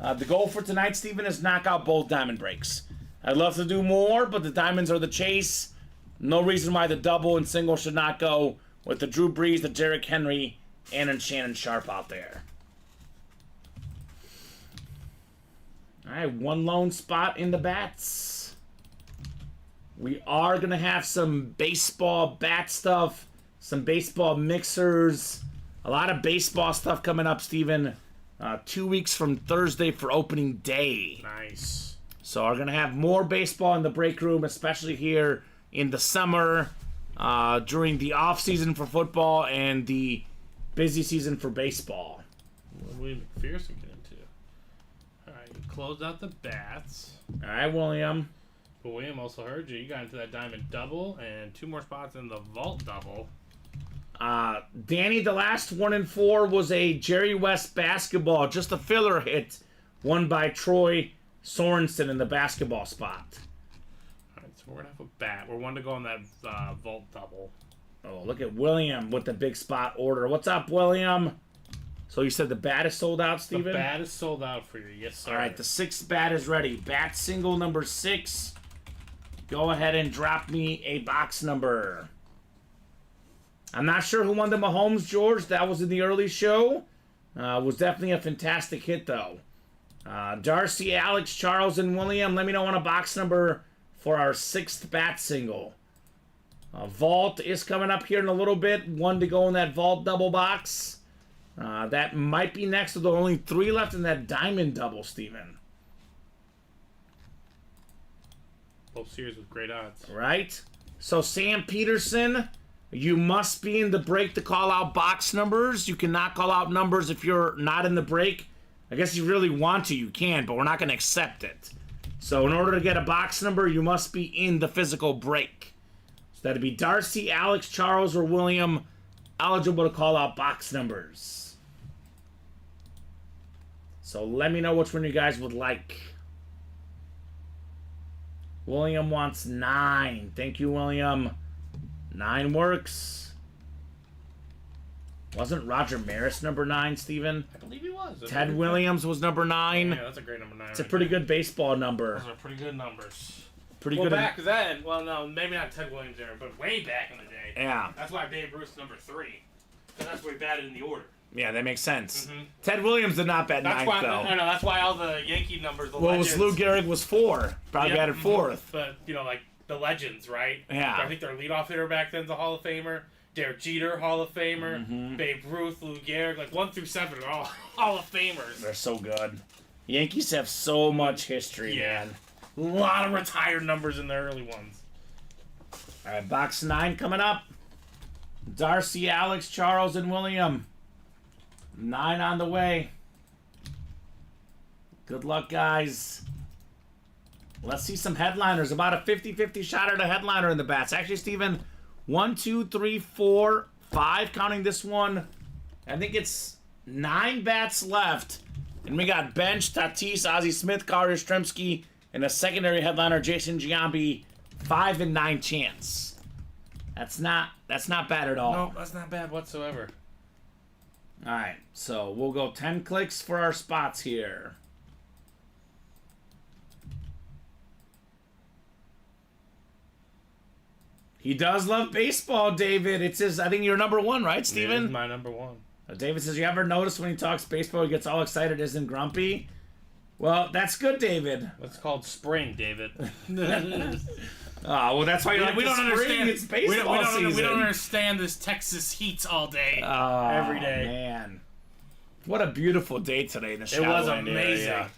The goal for tonight, Steven, is knock out both diamond breaks. I'd love to do more, but the diamonds are the chase. No reason why the double and single should not go with the Drew Brees, the Derrick Henry, and Shannon Sharp out there. All right, 1 lone spot in the bats. We are going to have some baseball bat stuff, some baseball mixers, a lot of baseball stuff coming up, Steven. 2 weeks from Thursday for opening day. Nice. So we're going to have more baseball in the break room, especially here in the summer, during the off season for football and the busy season for baseball. What did William McPherson get into? All right, you closed out the bats. All right, William. But William also heard you. You got into that diamond double and 2 more spots in the vault double. Danny, the last 1 in 4 was a Jerry West basketball, just a filler hit, won by Troy Sorensen in the basketball spot. All right, so we're going to have a bat. We're 1 to go on that vault double. Oh, look at William with the big spot order. What's up, William? So you said the bat is sold out, Steven? The bat is sold out for you. Yes, sir. All right, the 6th bat is ready. Bat single number 6. Go ahead and drop me a box number. I'm not sure who won the Mahomes, George. That was in the early show. Was definitely a fantastic hit, though. Darcy, Alex, Charles, and William, let me know on a box number for our 6th bat single. Vault is coming up here in a little bit. 1 to go in that vault double box. That might be next. So there are only 3 left in that diamond double, Steven. Both series with great odds. Right? So Sam Peterson, you must be in the break to call out box numbers. You cannot call out numbers if you're not in the break. I guess you really want to, you can, but we're not going to accept it. So in order to get a box number, you must be in the physical break. So that'd be Darcy, Alex, Charles, or William eligible to call out box numbers. So let me know which one you guys would like. William wants 9. Thank you, William. 9 works. Wasn't Roger Maris number 9, Steven? I believe he was. Ted Williams was number 9. Yeah, that's a great number 9. It's a pretty good baseball number. Those are pretty good numbers. Pretty Well, good. back then, well, no, maybe not Ted Williams era, but way back in the day. Yeah. That's why Babe Ruth's number 3. Because that's where he batted in the order. Yeah, that makes sense. Mhm. Ted Williams did not bat That's 9th, why, though. I know, that's why all the Yankee numbers, the Well, legends. Lou Gehrig was 4. Probably Yep, batted 4th. But, you know, like the legends, right? Yeah. I think their leadoff hitter back then's a Hall of Famer. Derek Jeter, Hall of Famer. Mm-hmm. Babe Ruth, Lou Gehrig, like 1 through 7 are all Hall of Famers. They're so good. Yankees have so much history, Yeah. man. A lot of retired numbers in the early ones. All right, box 9 coming up. Darcy, Alex, Charles, and William. 9 on the way. Good luck, guys. Let's see some headliners. About a 50-50 shot at a headliner in the bats. Actually, Steven, 1, 2, 3, 4, 5, counting this one. I think it's 9 bats left. And we got Bench, Tatis, Ozzie Smith, Carter Yastrzemski, and a secondary headliner, Jason Giambi. 5 and 9 chance. That's not bad at all. No, that's not bad whatsoever. All right, so we'll go 10 clicks for our spots here. He does love baseball, David. It's his, I think you're number 1, right, Steven? It is my number 1. David says, you ever notice when he talks baseball, he gets all excited, isn't grumpy? Well, that's good, David. That's called spring, David. Well, that's why you're like, we don't understand. It's baseball season. We don't understand this Texas heat all day, every day. Man, what a beautiful day today in the It was Shadowland amazing. area.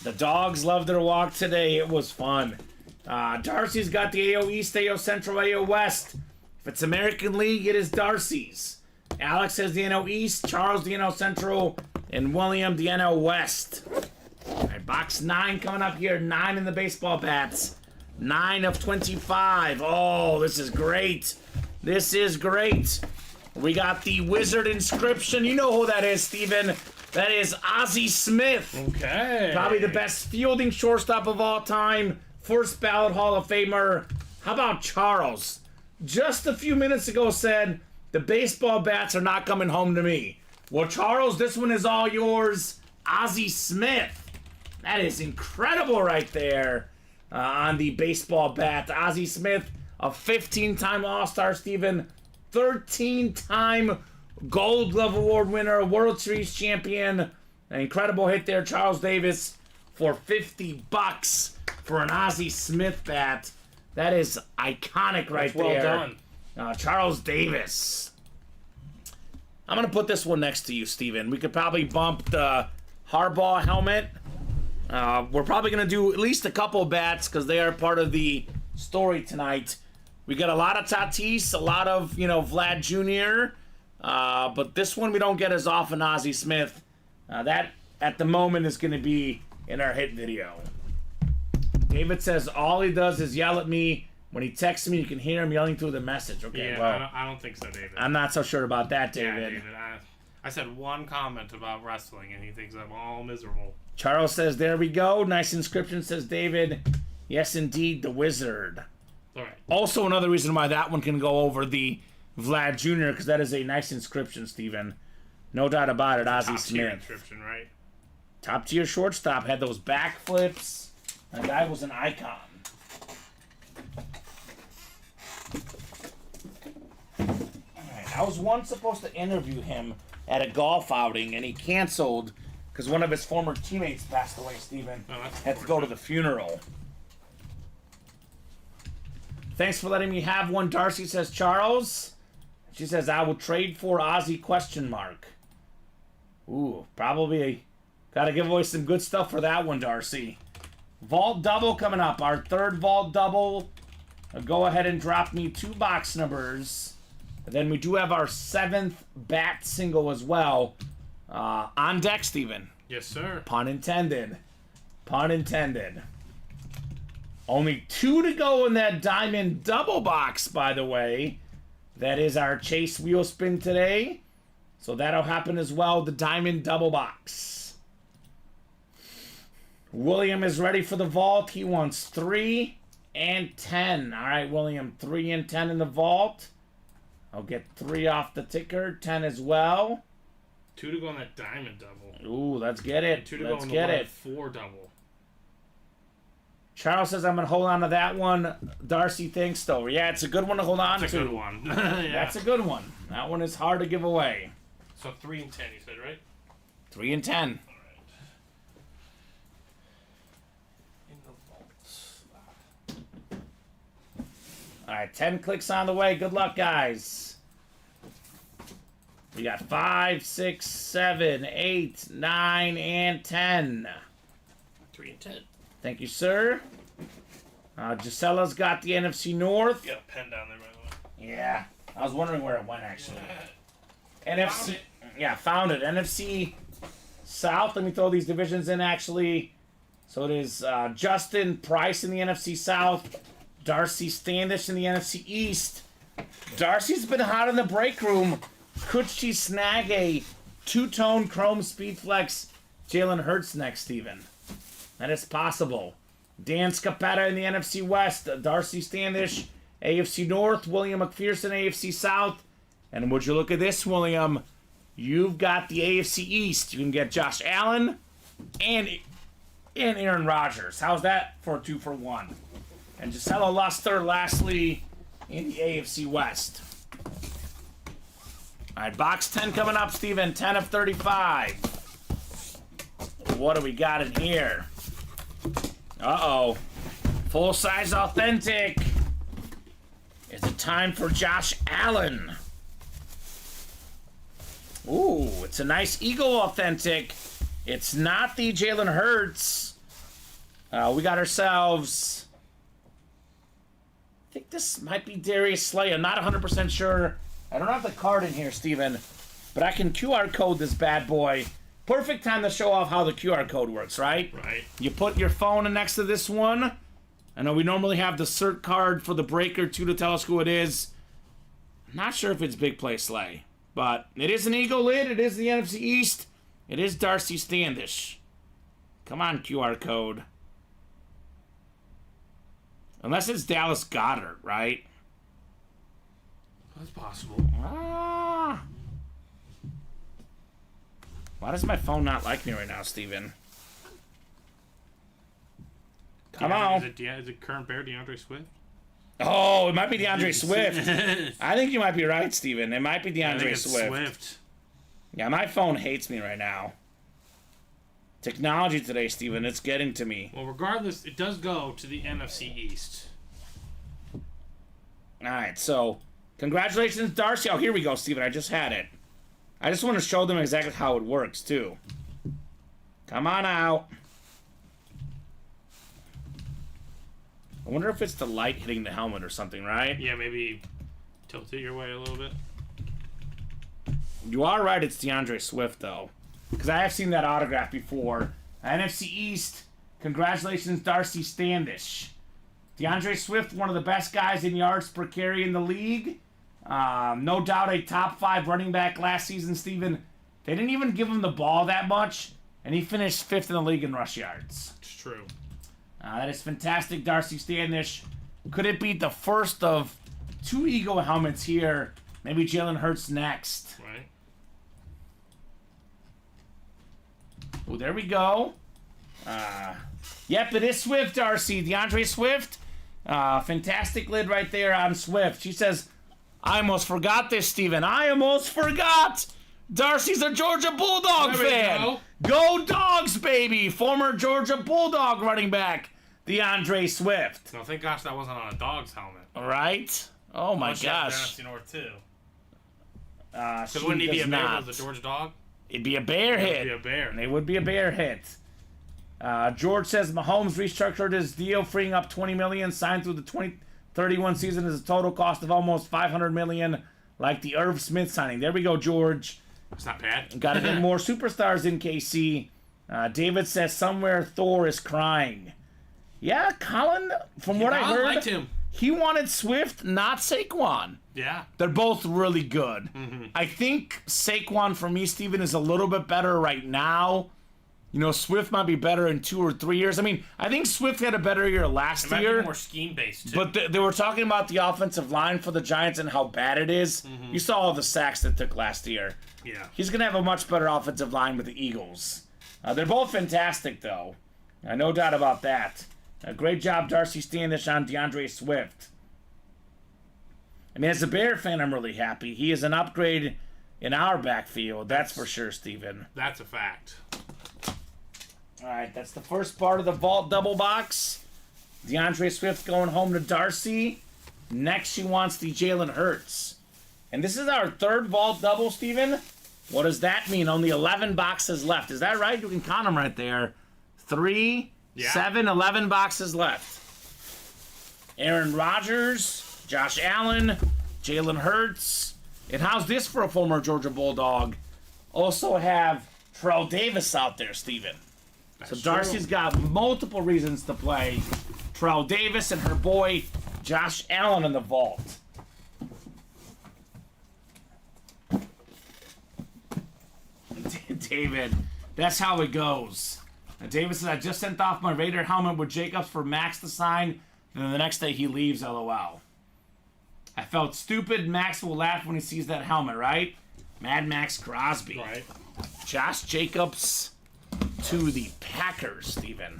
The dogs loved their walk today. It was fun. Darcy's got the AO East, AO Central, AO West. If it's American League, it is Darcy's. Alex has the NL East, Charles the NL Central, and William the NL West. All right, box 9 coming up here. 9 in the baseball bats. 9 of 25. Oh, this is great. This is great. We got the Wizard inscription. You know who that is, Steven. That is Ozzie Smith. Okay. Probably the best fielding shortstop of all time. First ballot Hall of Famer. How about Charles? Just a few minutes ago said, the baseball bats are not coming home to me. Well, Charles, this one is all yours. Ozzie Smith. That is incredible right there. On the baseball bat, Ozzie Smith, a 15-time All-Star, Steven, 13-time Gold Glove Award winner, World Series champion. An incredible hit there, Charles Davis, for $50 for an Ozzie Smith bat. That is iconic right well there. done. Charles Davis. I'm going to put this one next to you, Steven. We could probably bump the Harbaugh helmet. We're probably going to do at least a couple bats because they are part of the story tonight. We got a lot of Tatis, a lot of, Vlad Jr., but this one we don't get as often, Ozzie Smith. That, at the moment, is going to be in our hit video. David says all he does is yell at me. When he texts me, you can hear him yelling through the message. Okay, Yeah, well, I don't think so, David. I'm not so sure about that, David. Yeah, David. I said one comment about wrestling, and he thinks I'm all miserable. Charles says, there we go. Nice inscription, says David. Yes, indeed, the Wizard. All right. Also, another reason why that one can go over the Vlad Jr., because that is a nice inscription, Steven. No doubt about it, Ozzie Top-tier Smith. inscription, right? Top tier shortstop, had those backflips. That guy was an icon. Alright, I was once supposed to interview him at a golf outing, and he canceled because one of his former teammates passed away, Steven. Oh, that's Had to go to the funeral. Thanks for letting me have one, Darcy, says Charles. She says, I will trade for Ozzie, ? Ooh, probably got to give away some good stuff for that one, Darcy. Vault double coming up. Our third vault double. Go ahead and drop me 2 box numbers. And then we do have our 7th bat single as well. On deck, Steven. Yes, sir. Pun intended. Pun intended. Only 2 to go in that diamond double box, by the way. That is our chase wheel spin today. So that'll happen as well, the diamond double box. William is ready for the vault. He wants 3 and 10. All right, William, 3 and 10 in the vault. I'll get 3 off the ticker, 10 as well. 2 to go on that diamond double. Ooh, let's get it. 2 to Let's go on the get it. 4 double. Charles says I'm going to hold on to that one. Darcy thinks, though. Yeah, it's a good one to hold on That's to. a good one. Yeah. That's a good one. That one is hard to give away. So 3 and 10, you said, right? 3 and 10. In the vault. All right, 10 clicks on the way. Good luck, guys. We got 5, 6, 7, 8, 9, and 10. 3 and 10. Thank you, sir. Gisella's got the NFC North. Got a pen down there, by the way. Yeah, I was wondering where it went, actually. NFC, yeah, found it. NFC South, let me throw these divisions in, actually. So it is Justin Price in the NFC South, Darcy Standish in the NFC East. Darcy's been hot in the break room. Could she snag a two-tone chrome Speedflex Jalen Hurts next, Steven? That is possible. Dan Scapetta in the NFC West, Darcy Standish, AFC North, William McPherson, AFC South. And would you look at this, William? You've got the AFC East. You can get Josh Allen and Aaron Rodgers. How's that for a 2-for-1? And Gisela Luster, lastly, in the AFC West. All right, box 10 coming up, Steven. 10 of 35. What do we got in here? Uh-oh. Full-size authentic. Is it time for Josh Allen? Ooh, it's a nice Eagle authentic. It's not the Jalen Hurts. We got ourselves... I think this might be Darius Slay. I'm not 100% sure. I don't have the card in here, Steven, but I can QR code this bad boy. Perfect time to show off how the QR code works, right? Right. You put your phone next to this one. I know we normally have the cert card for the breaker, too, to tell us who it is. I'm not sure if it's Big Play Slay, but it is an Eagle lid. It is the NFC East. It is Darcy Standish. Come on, QR code. Unless it's Dallas Goedert, right? That's possible. Ah. Why does my phone not like me right now, Steven? Come on. Is it current bear DeAndre Swift? Oh, it might be DeAndre Swift. I think you might be right, Steven. It might be DeAndre Swift. Yeah, my phone hates me right now. Technology today, Steven, it's getting to me. Well, regardless, it does go to the NFC East. Alright, so congratulations, Darcy. Oh, here we go, Steven. I just had it. I just want to show them exactly how it works, too. Come on out. I wonder if it's the light hitting the helmet or something, right? Yeah, maybe tilt it your way a little bit. You are right, it's DeAndre Swift, though. Because I have seen that autograph before. NFC East, congratulations, Darcy Standish. DeAndre Swift, one of the best guys in yards per carry in the league. No doubt a top 5 running back last season, Steven. They didn't even give him the ball that much, and he finished 5th in the league in rush yards. It's true. That is fantastic, Darcy Standish. Could it be the first of 2 Eagle helmets here? Maybe Jalen Hurts next. Right. Oh, there we go. Yep, it is Swift, Darcy. DeAndre Swift. Fantastic lid right there on Swift. She says, I almost forgot this, Steven. I almost forgot. Darcy's a Georgia Bulldog fan. Go Dogs, baby. Former Georgia Bulldog running back, DeAndre Swift. No, thank gosh that wasn't on a dog's helmet. All right. Oh, my gosh. NFC North, too. She Wouldn't he be a bear not. with a Georgia dog? It'd be a bear hit. It'd be a bear. It would be a bear hit. George says Mahomes restructured his deal, freeing up $20 million, signed through the 2031 season as a total cost of almost $500 million, like the Irv Smith signing. There we go, George. That's not bad. Got to get more superstars in KC. David says somewhere Thor is crying. Yeah, Colin, from what I heard, liked him. He wanted Swift, not Saquon. Yeah. They're both really good. Mm-hmm. I think Saquon, for me, Steven, is a little bit better right now. You know, Swift might be better in 2 or 3 years. I mean, I think Swift had a better year last It might year. be more scheme-based, too. But they were talking about the offensive line for the Giants and how bad it is. Mm-hmm. You saw all the sacks they took last year. Yeah. He's going to have a much better offensive line with the Eagles. They're both fantastic, though. No doubt about that. Great job, Darcy Standish, on DeAndre Swift. I mean, as a Bear fan, I'm really happy. He is an upgrade in our backfield. That's for sure, Steven. That's a fact. All right, that's the first part of the vault double box. DeAndre Swift going home to Darcy. Next, she wants the Jalen Hurts. And this is our third vault double, Steven. What does that mean? Only 11 boxes left. Is that right? You can count them right there. 3, 7, 11 boxes left. Aaron Rodgers, Josh Allen, Jalen Hurts. And how's this for a former Georgia Bulldog? Also have Terrell Davis out there, Steven. So Darcy's got multiple reasons to play. Terrell Davis and her boy Josh Allen in the vault. David, that's how it goes. And David says, I just sent off my Raider helmet with Jacobs for Max to sign, and then the next day he leaves, LOL. I felt stupid. Max will laugh when he sees that helmet, right? Mad Max Crosby. Right. Josh Jacobs to the Packers, Steven.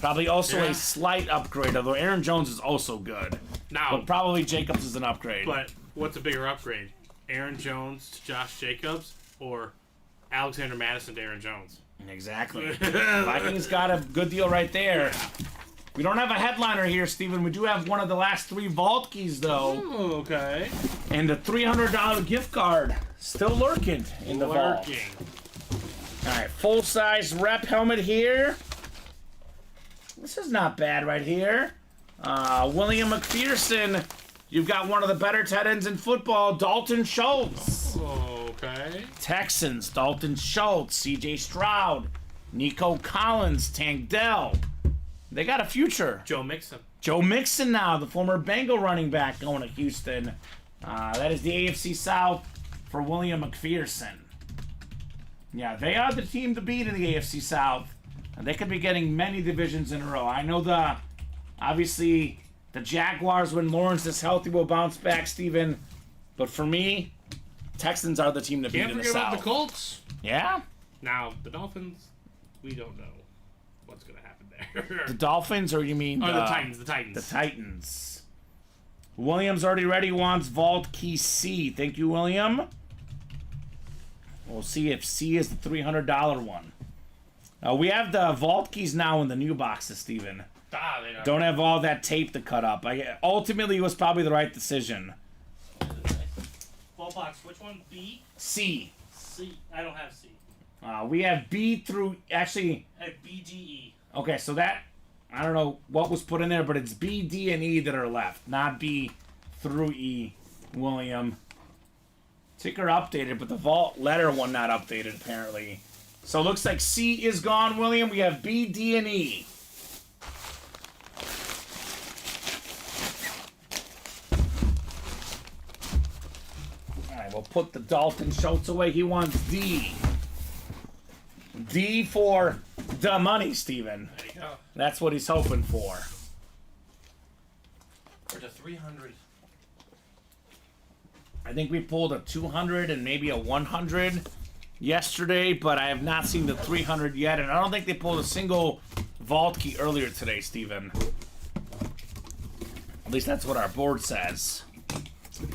Probably also a slight upgrade, although Aaron Jones is also good. Now, But probably Jacobs is an upgrade. but what's a bigger upgrade? Aaron Jones to Josh Jacobs or Alexander Madison to Aaron Jones? Exactly. Vikings got a good deal right there. We don't have a headliner here, Steven. We do have one of the last 3 vault keys, though. Oh, okay. And a $300 gift card still lurking in the vault. Lurking. All right, full-size rep helmet here. This is not bad right here. William McPherson. You've got one of the better tight ends in football, Dalton Schultz. Okay. Texans, Dalton Schultz, C.J. Stroud, Nico Collins, Tank Dell. They got a future. Joe Mixon. Joe Mixon now, the former Bengal running back going to Houston. That is the AFC South for William McPherson. Yeah, they are the team to beat in the AFC South. And they could be getting many divisions in a row. I know obviously the Jaguars, when Lawrence is healthy, will bounce back, Steven. But for me, Texans are the team to beat Can't in the forget about South. the Colts. Yeah? Now, the Dolphins, we don't know what's going to happen there. The Dolphins, or you mean the Titans. The Titans. William's already ready, wants Vault Key C. Thank you, William. We'll see if C is the $300 one. We have the Vault Keys now in the new boxes, Steven. They Don't have all that tape to cut up. Ultimately, it was probably the right decision. Ball box, which one? B? C. C. I don't have C. We have B through, actually, I have B, D, E. okay, so that, I don't know what was put in there, but it's B, D, and E that are left, not B through E, William. Ticker updated, but the vault letter one not updated, apparently. So it looks like C is gone, William. We have B, D, and E. All right, we'll put the Dalton Schultz away. He wants D. D for the money, Steven. There you go. That's what he's hoping for. For the 300. I think we pulled a 200 and maybe a 100 yesterday, but I have not seen the 300 yet, and I don't think they pulled a single vault key earlier today, Steven. At least that's what our board says.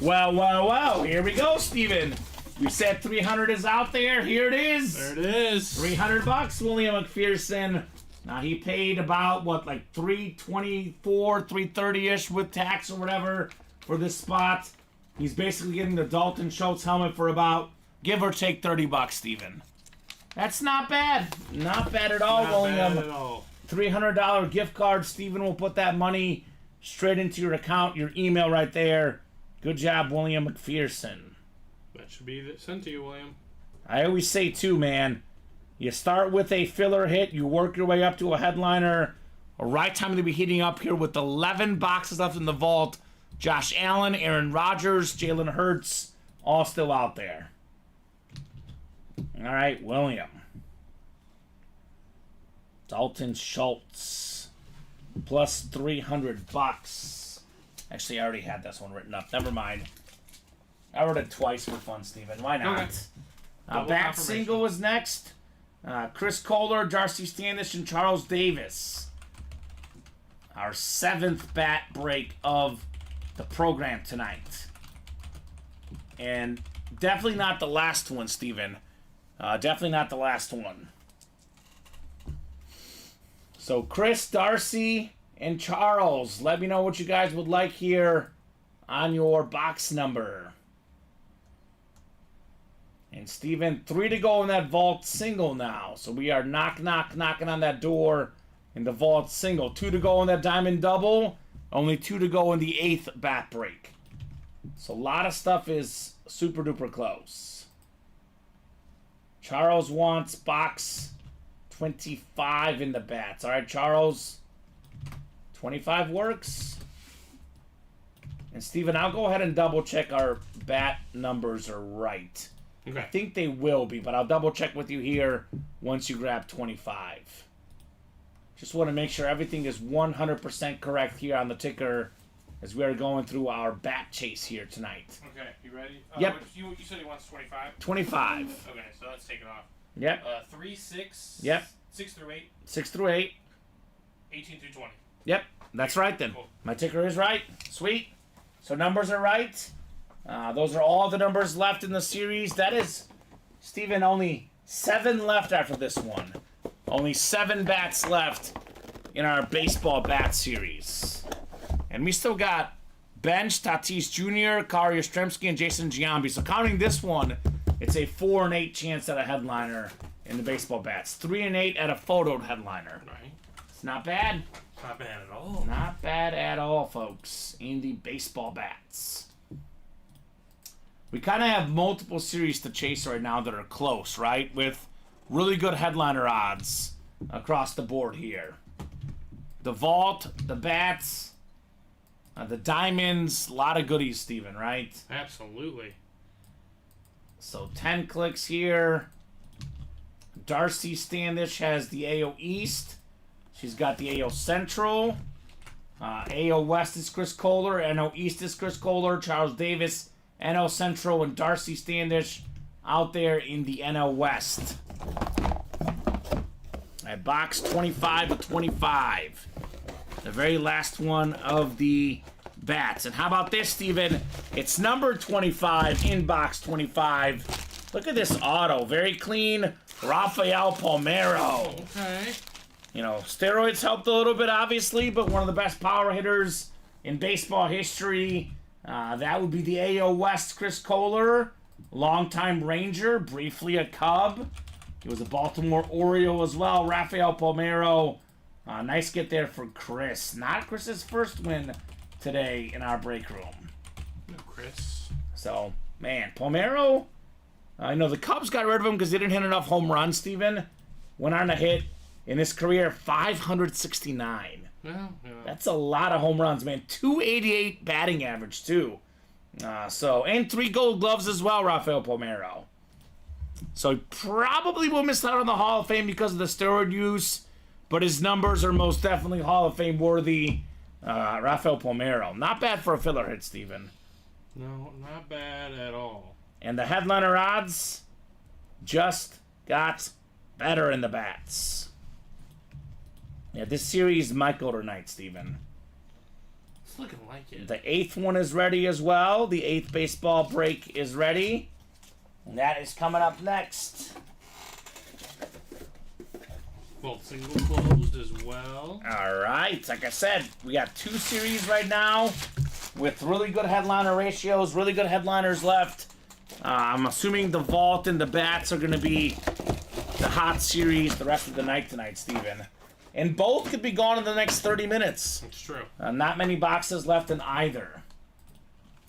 Well, here we go, Steven. We said 300 is out there. Here it is. There it is. $300, William McPherson. Now, he paid about, like $324, $330-ish with tax or whatever for this spot. He's basically getting the Dalton Schultz helmet for about, give or take, $30, Steven. That's not bad. Not bad at all, William. Not bad at all. $300 gift card. Steven will put that money straight into your account, your email right there. Good job, William McPherson. That should be sent to you, William. I always say, too, man, you start with a filler hit, you work your way up to a headliner. A right time to be heating up here with 11 boxes left in the vault. Josh Allen, Aaron Rodgers, Jalen Hurts, all still out there. All right, William. Dalton Schultz, plus $300. Actually, I already had this one written up. Never mind. I wrote it twice for fun, Steven. Why not? Okay. Bat single is next. Chris Kohler, Darcy Standish, and Charles Davis. Our 7th bat break of the program tonight. And definitely not the last one, Steven. Definitely not the last one. So Chris, Darcy, and Charles, let me know what you guys would like here on your box number. And Steven, 3 to go in that vault single now. So we are knocking on that door in the vault single. 2 to go in that diamond double. Only 2 to go in the 8th bat break. So a lot of stuff is super duper close. Charles wants box 25 in the bats. All right, Charles. 25 works. And Steven, I'll go ahead and double check our bat numbers are right. Okay. I think they will be, but I'll double check with you here once you grab 25. Just want to make sure everything is 100% correct here on the ticker as we are going through our bat chase here tonight. Okay, you ready? Yep. You said he wants 25? 25. Okay, so let's take it off. Yep. 3, 6. Yep. 6 through 8. 6 through 8. 18 through 20. Yep. That's right then. Cool. My ticker is right. Sweet. So numbers are right. Those are all the numbers left in the series. That is, Steven, only 7 left after this one. Only 7 bats left in our baseball bat series. And we still got Bench, Tatis Jr., Kari Yastrzemski, and Jason Giambi. So counting this one, it's a 4 and 8 chance at a headliner in the baseball bats. 3 and 8 at a photoed headliner. Right. It's not bad. Not bad at all. Not bad at all, folks. In the baseball bats. We kind of have multiple series to chase right now that are close, right? With really good headliner odds across the board here. The vault, the bats, the diamonds, a lot of goodies, Steven, right? Absolutely. So 10 clicks here. Darcy Standish has the AO East. She's got the AO Central. AO West is Chris Kohler. NO East is Chris Kohler. Charles Davis, NO Central, and Darcy Standish out there in the NO West. At box 25 of 25. The very last one of the bats. And how about this, Steven? It's number 25 in box 25. Look at this auto. Very clean. Rafael Palmeiro. Okay. You know, steroids helped a little bit, obviously, but one of the best power hitters in baseball history. That would be the AO West Chris Kohler. Longtime Ranger, briefly a Cub. He was a Baltimore Oriole as well. Rafael Palmeiro. Nice get there for Chris. Not Chris's first win today in our break room. No, Chris. So, man, Palmeiro, I know the Cubs got rid of him because they didn't hit enough home runs, Steven. Went on to hit, in his career, 569. Yeah. That's a lot of home runs, man. 288 batting average, too. And 3 gold gloves as well, Rafael Palmeiro. So he probably will miss out on the Hall of Fame because of the steroid use, but his numbers are most definitely Hall of Fame worthy. Rafael Palmeiro. Not bad for a filler hit, Steven. No, not bad at all. And the headliner odds just got better in the bats. Yeah, this series might go tonight, Steven. It's looking like it. The 8th one is ready as well. The 8th baseball break is ready. And that is coming up next. Both single closed as well. All right. Like I said, we got 2 series right now with really good headliner ratios, really good headliners left. I'm assuming the vault and the bats are going to be the hot series the rest of the night tonight, Steven. And both could be gone in the next 30 minutes. It's true. Not many boxes left in either.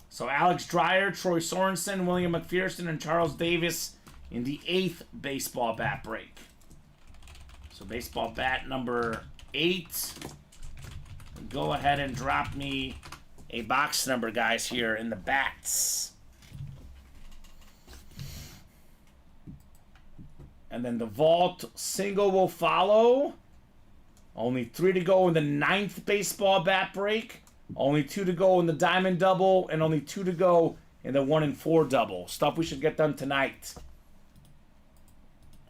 So Alex Dreyer, Troy Sorensen, William McPherson, and Charles Davis in the 8th baseball bat break. So baseball bat number 8. Go ahead and drop me a box number, guys, here in the bats. And then the vault single will follow. Only 3 to go in the 9th baseball bat break. Only 2 to go in the diamond double. And only 2 to go in the 1 and 4 double. Stuff we should get done tonight.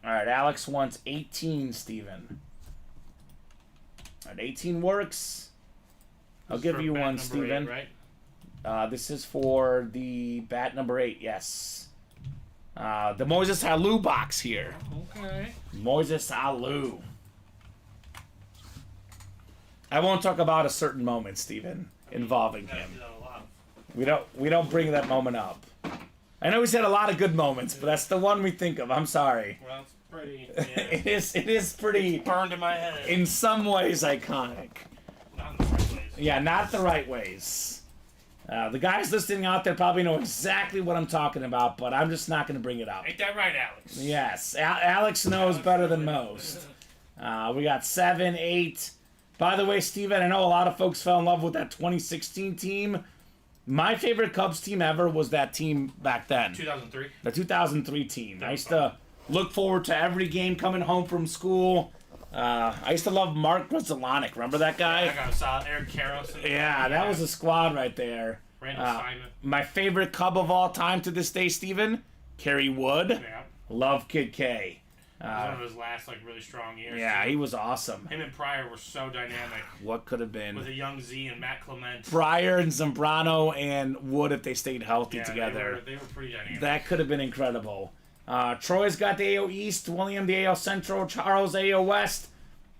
Alright, Alex wants 18, Steven. Alright, 18 works. I'll give you one, Steven. 8, right? This is for the bat number 8, yes. The Moises Alou box here. Okay. Moises Alou. I won't talk about a certain moment, Steven, involving him. We don't bring that moment up. I know he's had a lot of good moments, but that's the one we think of. I'm sorry. Well, it's pretty. Yeah. It is pretty Burned in my head. in some ways iconic. Not in the right ways. Yeah, not the right ways. The guys listening out there probably know exactly what I'm talking about, but I'm just not going to bring it up. Ain't that right, Alex? Yes, Alex knows better than most. We got 7, 8. By the way, Steven, I know a lot of folks fell in love with that 2016 team. My favorite Cubs team ever was that team back then. 2003. The 2003 team. I used to look forward to every game coming home from school. I used to love Mark Grudzielanek. Remember that guy? I got a solid Eric Karros. Yeah, that was a squad right there. Randall Simon. My favorite Cub of all time to this day, Steven, Kerry Wood. Yeah. Love Kid K. It was one of his last really strong years. Yeah, too. he was awesome. Him and Pryor were so dynamic. What could have been? With a young Z and Matt Clement. Pryor and Zambrano and Wood if they stayed healthy Yeah, together. They were pretty dynamic. That could have been incredible. Troy's got the AO East, William the AO Central, Charles AO West.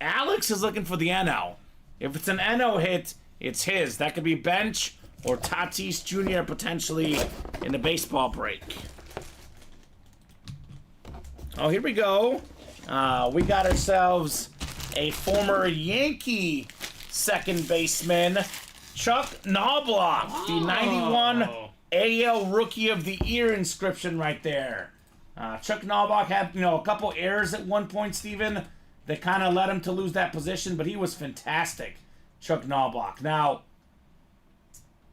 Alex is looking for the NL. If it's an NO hit, it's his. That could be bench or Tatis Jr. potentially in the baseball break. Oh, here we go. We got ourselves a former Yankee second baseman, Chuck Knobloch, the 91 AL Rookie of the Year inscription right there. Chuck Knobloch had, a couple errors at one point, Steven, that kind of led him to lose that position, but he was fantastic, Chuck Knobloch. Now,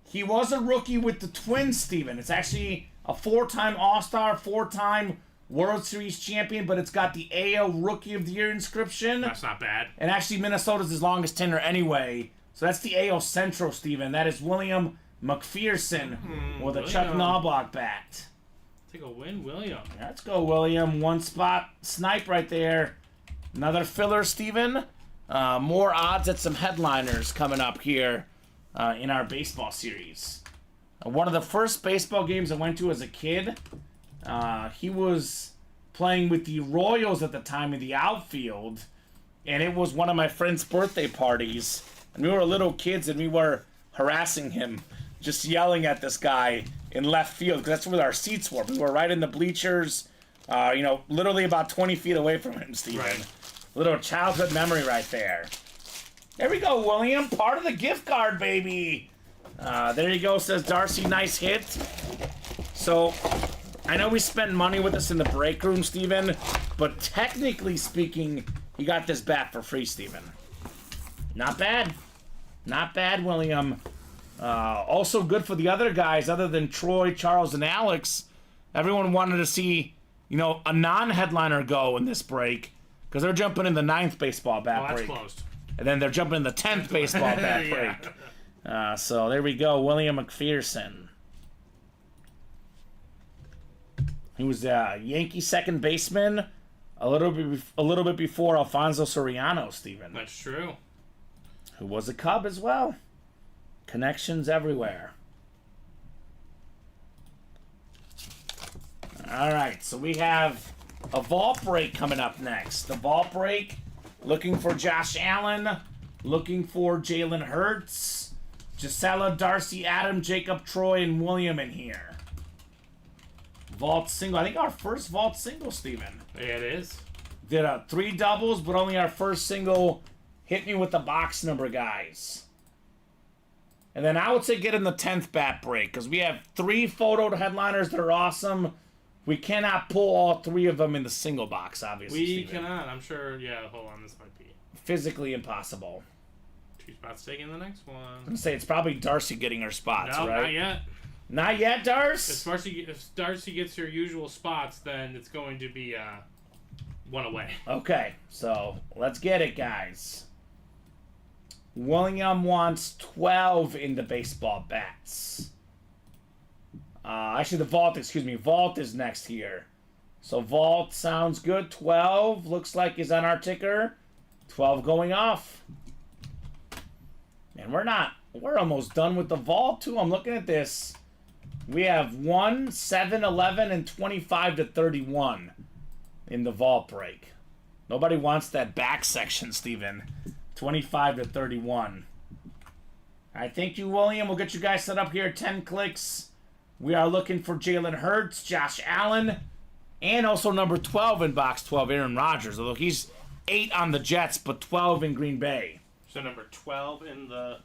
he was a rookie with the Twins, Steven. It's actually a 4-time All-Star, 4-time World Series champion, but it's got the AL Rookie of the Year inscription. That's not bad. And actually, Minnesota's his longest tenure anyway. So that's the AL Central, Steven. That is William McPherson with a Chuck Knobloch bat. Take a win, William. Let's go, William. One spot snipe right there. Another filler, Steven. More odds at some headliners coming up here in our baseball series. One of the first baseball games I went to as a kid, he was playing with the Royals at the time in the outfield, and it was one of my friend's birthday parties, and we were little kids, and we were harassing him, just yelling at this guy in left field, because that's where our seats were. We were right in the bleachers, literally about 20 feet away from him, Steven. Right. Little childhood memory right there. There we go, William. Part of the gift card, baby. There you go, says Darcy. Nice hit. So, I know we spent money with us in the break room, Steven, but technically speaking, you got this bat for free, Steven. Not bad. Not bad, William. Also good for the other guys other than Troy, Charles, and Alex. Everyone wanted to see, a non-headliner go in this break because they're jumping in the 9th baseball bat break. That's closed. And then they're jumping in the 10th baseball bat Yeah. break. So there we go, William McPherson. He was a Yankee second baseman a little bit before Alfonso Soriano, Steven. That's true. Who was a Cub as well. Connections everywhere. All right, so we have a vault break coming up next. The vault break, looking for Josh Allen, looking for Jalen Hurts, Gisela, Darcy, Adam, Jacob, Troy, and William in here. Vault single. I think our first vault single, Steven. Yeah, it is. Did 3 doubles, but only our first single. Hit me with the box number, guys. And then I would say get in the 10th bat break, because we have 3 photo headliners that are awesome. We cannot pull all 3 of them in the single box, obviously, We Steven. cannot. I'm sure. Yeah, hold on. This might be Physically impossible. 2 spots taken in the next one. I'm going to say it's probably Darcy getting her spots, No, right? not yet. Not yet, Darce? If Darcy gets her usual spots, then it's going to be 1 away. Okay, so let's get it, guys. William wants 12 in the baseball bats. Actually, the vault, vault is next here. So vault sounds good. 12 looks like is on our ticker. 12 going off. And we're almost done with the vault, too. I'm looking at this. We have 1, 7, 11, and 25 to 31 in the vault break. Nobody wants that back section, Steven. 25 to 31. All right, thank you, William. We'll get you guys set up here. 10 clicks. We are looking for Jalen Hurts, Josh Allen, and also number 12 in box 12, Aaron Rodgers. Although he's 8 on the Jets, but 12 in Green Bay. So number 12 in the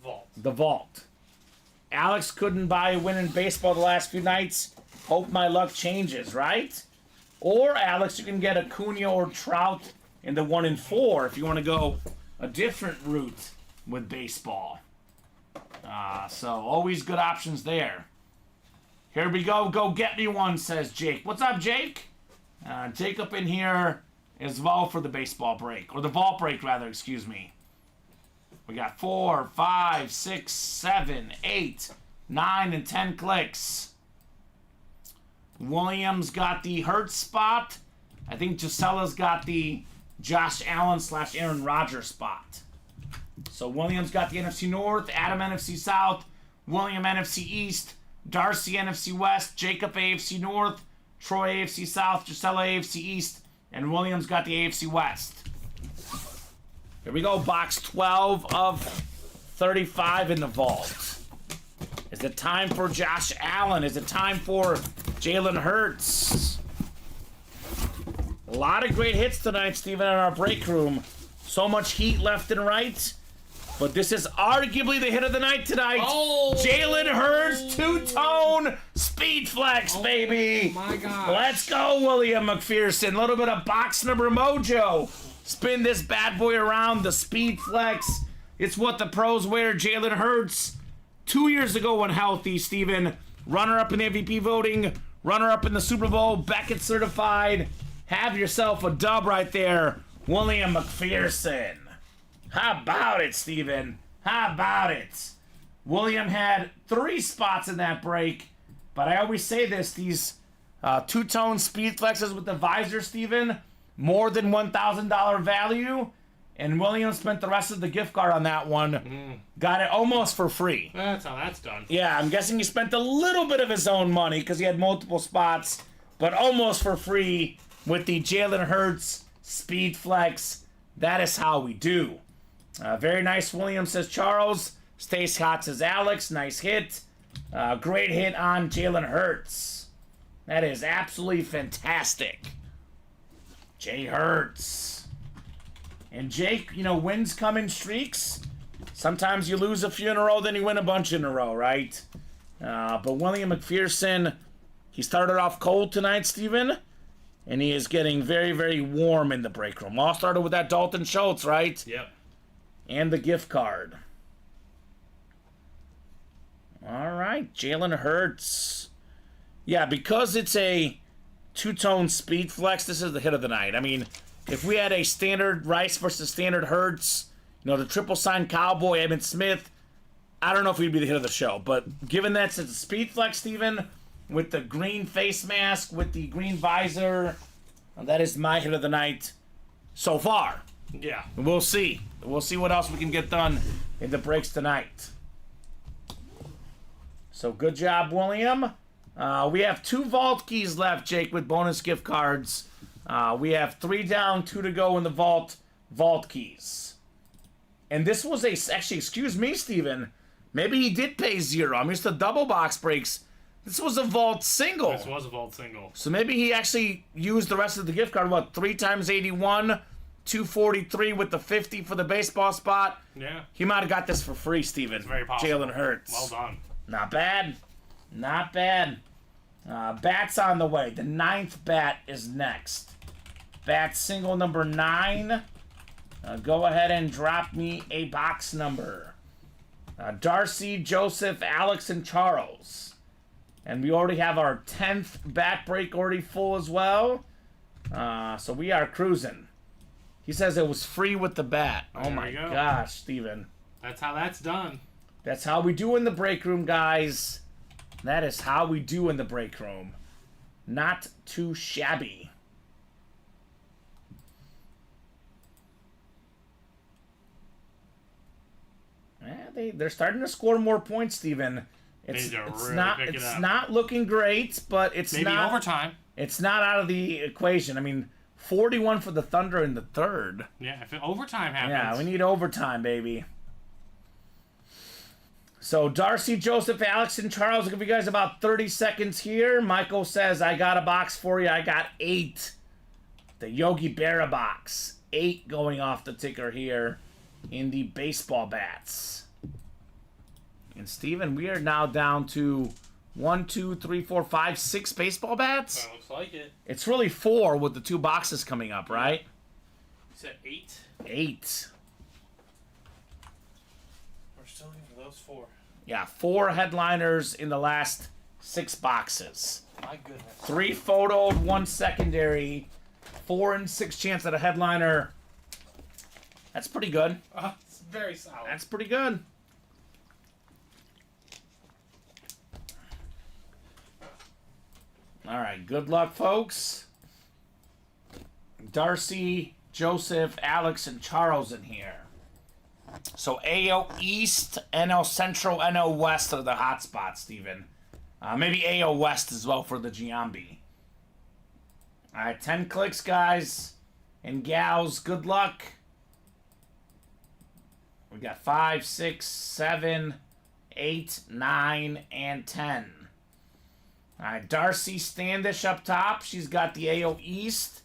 vault. The vault. Alex couldn't buy a win in baseball the last few nights. Hope my luck changes, right? Or, Alex, you can get Acuna or Trout in the 1 and 4 if you want to go a different route with baseball. So always good options there. Here we go. Go get me one, says Jake. What's up, Jake? Jacob in here as well for the baseball break. Or the vault break, rather, excuse me. We got 4, 5, 6, 7, 8, 9, and 10 clicks. Williams got the Hurts spot. I think Gisella's got the Josh Allen / Aaron Rodgers spot. So Williams got the NFC North, Adam NFC South, William NFC East, Darcy NFC West, Jacob AFC North, Troy AFC South, Gisela AFC East, and Williams got the AFC West. Here we go, box 12 of 35 in the vault. Is it time for Josh Allen? Is it time for Jalen Hurts? A lot of great hits tonight, Steven, in our break room. So much heat left and right. But this is arguably the hit of the night tonight. Oh! Jalen Hurts, two-tone speed flex, baby. Oh my God. Let's go, William McPherson. A little bit of box number mojo. Spin this bad boy around, the speed flex. It's what the pros wear. Jalen Hurts, 2 years ago when healthy, Steven. Runner-up in the MVP voting. Runner-up in the Super Bowl. Beckett certified. Have yourself a dub right there. William McPherson. How about it, Steven? How about it? William had 3 spots in that break, but I always say this, these two-tone speed flexes with the visor, Steven, more than $1,000 value, and William spent the rest of the gift card on that one. Got it almost for free. That's how that's done. Yeah, I'm guessing he spent a little bit of his own money because he had multiple spots, but almost for free with the Jalen Hurts speed flex. That is how we do. Very nice, William, says Charles. Stays hot, says Alex. Nice hit. Great hit on Jalen Hurts. That is absolutely fantastic. Jay Hurts. And Jake, you know, wins come in streaks. Sometimes you lose a few in a row, then you win a bunch in a row, right? But William McPherson, he started off cold tonight, Steven. And he is getting very, very warm in the break room. All started with that Dalton Schultz, right? Yep. And the gift card. All right, Jalen Hurts. Yeah, because it's a two-tone speed flex, this is the hit of the night. I mean, if we had a standard Rice versus standard Hurts, you know, the triple sign Cowboy, Emmitt Smith, I don't know if he'd be the hit of the show. But given that it's a speed flex, Steven, with the green face mask, with the green visor, that is my hit of the night so far. Yeah. We'll see. We'll see what else we can get done in the breaks tonight. So good job, William. We have 2 vault keys left, Jake, with bonus gift cards. We have 3 down, 2 to go in the vault keys. And this was actually, excuse me, Steven. Maybe he did pay 0. I mean, it's the double box breaks. This was a vault single. This was a vault single. So maybe he actually used the rest of the gift card, 3 times 81, 243 with the 50 for the baseball spot. Yeah. He might have got this for free, Steven. It's very possible. Jalen Hurts. Well done. Not bad. Not bad. Bat's on the way. The 9th bat is next. Bat single number 9. Go ahead and drop me a box number. Darcy, Joseph, Alex, and Charles. And we already have our 10th bat break already full as well. So we are cruising. He says it was free with the bat. Oh There my you go. gosh, Steven. That's how that's done. That's how we do in the break room, guys. That is how we do in the break room. Not too shabby. Yeah, they're starting to score more points, Steven. It's not looking great, but it's Maybe not overtime. It's not out of the equation. I mean, 41 for the Thunder in the 3rd. Yeah, if overtime happens. Yeah, we need overtime, baby. So, Darcy, Joseph, Alex, and Charles, I'll give you guys about 30 seconds here. Michael says, I got a box for you. I got 8. The Yogi Berra box. 8 going off the ticker here in the baseball bats. And, Steven, we are now down to 1, 2, 3, 4, 5, 6 baseball bats. Looks like it. It's really 4 with the 2 boxes coming up, right? said 8? 8. We're still looking for those 4. Yeah, 4 headliners in the last 6 boxes. My goodness. 3 photoed, 1 secondary, 4 and 6 chance at a headliner. That's pretty good. It's very solid. That's pretty good. All right, good luck, folks. Darcy, Joseph, Alex, and Charles in here. So AO East, NL Central, NL West are the hot spots, Steven. Maybe AO West as well for the Giambi. All right, 10 clicks, guys and gals. Good luck. We got 5, 6, 7, 8, 9, and 10. All right, Darcy Standish up top. She's got the AO East.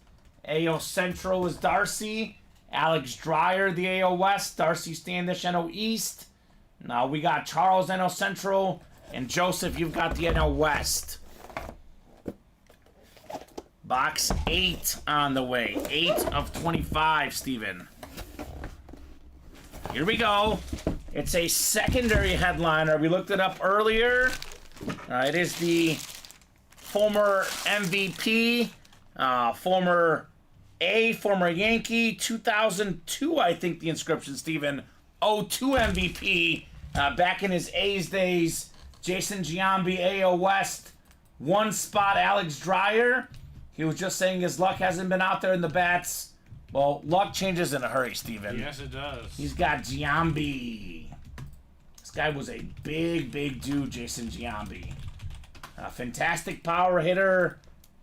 AO Central is Darcy. Alex Dreyer, the AO West. Darcy Standish, NO East. Now we got Charles, NO Central. And Joseph, you've got the NO West. Box 8 on the way. 8 of 25, Steven. Here we go. It's a secondary headliner. We looked it up earlier. It is the former MVP, former Yankee, 2002, I think the inscription, Steven. 02 MVP, back in his A's days. Jason Giambi, AO West. 1 spot, Alex Dreyer. He was just saying his luck hasn't been out there in the bats. Well, luck changes in a hurry, Steven. Yes, it does. He's got Giambi. This guy was a big, big dude, Jason Giambi. Fantastic power hitter.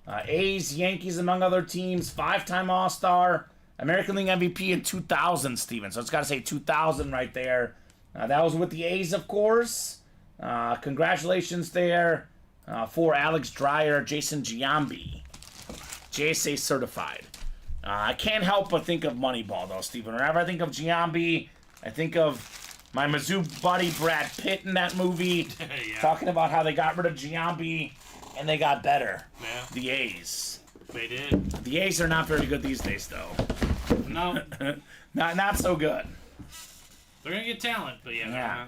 A's, Yankees, among other teams. 5-time All-Star. American League MVP in 2000, Steven. So it's got to say 2000 right there. That was with the A's, of course. Congratulations there for Alex Dreyer, Jason Giambi. JSA certified. I can't help but think of Moneyball, though, Steven. Whenever I think of Giambi, I think of my Mizzou buddy Brad Pitt in that movie, Yeah. talking about how they got rid of Giambi and they got better. Yeah. The A's. They did. The A's are not very good these days, though. No. Not so good. They're gonna get talent, but yeah,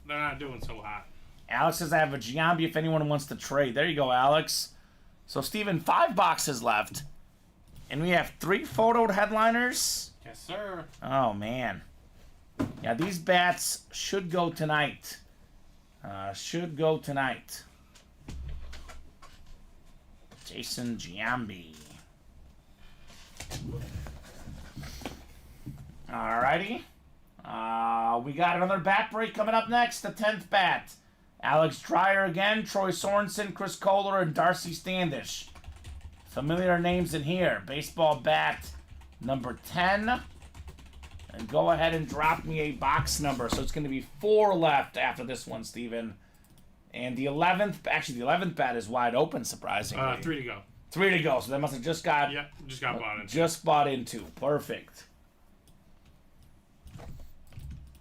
they're not doing so hot. Alex says I have a Giambi if anyone wants to trade. There you go, Alex. So, Steven, 5 boxes left. And we have 3 photoed headliners. Yes, sir. Oh, man. Yeah, these bats should go tonight. Should go tonight. Jason Giambi. Alrighty. We got another bat break coming up next. The 10th bat. Alex Dreyer again, Troy Sorensen, Chris Kohler, and Darcy Standish. Familiar names in here. Baseball bat number 10. And go ahead and drop me a box number. So it's going to be 4 left after this one, Steven. And the 11th bat is wide open, surprisingly. 3 to go. 3 to go. So that must have just got... Yep, just got bought in. Just bought into. Perfect.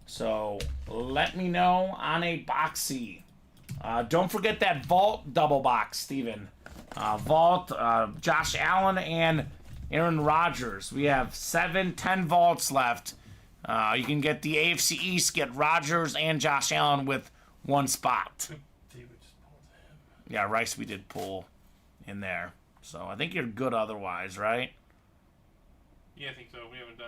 So let me know on a boxy. Don't forget that Vault double box, Steven. Vault, Josh Allen and Aaron Rodgers. We have 10 vaults left. You can get the AFC East, get Rodgers and Josh Allen with 1 spot. David just pulled him. Yeah, Rice we did pull in there. So I think you're good otherwise, right? Yeah, I think so. We Haven't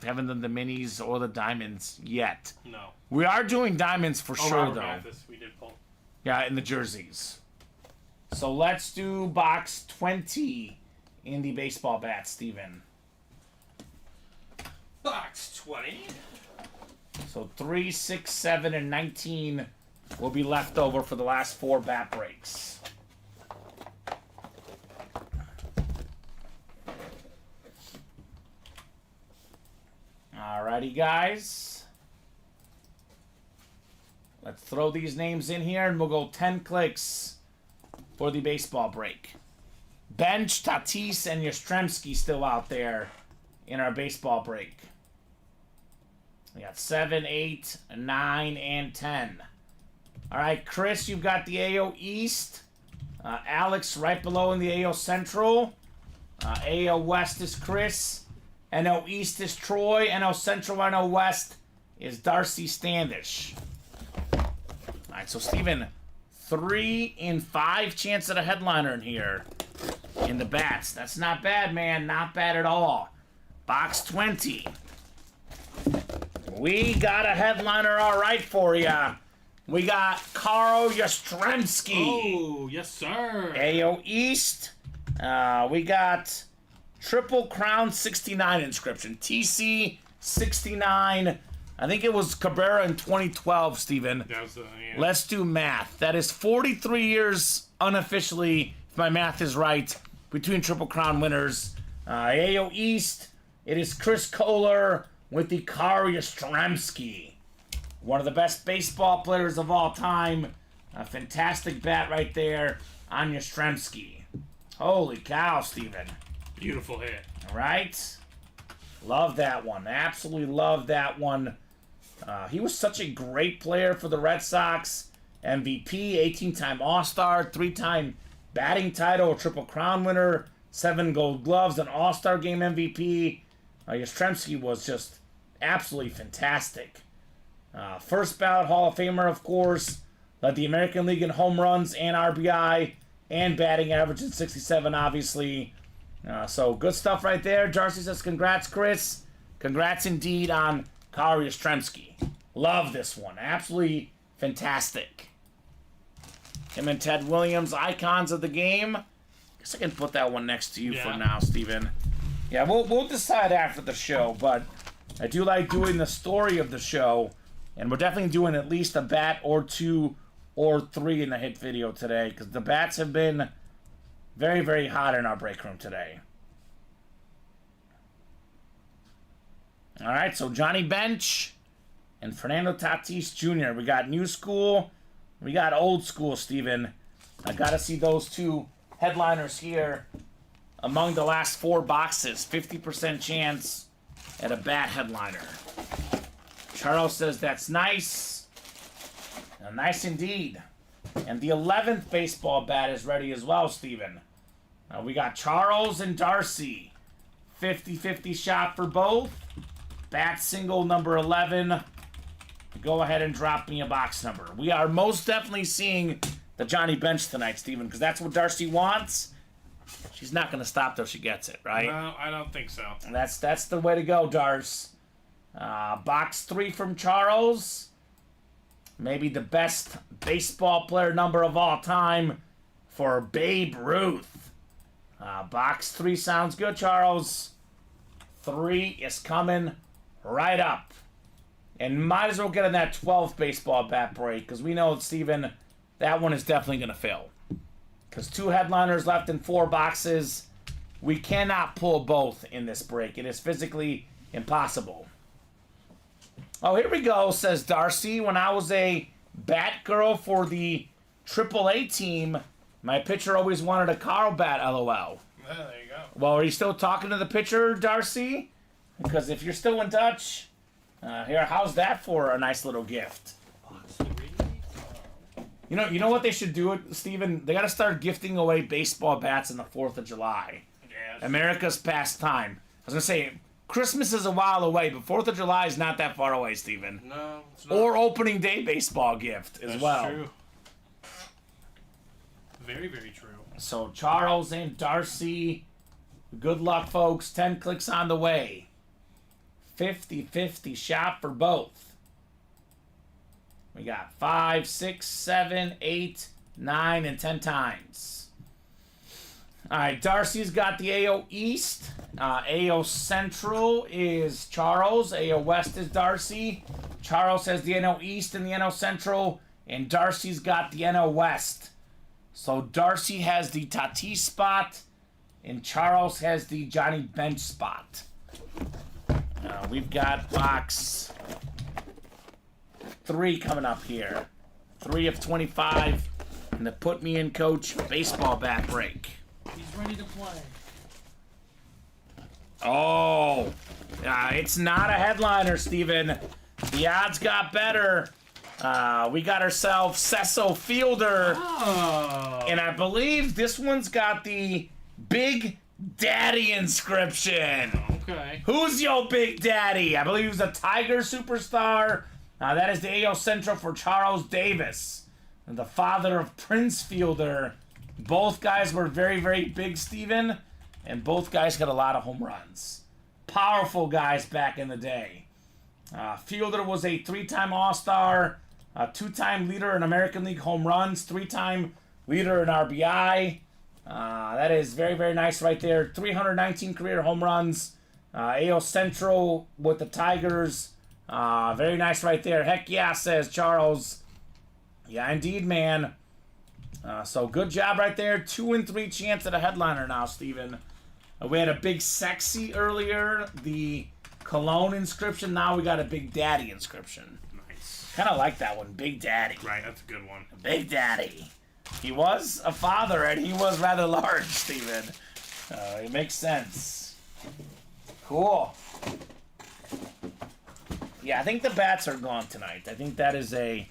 haven't done done the minis or the diamonds yet. no. We are doing diamonds for sure, Robert though. Mathis, we did pull. Yeah, in the jerseys. So let's do box 20 in the baseball bat, Steven. Box 20. So 3, 6, 7, and 19 will be left over for the last 4 bat breaks. Alrighty, guys. Let's throw these names in here, and we'll go 10 clicks for the baseball break. Bench, Tatis, and Yastrzemski still out there in our baseball break. We got 7, 8, 9, and 10. All right, Chris, you've got the AO East. Alex right below in the AO Central. AO West is Chris. NL East is Troy. NL Central, NL West is Darcy Standish. All right, so Steven, 3 in 5 chance at a headliner in here in the bats. That's not bad, man. Not bad at all. Box 20. We got a headliner all right for you. We got Carl Yastrzemski. Oh, yes, sir. AO East. We got Triple Crown 69 inscription. TC 69. I think it was Cabrera in 2012, Steven. That was yeah. Let's do math. That is 43 years unofficially, if my math is right, between Triple Crown winners. AO East, it is Chris Kohler with the Carl Yastrzemski. One of the best baseball players of all time. A fantastic bat right there on Yastrzemski. Holy cow, Steven. Beautiful hit. All right. Love that one. Absolutely love that one. He was such a great player for the Red Sox. MVP, 18-time All-Star, 3-time batting title, Triple Crown winner, 7 Gold Gloves, an All-Star Game MVP. Yastrzemski was just absolutely fantastic. First ballot Hall of Famer, of course. Led the American League in home runs and RBI and batting average at 67, obviously. So good stuff right there. Darcy says, congrats, Chris. Congrats indeed on Carl Yastrzemski. Love this one. Absolutely fantastic. Him and Ted Williams, icons of the game. Guess I can put that one next to you for now, Steven. Yeah, we'll decide after the show, but I do like doing the story of the show, and we're definitely doing at least a bat or 2 or 3 in the hit video today, because the bats have been very, very hot in our break room today. All right, so Johnny Bench and Fernando Tatis Jr. We got new school. We got old school, Steven. I got to see those 2 headliners here among the last 4 boxes. 50% chance at a bat headliner. Charles says that's nice. Nice indeed. And the 11th baseball bat is ready as well, Steven. We got Charles and Darcy. 50-50 shot for both. Bat single number 11. Go ahead and drop me a box number. We are most definitely seeing the Johnny Bench tonight, Steven, because that's what Darcy wants. She's not going to stop till she gets it, right? No, I don't think so. And that's the way to go, Darce. Box 3 from Charles. Maybe the best baseball player number of all time for Babe Ruth. Box 3 sounds good, Charles. 3 is coming right up. And might as well get in that 12th baseball bat break, because we know, Steven, that one is definitely going to fill. Because 2 headliners left in 4 boxes. We cannot pull both in this break. It is physically impossible. Oh, here we go, says Darcy. When I was a bat girl for the AAA team, my pitcher always wanted a Carl bat, LOL. Yeah, there you go. Well, are you still talking to the pitcher, Darcy? Because if you're still in touch, here, how's that for a nice little gift? You know what they should do, Steven? They got to start gifting away baseball bats on the 4th of July. Yes. America's pastime. I was going to say, Christmas is a while away, but 4th of July is not that far away, Steven. No, it's not. Or opening day baseball gift as well. That's true. Very, very true. So Charles and Darcy, good luck, folks. 10 clicks on the way. 50-50 shot for both. We got 5, 6, 7, 8, 9, and 10 times. All right, Darcy's got the AO East. AO Central is Charles. AO West is Darcy. Charles has the NL East and the NL Central, and Darcy's got the NL West. So Darcy has the Tatis spot, and Charles has the Johnny Bench spot. We've got box 3 coming up here. 3 of 25 in the Put Me In Coach baseball bat break. He's ready to play. Oh, it's not a headliner, Steven. The odds got better. We got ourselves Cecil Fielder. Oh. And I believe this one's got the Big Daddy inscription. Okay. Who's your big daddy? I believe he was a Tiger superstar. That is the AL Central for Charles Davis, and the father of Prince Fielder. Both guys were very, very big, Steven, and both guys got a lot of home runs. Powerful guys back in the day. Fielder was a 3-time All-Star, a 2-time leader in American League home runs, 3-time leader in RBI. That is very, very nice right there. 319 career home runs. AL Central with the Tigers. Very nice right there. Heck yeah, says Charles. Yeah, indeed, man. So good job right there. 2 and 3 chance at a headliner now, Steven. We had a big sexy earlier. The Cologne inscription. Now we got a Big Daddy inscription. Nice. Kind of like that one. Big Daddy. Right, that's a good one. Big Daddy. He was a father, and he was rather large, Steven. It makes sense. Cool. Yeah, I think the bats are gone tonight. I think that is a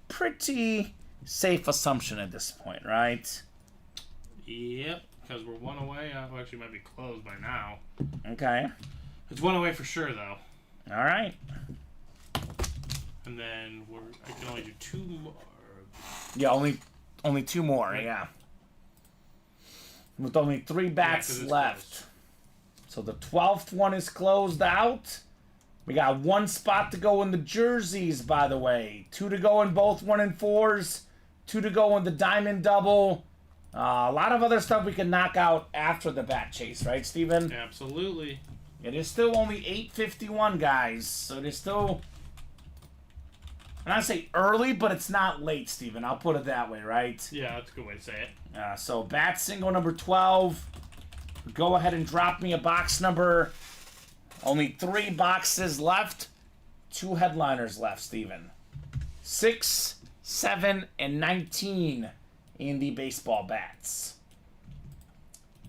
pretty safe assumption at this point, right? Yep, because we're 1 away. Well, actually, might be closed by now. Okay. It's 1 away for sure, though. All right. And then I can only do 2 more. Yeah, only 2 more, yeah. With only 3 bats left. Closed. So the 12th one is closed out. We got 1 spot to go in the jerseys, by the way. 2 to go in both 1 and 4s. 2 to go in the diamond double. A lot of other stuff we can knock out after the bat chase, right, Steven? Absolutely. It is still only 8:51, guys. So it is still, I'm not say early, but it's not late, Steven. I'll put it that way, right? Yeah, that's a good way to say it. So bat single number 12. Go ahead and drop me a box number. Only 3 boxes left. 2 headliners left, Steven. 6, 7, and 19 in the baseball bats.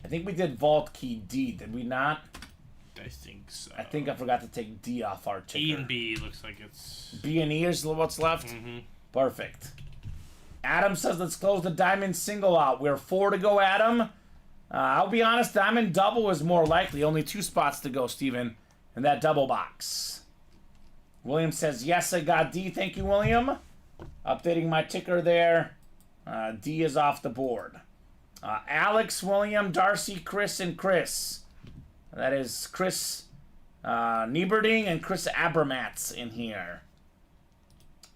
I think we did Vault Key D, did we not? I think so. I think I forgot to take D off our ticker. E and B looks like it's... B and E is what's left? Mm-hmm. Perfect. Adam says let's close the diamond single out. We're 4 to go, Adam. I'll be honest, diamond double is more likely. Only 2 spots to go, Steven, in that double box. William says, yes, I got D. Thank you, William. Updating my ticker there. D is off the board. Alex, William, Darcy, Chris, and Chris. That is Chris Nieberding and Chris Abramatz in here.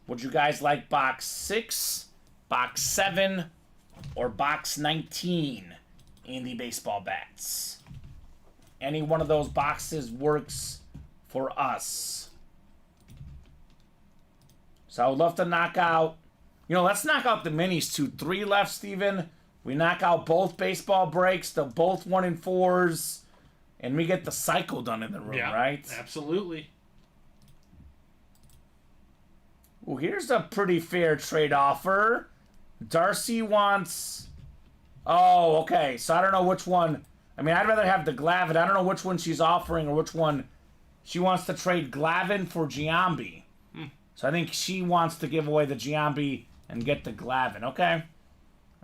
Would you guys like box 6, box 7, or box 19 in the baseball bats? Any one of those boxes works for us. So I would love to knock out, let's knock out the minis too. 3 left, Steven. We knock out both baseball breaks, the both 1 and 4s, and we get the cycle done in the room, right? Absolutely. Well, here's a pretty fair trade offer. Darcy wants... Oh, okay. So I don't know which one. I mean, I'd rather have the Glavin. I don't know which one she's offering or which one she wants to trade Glavin for Giambi. So I think she wants to give away the Giambi and get the Glavin. Okay.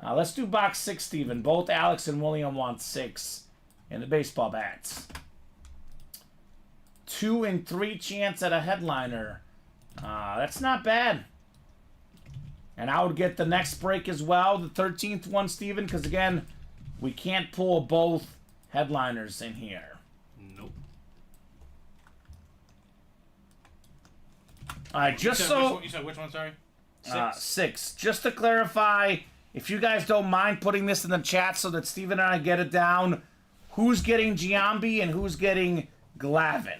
Let's do box 6, Steven. Both Alex and William want 6 in the baseball bats. 2 and 3 chance at a headliner. That's not bad. And I would get the next break as well, the 13th one, Steven, because again, we can't pull both headliners in here. Nope. All right, You said which one, sorry? 6? 6. Just to clarify, if you guys don't mind putting this in the chat so that Steven and I get it down, who's getting Giambi and who's getting Glavin?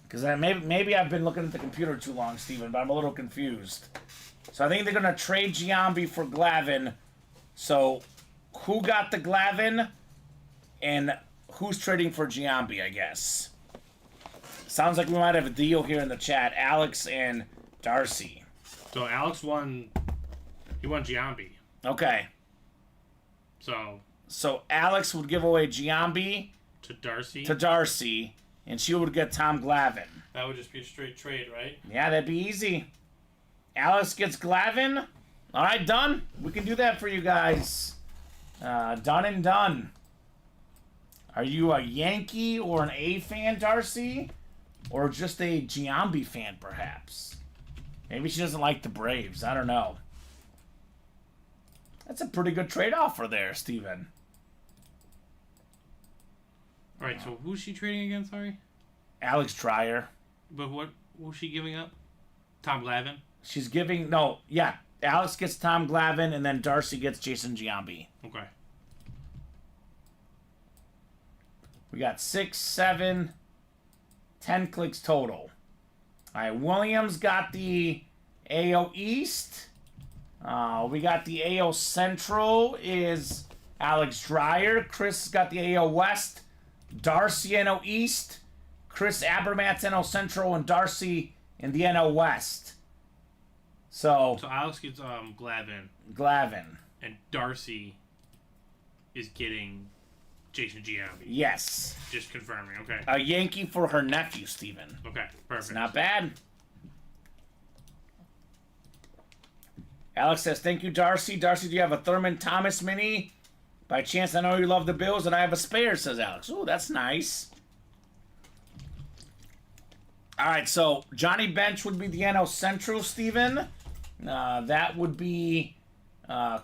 Because maybe I've been looking at the computer too long, Steven, but I'm a little confused. So I think they're going to trade Giambi for Glavin. So who got the Glavin and who's trading for Giambi, I guess? Sounds like we might have a deal here in the chat. Alex and Darcy. So Alex won... He won Giambi. Okay. So Alex would give away Giambi to Darcy. And she would get Tom Glavin. That would just be a straight trade, right? Yeah, that'd be easy. Alex gets Glavin. All right, done. We can do that for you guys. Done and done. Are you a Yankee or an A fan, Darcy? Or just a Giambi fan, perhaps? Maybe she doesn't like the Braves. I don't know. That's a pretty good trade offer there, Steven. All right, so who's she trading again? Sorry, Alex Dreyer. but what was she giving up? Tom Glavine. She's giving... No, yeah. Alex gets Tom Glavine, and then Darcy gets Jason Giambi. Okay. We got 6, 7, 10 clicks total. All right, Williams got the AO East. We got the AO Central is Alex Dreyer. Chris got the AO West. Darcy NO East. Chris Abermatz NO Central, and Darcy in the NO West. So Alex gets Glavine, and Darcy is getting Jason Giambi. Yes. Just confirming. Okay. A Yankee for her nephew, Steven. Okay. Perfect. It's not bad. Alex says, thank you, Darcy. Darcy, do you have a Thurman Thomas mini? By chance, I know you love the Bills, and I have a spare, says Alex. Oh, that's nice. All right, so Johnny Bench would be the NL Central, Steven. That would be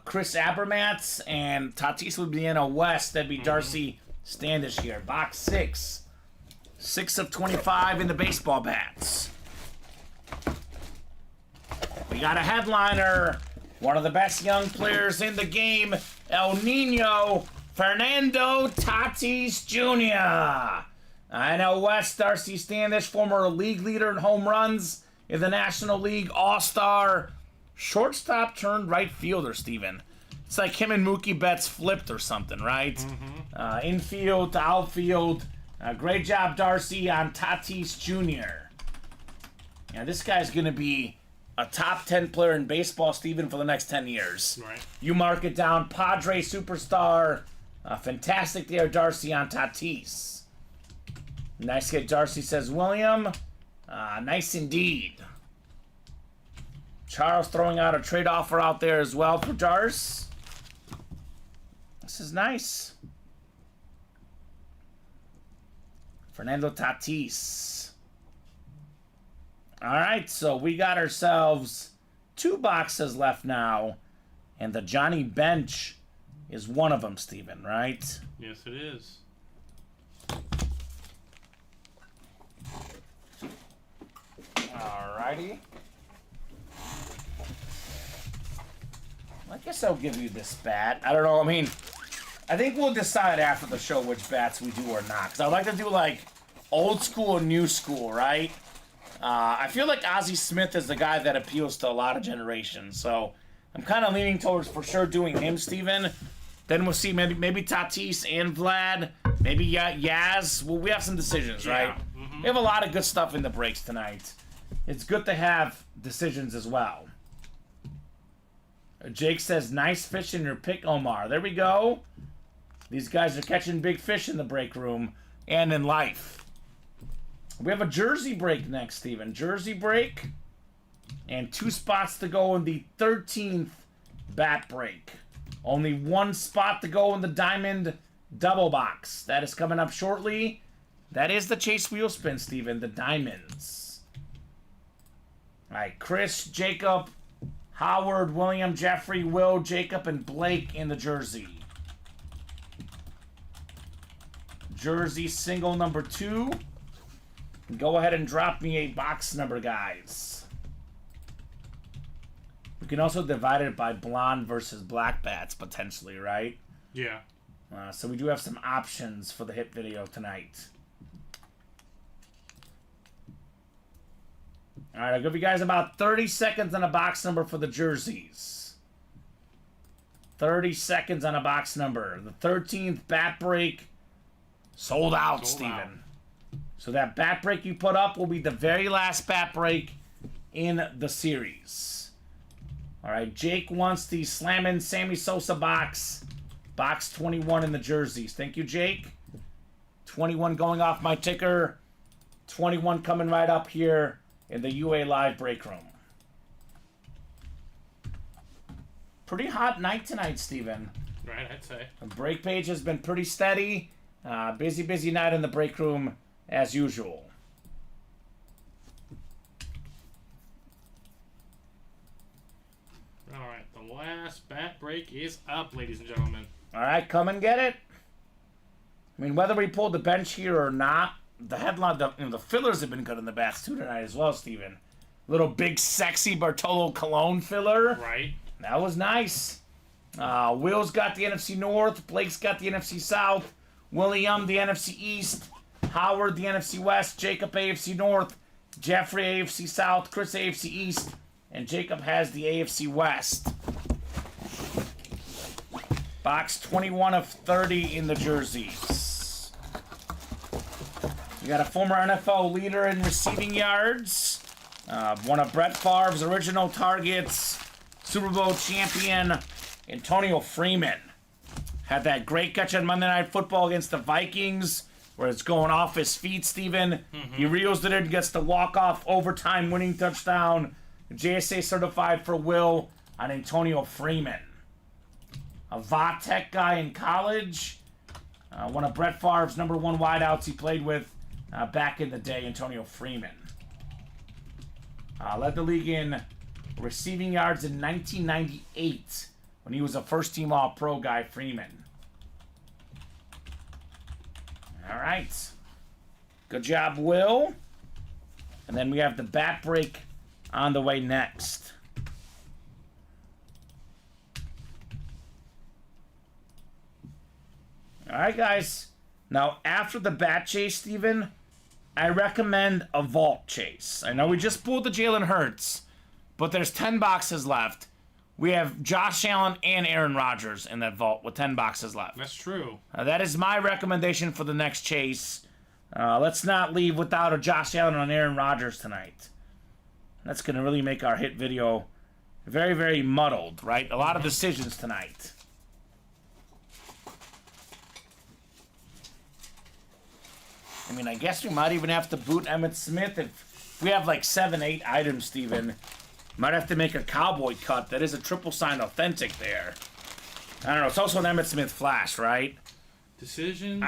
Chris Abermatz, and Tatis would be the NL West. That'd be Darcy Standish here. Box 6. 6 of 25 in the baseball bats. We got a headliner. One of the best young players in the game, El Nino Fernando Tatis Jr. NL West, Darcy Standish, former league leader in home runs in the National League, all-star, shortstop turned right fielder, Steven. It's like him and Mookie Betts flipped or something, right? Infield to outfield. Great job, Darcy, on Tatis Jr. Yeah, this guy's going to be a top 10 player in baseball, Steven, for the next 10 years. Right. You mark it down. Padre superstar. Fantastic there, Darcy, on Tatis. Nice hit, Darcy, says William. Nice indeed. Charles throwing out a trade offer out there as well for Darce. This is nice. Fernando Tatis. All right, so we got ourselves 2 boxes left now, and the Johnny Bench is one of them, Steven, right? Yes, it is. All righty. I guess I'll give you this bat. I don't know, I mean, I think we'll decide after the show which bats we do or not, because I'd like to do, like, old school and new school, right? I feel like Ozzie Smith is the guy that appeals to a lot of generations, so I'm kind of leaning towards for sure doing him, Steven. Then we'll see maybe Tatis and Vlad, maybe Yaz. Well, we have some decisions, right? We have a lot of good stuff in the breaks tonight. It's good to have decisions as well. Jake says, nice fish in your pick, Omar. There we go. These guys are catching big fish in the break room and in life. We have a jersey break next, Steven. Jersey break. And 2 spots to go in the 13th bat break. Only 1 spot to go in the diamond double box. That is coming up shortly. That is the Chase Wheel Spin, Steven. The diamonds. All right, Chris, Jacob, Howard, William, Jeffrey, Will, Jacob, and Blake in the jersey. Jersey single number 2. Go ahead and drop me a box number, guys. We can also divide it by blonde versus black bats, potentially, right? Yeah. So we do have some options for the hit video tonight. All right, I'll give you guys about 30 seconds on a box number for the jerseys. 30 seconds on a box number. The 13th bat break sold out, Steven. So that bat break you put up will be the very last bat break in the series. All right, Jake wants the Slammin' Sammy Sosa box. Box 21 in the jerseys. Thank you, Jake. 21 going off my ticker. 21 coming right up here in the UA Live break room. Pretty hot night tonight, Steven. Right, I'd say. The break page has been pretty steady. Busy night in the break room as usual. All right, the last bat break is up, ladies and gentlemen. All right, come and get it. I mean, whether we pulled the bench here or not, the headline, the fillers have been good in the bats too tonight as well, Steven. Little big sexy Bartolo Colon filler. Right. That was nice. Will's got the NFC North. Blake's got the NFC South. William, the NFC East. Howard, the NFC West. Jacob, AFC North. Jeffrey, AFC South. Chris, AFC East. And Jacob has the AFC West. Box 21 of 30 in the jerseys. We got a former NFL leader in receiving yards. One of Brett Favre's original targets. Super Bowl champion, Antonio Freeman. Had that great catch on Monday Night Football against the Vikings, where it's going off his feet, Steven. He reels it in, gets the walk-off overtime winning touchdown. JSA certified for Will on Antonio Freeman. A Va-Tech guy in college. One of Brett Favre's number 1 wideouts he played with back in the day, Antonio Freeman. Led the league in receiving yards in 1998 when he was a first-team All-Pro guy, Freeman. All right. Good job, Will. And then we have the bat break on the way next. All right, guys. Now, after the bat chase, Steven, I recommend a vault chase. I know we just pulled the Jalen Hurts, but there's 10 boxes left. We have Josh Allen and Aaron Rodgers in that vault with 10 boxes left. That's true. That is my recommendation for the next chase. Let's not leave without a Josh Allen and Aaron Rodgers tonight. That's going to really make our hit video very, very muddled, right? A lot of decisions tonight. I mean, I guess we might even have to boot Emmitt Smith if we have like 7, 8 items, Steven. Might have to make a cowboy cut. That is a triple sign authentic there. I don't know. It's also an Emmitt Smith flash, right? Decisions.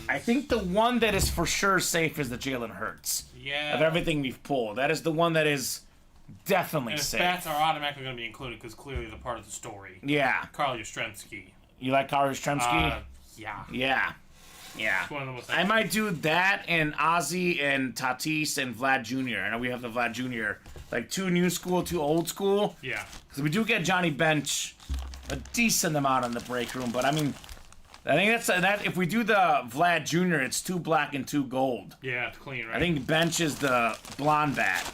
I think the one that is for sure safe is the Jalen Hurts. Yeah. Of everything we've pulled. That is the one that is definitely and safe. Bats are automatically going to be included because clearly they're part of the story. Yeah. Carl Yastrzemski. You like Carl Yastrzemski? Yeah. Yeah. Yeah. It's one of the most I might do that and Ozzy and Tatis and Vlad Jr. I know we have the Vlad Jr. Like 2 new school, 2 old school. Yeah. Because we do get Johnny Bench a decent amount in the break room. But I mean, I think that if we do the Vlad Jr., it's 2 black and 2 gold. Yeah, it's clean, right? I think Bench is the blonde bat.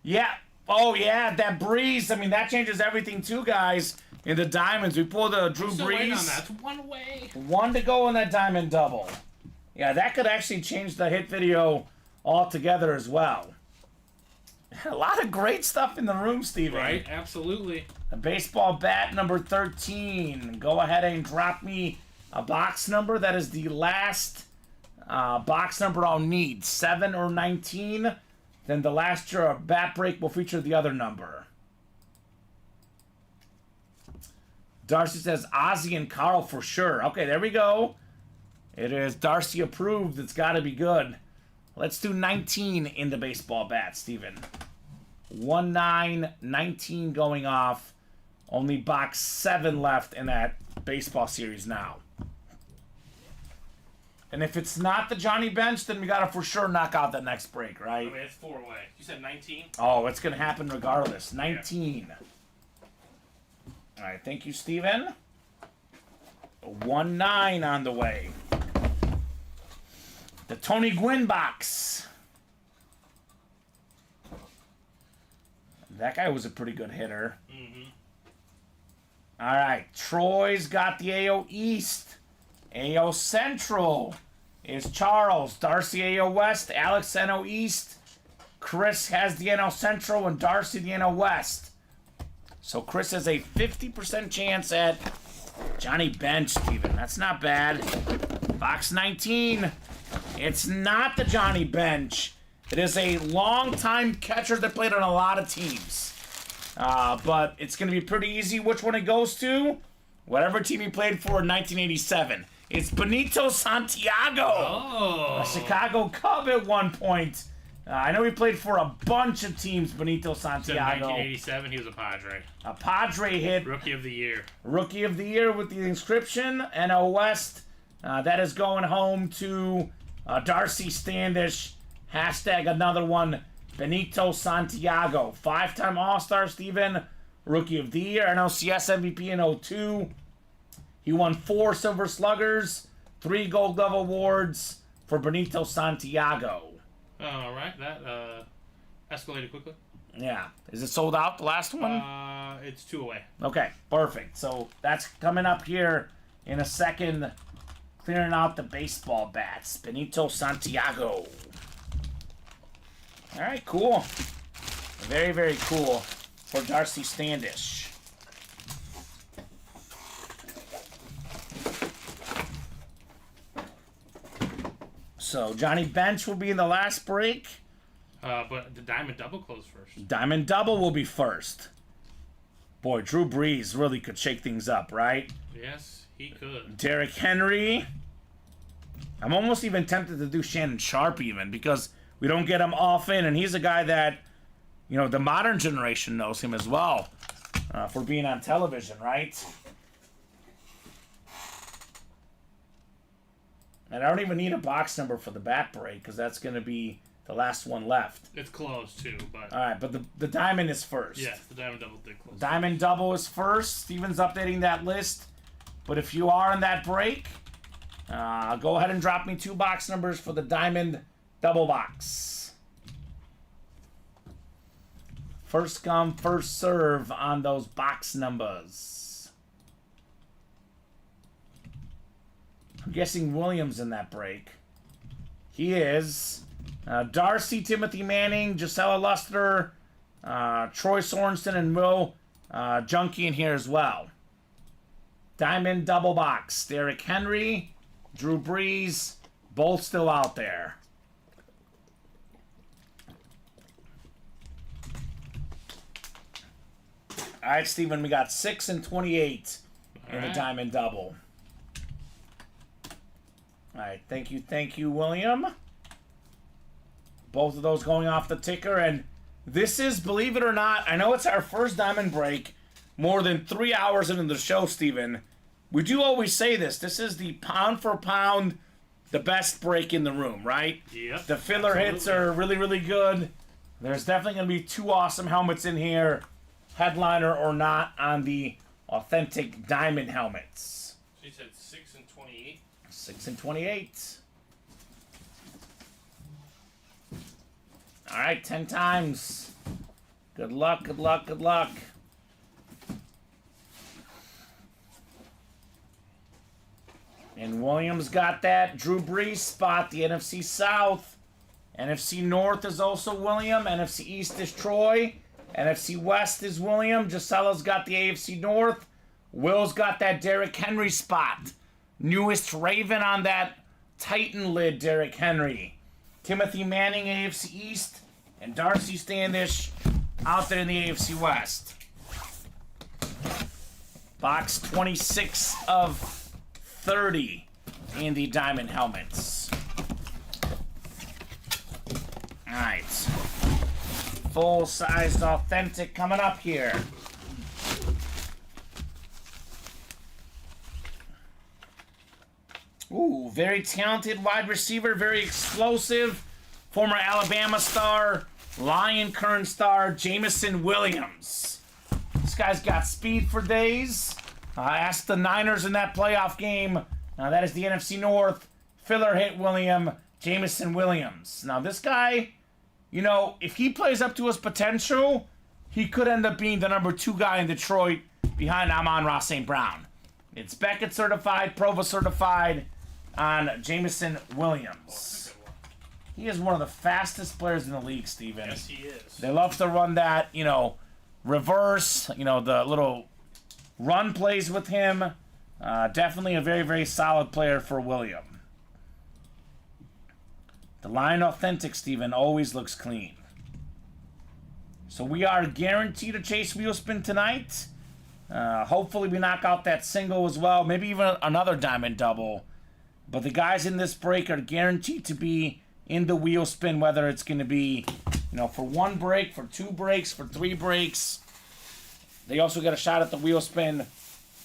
Yeah. Oh, yeah, that Breeze. I mean, that changes everything too, guys. In the diamonds, we pull the Drew Still Brees. waiting on that. It's 1 away. 1 to go on that diamond double. Yeah, that could actually change the hit video altogether as well. A lot of great stuff in the room, Steven. Right, absolutely. A baseball bat number 13. Go ahead and drop me a box number. That is the last box number I'll need. 7 or 19. Then the last bat break will feature the other number. Darcy says Ozzy and Carl for sure. Okay, there we go. It is Darcy approved. It's got to be good. Let's do 19 in the baseball bat, Steven. 19 going off. Only box 7 left in that baseball series now. And if it's not the Johnny Bench, then we got to for sure knock out that next break, right? I mean, it's 4 away. You said 19? Oh, it's going to happen regardless. 19. Yeah. All right, thank you, Steven. 19 on the way. The Tony Gwynn box. That guy was a pretty good hitter. Mm-hmm. All right, Troy's got the AO East. AO Central is Charles. Darcy AO West. Alex NO East. Chris has the NL Central and Darcy the NL West. So Chris has a 50% chance at Johnny Bench, Steven. That's not bad. Box 19. It's not the Johnny Bench. It is a long-time catcher that played on a lot of teams. But it's going to be pretty easy which one it goes to. whatever team he played for in 1987. It's Benito Santiago, a Chicago Cub at one point. I know he played for a bunch of teams, Benito Santiago. In 1987, he was a Padre. A Padre hit. Rookie of the year. Rookie of the year with the inscription. NL West. That is going home to Darcy Standish. Hashtag another one. Benito Santiago. 5-time All-Star, Steven. Rookie of the year. NLCS MVP in 2002. He won 4 Silver Sluggers. 3 Gold Glove awards for Benito Santiago. All right, that escalated quickly. Yeah. Is it sold out, the last one? It's 2 away. Okay, perfect. So that's coming up here in a second. Clearing out the baseball bats. Benito Santiago. All right, cool. Very, very cool for Darcy Standish. So Johnny Bench will be in the last break. But the Diamond Double closed first. Diamond Double will be first. Boy, Drew Brees really could shake things up, right? Yes, he could. Derrick Henry. I'm almost even tempted to do Shannon Sharp even because we don't get him often, and he's a guy that, you know, the modern generation knows him as well for being on television, right? And I don't even need a box number for the bat break because that's going to be the last one left. It's closed too, but... All right, but the Diamond is first. Yes, the Diamond Double did close. Diamond Double is first. Steven's updating that list. But if you are in that break, go ahead and drop me 2 box numbers for the Diamond Double box. First come, first serve on those box numbers. I'm guessing Williams in that break. He is. Darcy, Timothy Manning, Gisela Luster, Troy Sorensen, and Will Junkie in here as well. Diamond Double box. Derrick Henry, Drew Brees, both still out there. All right, Steven, we got 6 and 28 in the Diamond Double. All right, thank you, William. Both of those going off the ticker, and this is, believe it or not, I know it's our first Diamond break, more than 3 hours into the show, Steven. We do always say this. This is the pound for pound, the best break in the room, right? Yep. The filler hits are really, really good. There's definitely going to be 2 awesome helmets in here, headliner or not, on the authentic Diamond helmets. She said 6 and 28. 6 and 28. All right, 10 times. Good luck, good luck, good luck. And Williams got that Drew Brees spot, the NFC South. NFC North is also William. NFC East is Troy. NFC West is William. Gisela's got the AFC North. Will's got that Derrick Henry spot. Newest Raven on that Titan lid, Derrick Henry. Timothy Manning, AFC East. And Darcy Standish out there in the AFC West. Box 26 of 30 in the Diamond helmets. Alright. Full-sized authentic coming up here. Ooh, very talented wide receiver, very explosive. Former Alabama star, Lion current star, Jameson Williams. This guy's got speed for days. Asked the Niners in that playoff game. That is the NFC North. Filler hit William, Jameson Williams. Now this guy, you know, if he plays up to his potential, he could end up being the number 2 guy in Detroit behind Amon-Ra St. Brown. It's Beckett certified, Prova certified on Jameson Williams. He is one of the fastest players in the league, Steven. Yes, he is. They love to run that, you know, reverse, you know, the little run plays with him. Definitely a very, very solid player for William. The line authentic, Steven, always looks clean. So we are guaranteed a chase wheel spin tonight. Hopefully we knock out that single as well. Maybe even another diamond double. But the guys in this break are guaranteed to be in the wheel spin, whether it's going to be, for 1 break, for 2 breaks, for 3 breaks. They also get a shot at the wheel spin.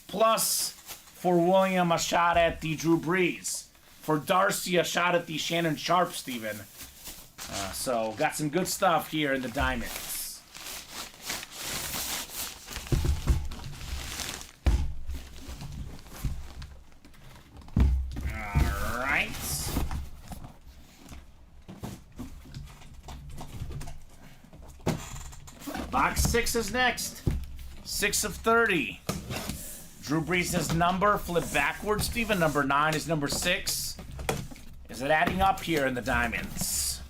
Plus, for William, a shot at the Drew Brees. For Darcy, a shot at the Shannon Sharp, Steven. So, got some good stuff here in the diamonds. All right. Box 6 is next. 6 of 30. Drew Brees' number flipped backwards, Steven. Number 9 is number 6. Is it adding up here in the diamonds?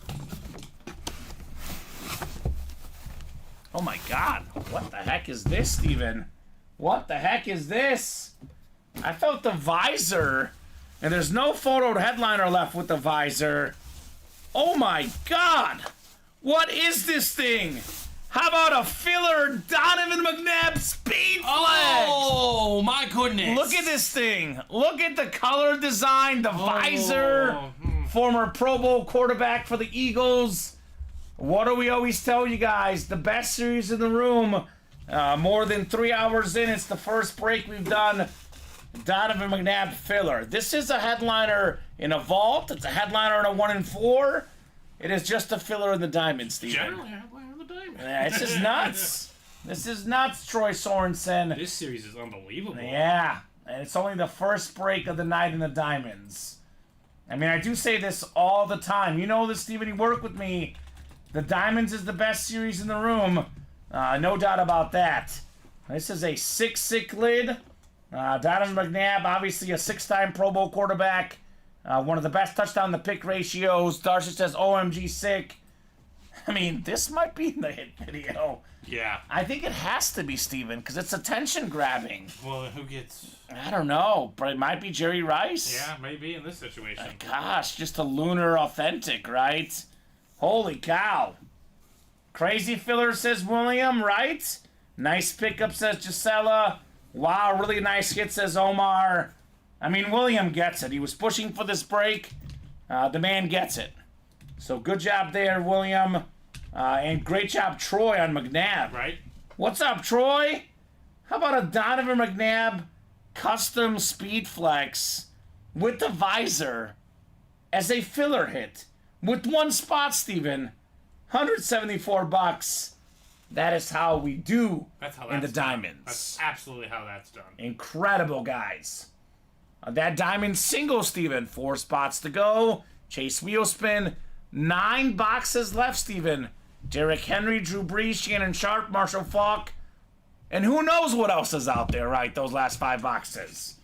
Oh my God. What the heck is this, Steven? What the heck is this? I felt the visor, and there's no photo headliner left with the visor. Oh my God. What is this thing? How about a filler Donovan McNabb speed flag? Oh, my goodness. Look at this thing. Look at the color design, the visor. Former Pro Bowl quarterback for the Eagles. What do we always tell you guys? The best series in the room. More than 3 hours in, it's the first break we've done. Donovan McNabb filler. This is a headliner in a vault. It's a headliner in a 1 and 4. It is just a filler in the diamond, Steven. Generally, headliner in the diamond. Yeah, this is nuts. This is nuts, Troy Sorensen. This series is unbelievable. Yeah, and it's only the first break of the night in the diamonds. I mean, I do say this all the time. You know this, Steven. You work with me. The diamonds is the best series in the room. No doubt about that. This is a 6-6 lid. Donovan McNabb, obviously a 6-time Pro Bowl quarterback. One of the best touchdown to pick ratios. Darcy says, OMG sick. I mean, this might be in the hit video. Yeah. I think it has to be, Steven, because it's attention grabbing. Well, who gets... I don't know, but it might be Jerry Rice. Yeah, maybe in this situation. Gosh, just a lunar authentic, right? Holy cow. Crazy filler, says William, right? Nice pickup, says Gisela. Wow, really nice hit, says Omar. I mean, William gets it. He was pushing for this break. The man gets it. So good job there, William. And great job, Troy, on McNabb. Right. What's up, Troy? How about a Donovan McNabb custom speed flex with the visor as a filler hit? With 1 spot, Steven. $174. That is how we do That's how in the that's done. diamonds. That's absolutely how that's done. Incredible, guys. That diamond single, Steven. 4 spots to go. Chase wheel spin. 9 boxes left, Steven. Derrick Henry, Drew Brees, Shannon Sharp, Marshall Faulk. And who knows what else is out there, right? Those last 5 boxes.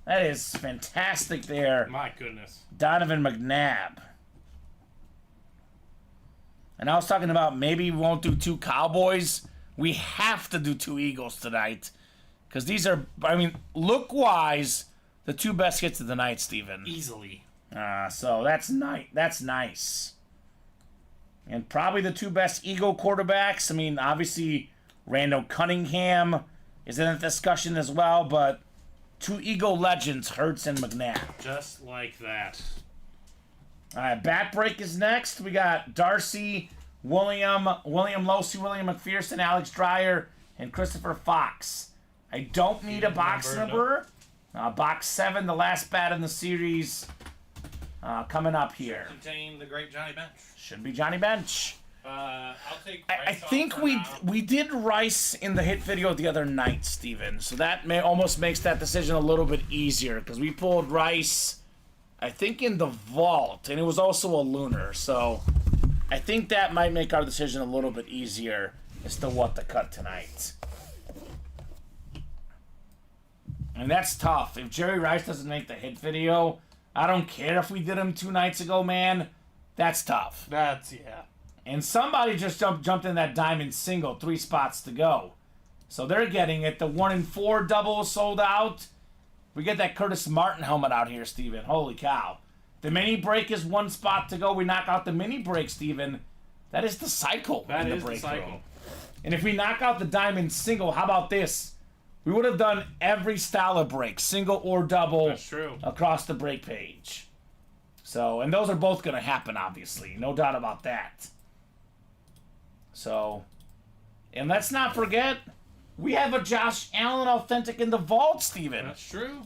That is fantastic there. My goodness. Donovan McNabb. And I was talking about maybe we won't do 2 Cowboys. We have to do 2 Eagles tonight. Because these are, I mean, look-wise, the 2 best hits of the night, Steven. Easily. So that's nice. That's nice. And probably the 2 best Eagle quarterbacks. I mean, obviously, Randall Cunningham is in the discussion as well, but 2 Eagle legends, Hurts and McNabb. Just like that. All right, bat break is next. We got Darcy, William Losey, William McPherson, Alex Dreyer, and Christopher Fox. I don't need a box number. Box 7, the last bat in the series, coming up here. Contain the great Johnny Bench. Should be Johnny Bench. I'll take I Rice think off for now. we did Rice in the hit video the other night, Steven. So that almost makes that decision a little bit easier because we pulled Rice, I think, in the vault, and it was also a lunar. So I think that might make our decision a little bit easier as to what to cut tonight. And that's tough. If Jerry Rice doesn't make the hit video, I don't care if we did him 2 nights ago, man. That's tough. That's, yeah. And somebody just jumped in that diamond single, 3 spots to go. So they're getting it. The 1 and 4 double sold out. We get that Curtis Martin helmet out here, Steven. Holy cow. The mini break is 1 spot to go. We knock out the mini break, Steven. That is the cycle. That in is the break the cycle. room. And if we knock out the diamond single, how about this? we would have done every style of break, single or double, That's true. across the break page. So, and those are both going to happen, obviously. No doubt about that. So, and let's not forget, we have a Josh Allen authentic in the vault, Steven. That's true.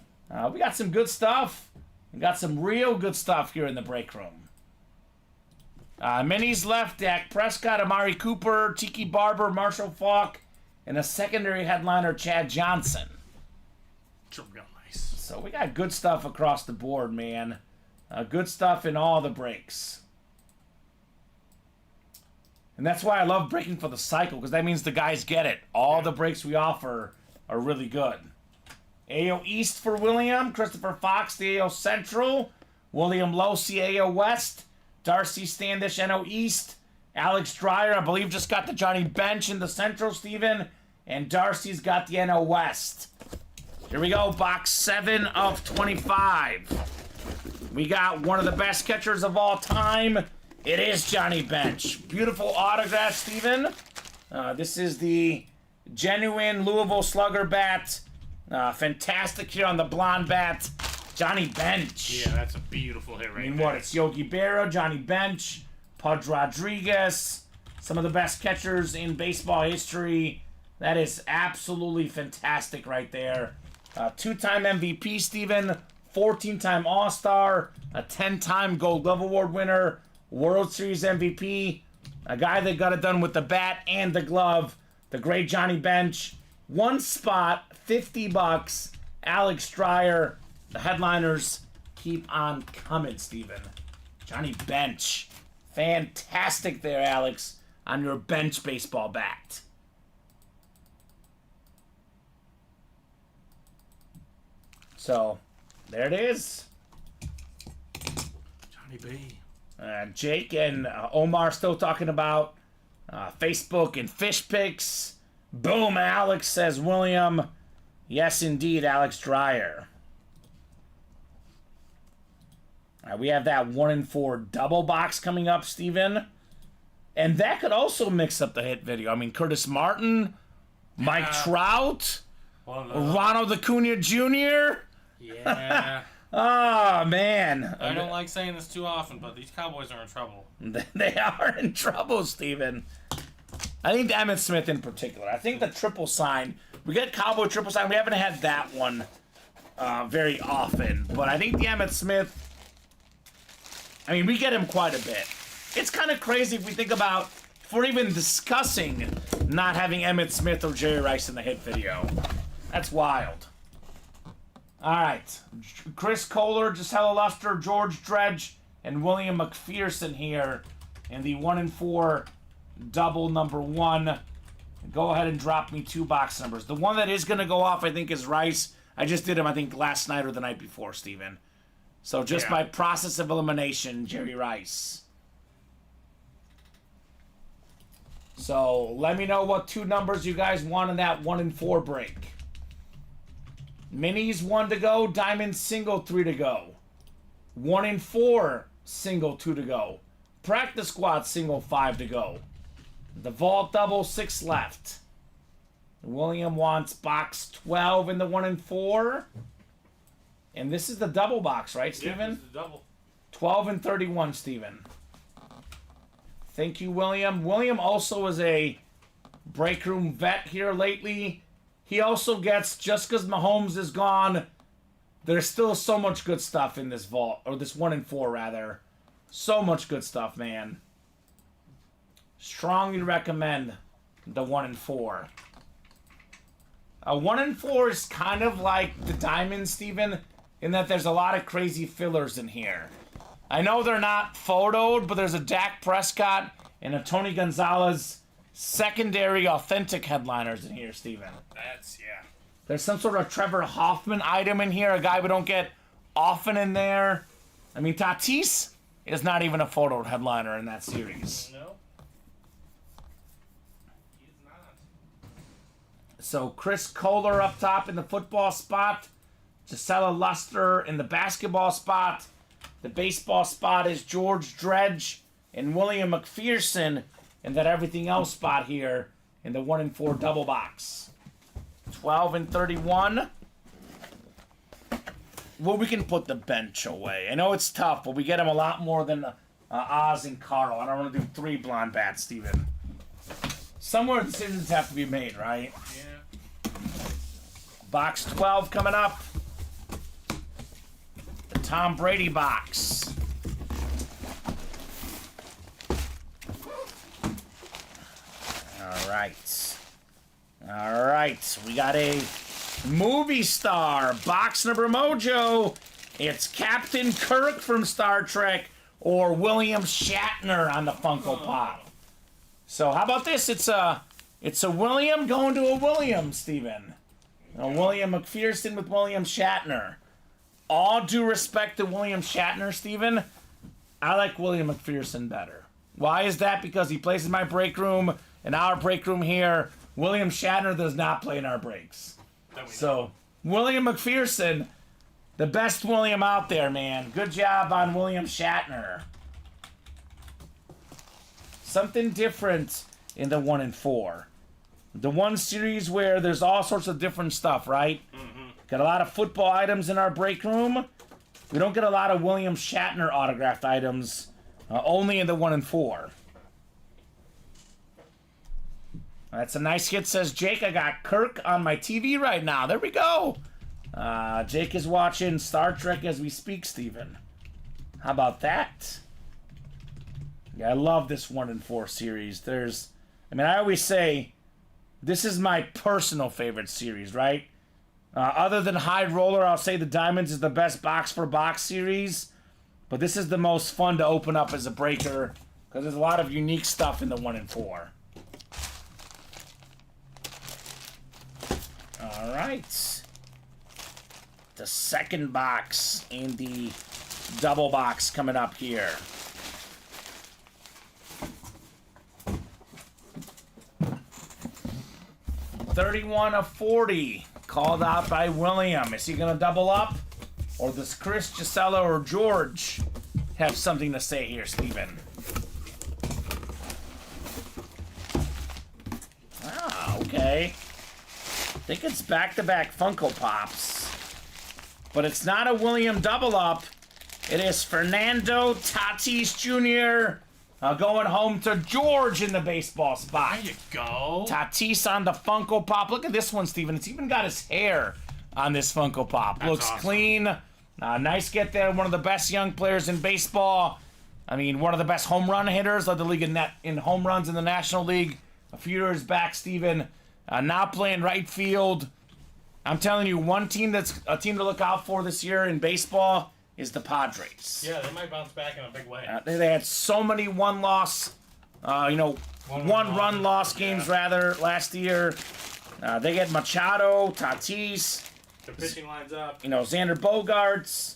We got some good stuff. We got some real good stuff here in the break room. Minis left, Dak Prescott, Amari Cooper, Tiki Barber, Marshall Faulk, and a secondary headliner, Chad Johnson. It's real nice. So we got good stuff across the board, man. Good stuff in all the breaks. And that's why I love breaking for the cycle, because that means the guys get it. All the breaks we offer are really good. AO East for William, Christopher Fox, the AO Central, William Losi, AO West, Darcy Standish, NO East, Alex Dreyer, I believe, just got the Johnny Bench in the Central, Steven, and Darcy's got the NO West. Here we go, box 7 of 25. We got one of the best catchers of all time. It is Johnny Bench. Beautiful autograph, Steven. This is the genuine Louisville Slugger bat. Fantastic here on the blonde bat. Johnny Bench. Yeah, that's a beautiful hit right I mean, there. what? It's Yogi Berra, Johnny Bench, Pudge Rodriguez. Some of the best catchers in baseball history. That is absolutely fantastic right there. Two-time MVP, Steven. 14-time All-Star. A 10-time Gold Glove Award winner. World Series MVP, a guy that got it done with the bat and the glove, the great Johnny Bench. One spot, $50. Alex Dreyer. The headliners keep on coming, Steven. Johnny Bench. Fantastic there, Alex, on your bench baseball bat. So, there it is. Johnny B. Jake and Omar still talking about Facebook and fish pics. Boom, Alex, says William. Yes, indeed, Alex Dreyer. We have that 1-in-4 double box coming up, Steven. And that could also mix up the hit video. I mean, Curtis Martin, Mike Trout, Ronald Acuna Jr. Yeah. Oh, man. I don't like saying this too often, but these Cowboys are in trouble. They are in trouble, Steven. I think the Emmitt Smith in particular. I think the triple sign. We get Cowboy triple sign. We haven't had that one very often. But I think the Emmitt Smith, I mean, we get him quite a bit. It's kind of crazy if we think about, if we're even discussing not having Emmitt Smith or Jerry Rice in the hit video. That's wild. All right, Chris Kohler, Gisela Luster, George Dredge, and William McPherson here in the 1-in-4 double number 1. Go ahead and drop me 2 box numbers. The one that is going to go off, I think, is Rice. I just did him, I think, last night or the night before, Steven. So just by process of elimination, Jerry Rice. So let me know what 2 numbers you guys want in that 1-in-4 break. Minis 1 to go, Diamond single 3 to go. 1-in-4 single 2 to go. Practice squad single 5 to go. The vault double 6 left. William wants box 12 in the 1-in-4. And this is the double box, right, Steven? Yeah, this is the double. 12 and 31, Steven. Thank you, William. William also is a break room vet here lately. He also gets, just because Mahomes is gone, there's still so much good stuff in this vault, or this 1-in-4 rather. So much good stuff, man. Strongly recommend the 1-in-4. A 1-in-4 is kind of like the Diamond, Steven, in that there's a lot of crazy fillers in here. I know they're not photoed, but there's a Dak Prescott and a Tony Gonzalez secondary authentic headliners in here, Steven. There's some sort of Trevor Hoffman item in here, a guy we don't get often in there. I mean, Tatis is not even a photoed headliner in that series. No. He's not. So Chris Kohler up top in the football spot. Gisela Luster in the basketball spot. The baseball spot is George Dredge and William McPherson in that everything else spot here in the 1-in-4 double box. 12 and 31. Well, we can put the bench away. I know it's tough, but we get him a lot more than Oz and Carl. I don't want to do 3 blonde bats, Steven. Somewhere decisions have to be made, right? Yeah. Box 12 coming up. The Tom Brady box. All right. All right. We got a movie star box number mojo. It's Captain Kirk from Star Trek or William Shatner on the Funko Pop. So how about this? It's a William going to a William, Steven. William McPherson with William Shatner. All due respect to William Shatner, Steven, I like William McPherson better. Why is that? Because he plays in my break room, in our break room here. William Shatner does not play in our breaks. So, William McPherson, the best William out there, man. Good job on William Shatner. Something different in the 1 and 4. The one series where there's all sorts of different stuff, right? Mm-hmm. Got a lot of football items in our break room. We don't get a lot of William Shatner autographed items, only in the 1 and 4. That's a nice hit, says Jake. I got Kirk on my TV right now. There we go. Jake is watching Star Trek as we speak, Steven. How about that? Yeah, I love this 1 and 4 series. I always say, this is my personal favorite series, right? Other than High Roller, I'll say the Diamonds is the best box for box series. But this is the most fun to open up as a breaker because there's a lot of unique stuff in the 1 and 4. All right. The second box in the double box coming up here. $31 of $40. Called out by William. Is he going to double up? Or does Chris, Gisela, or George have something to say here, Steven? Okay. I think it's back-to-back Funko Pops. But it's not a William double up. It is Fernando Tatis Jr. Going home to George in the baseball spot. There you go. Tatis on the Funko Pop. Look at this one, Steven. It's even got his hair on this Funko Pop. That's Looks awesome. clean. Nice get there. One of the best young players in baseball. I mean, one of the best home run hitters. Led the league in home runs in the National League a few years back, Steven. Now playing right field. I'm telling you, one team that's a team to look out for this year in baseball is the Padres. Yeah, they might bounce back in a big way. They had so many one-loss, one-run loss games, rather, last year. They get Machado, Tatis. Their pitching lines up. Xander Bogaerts.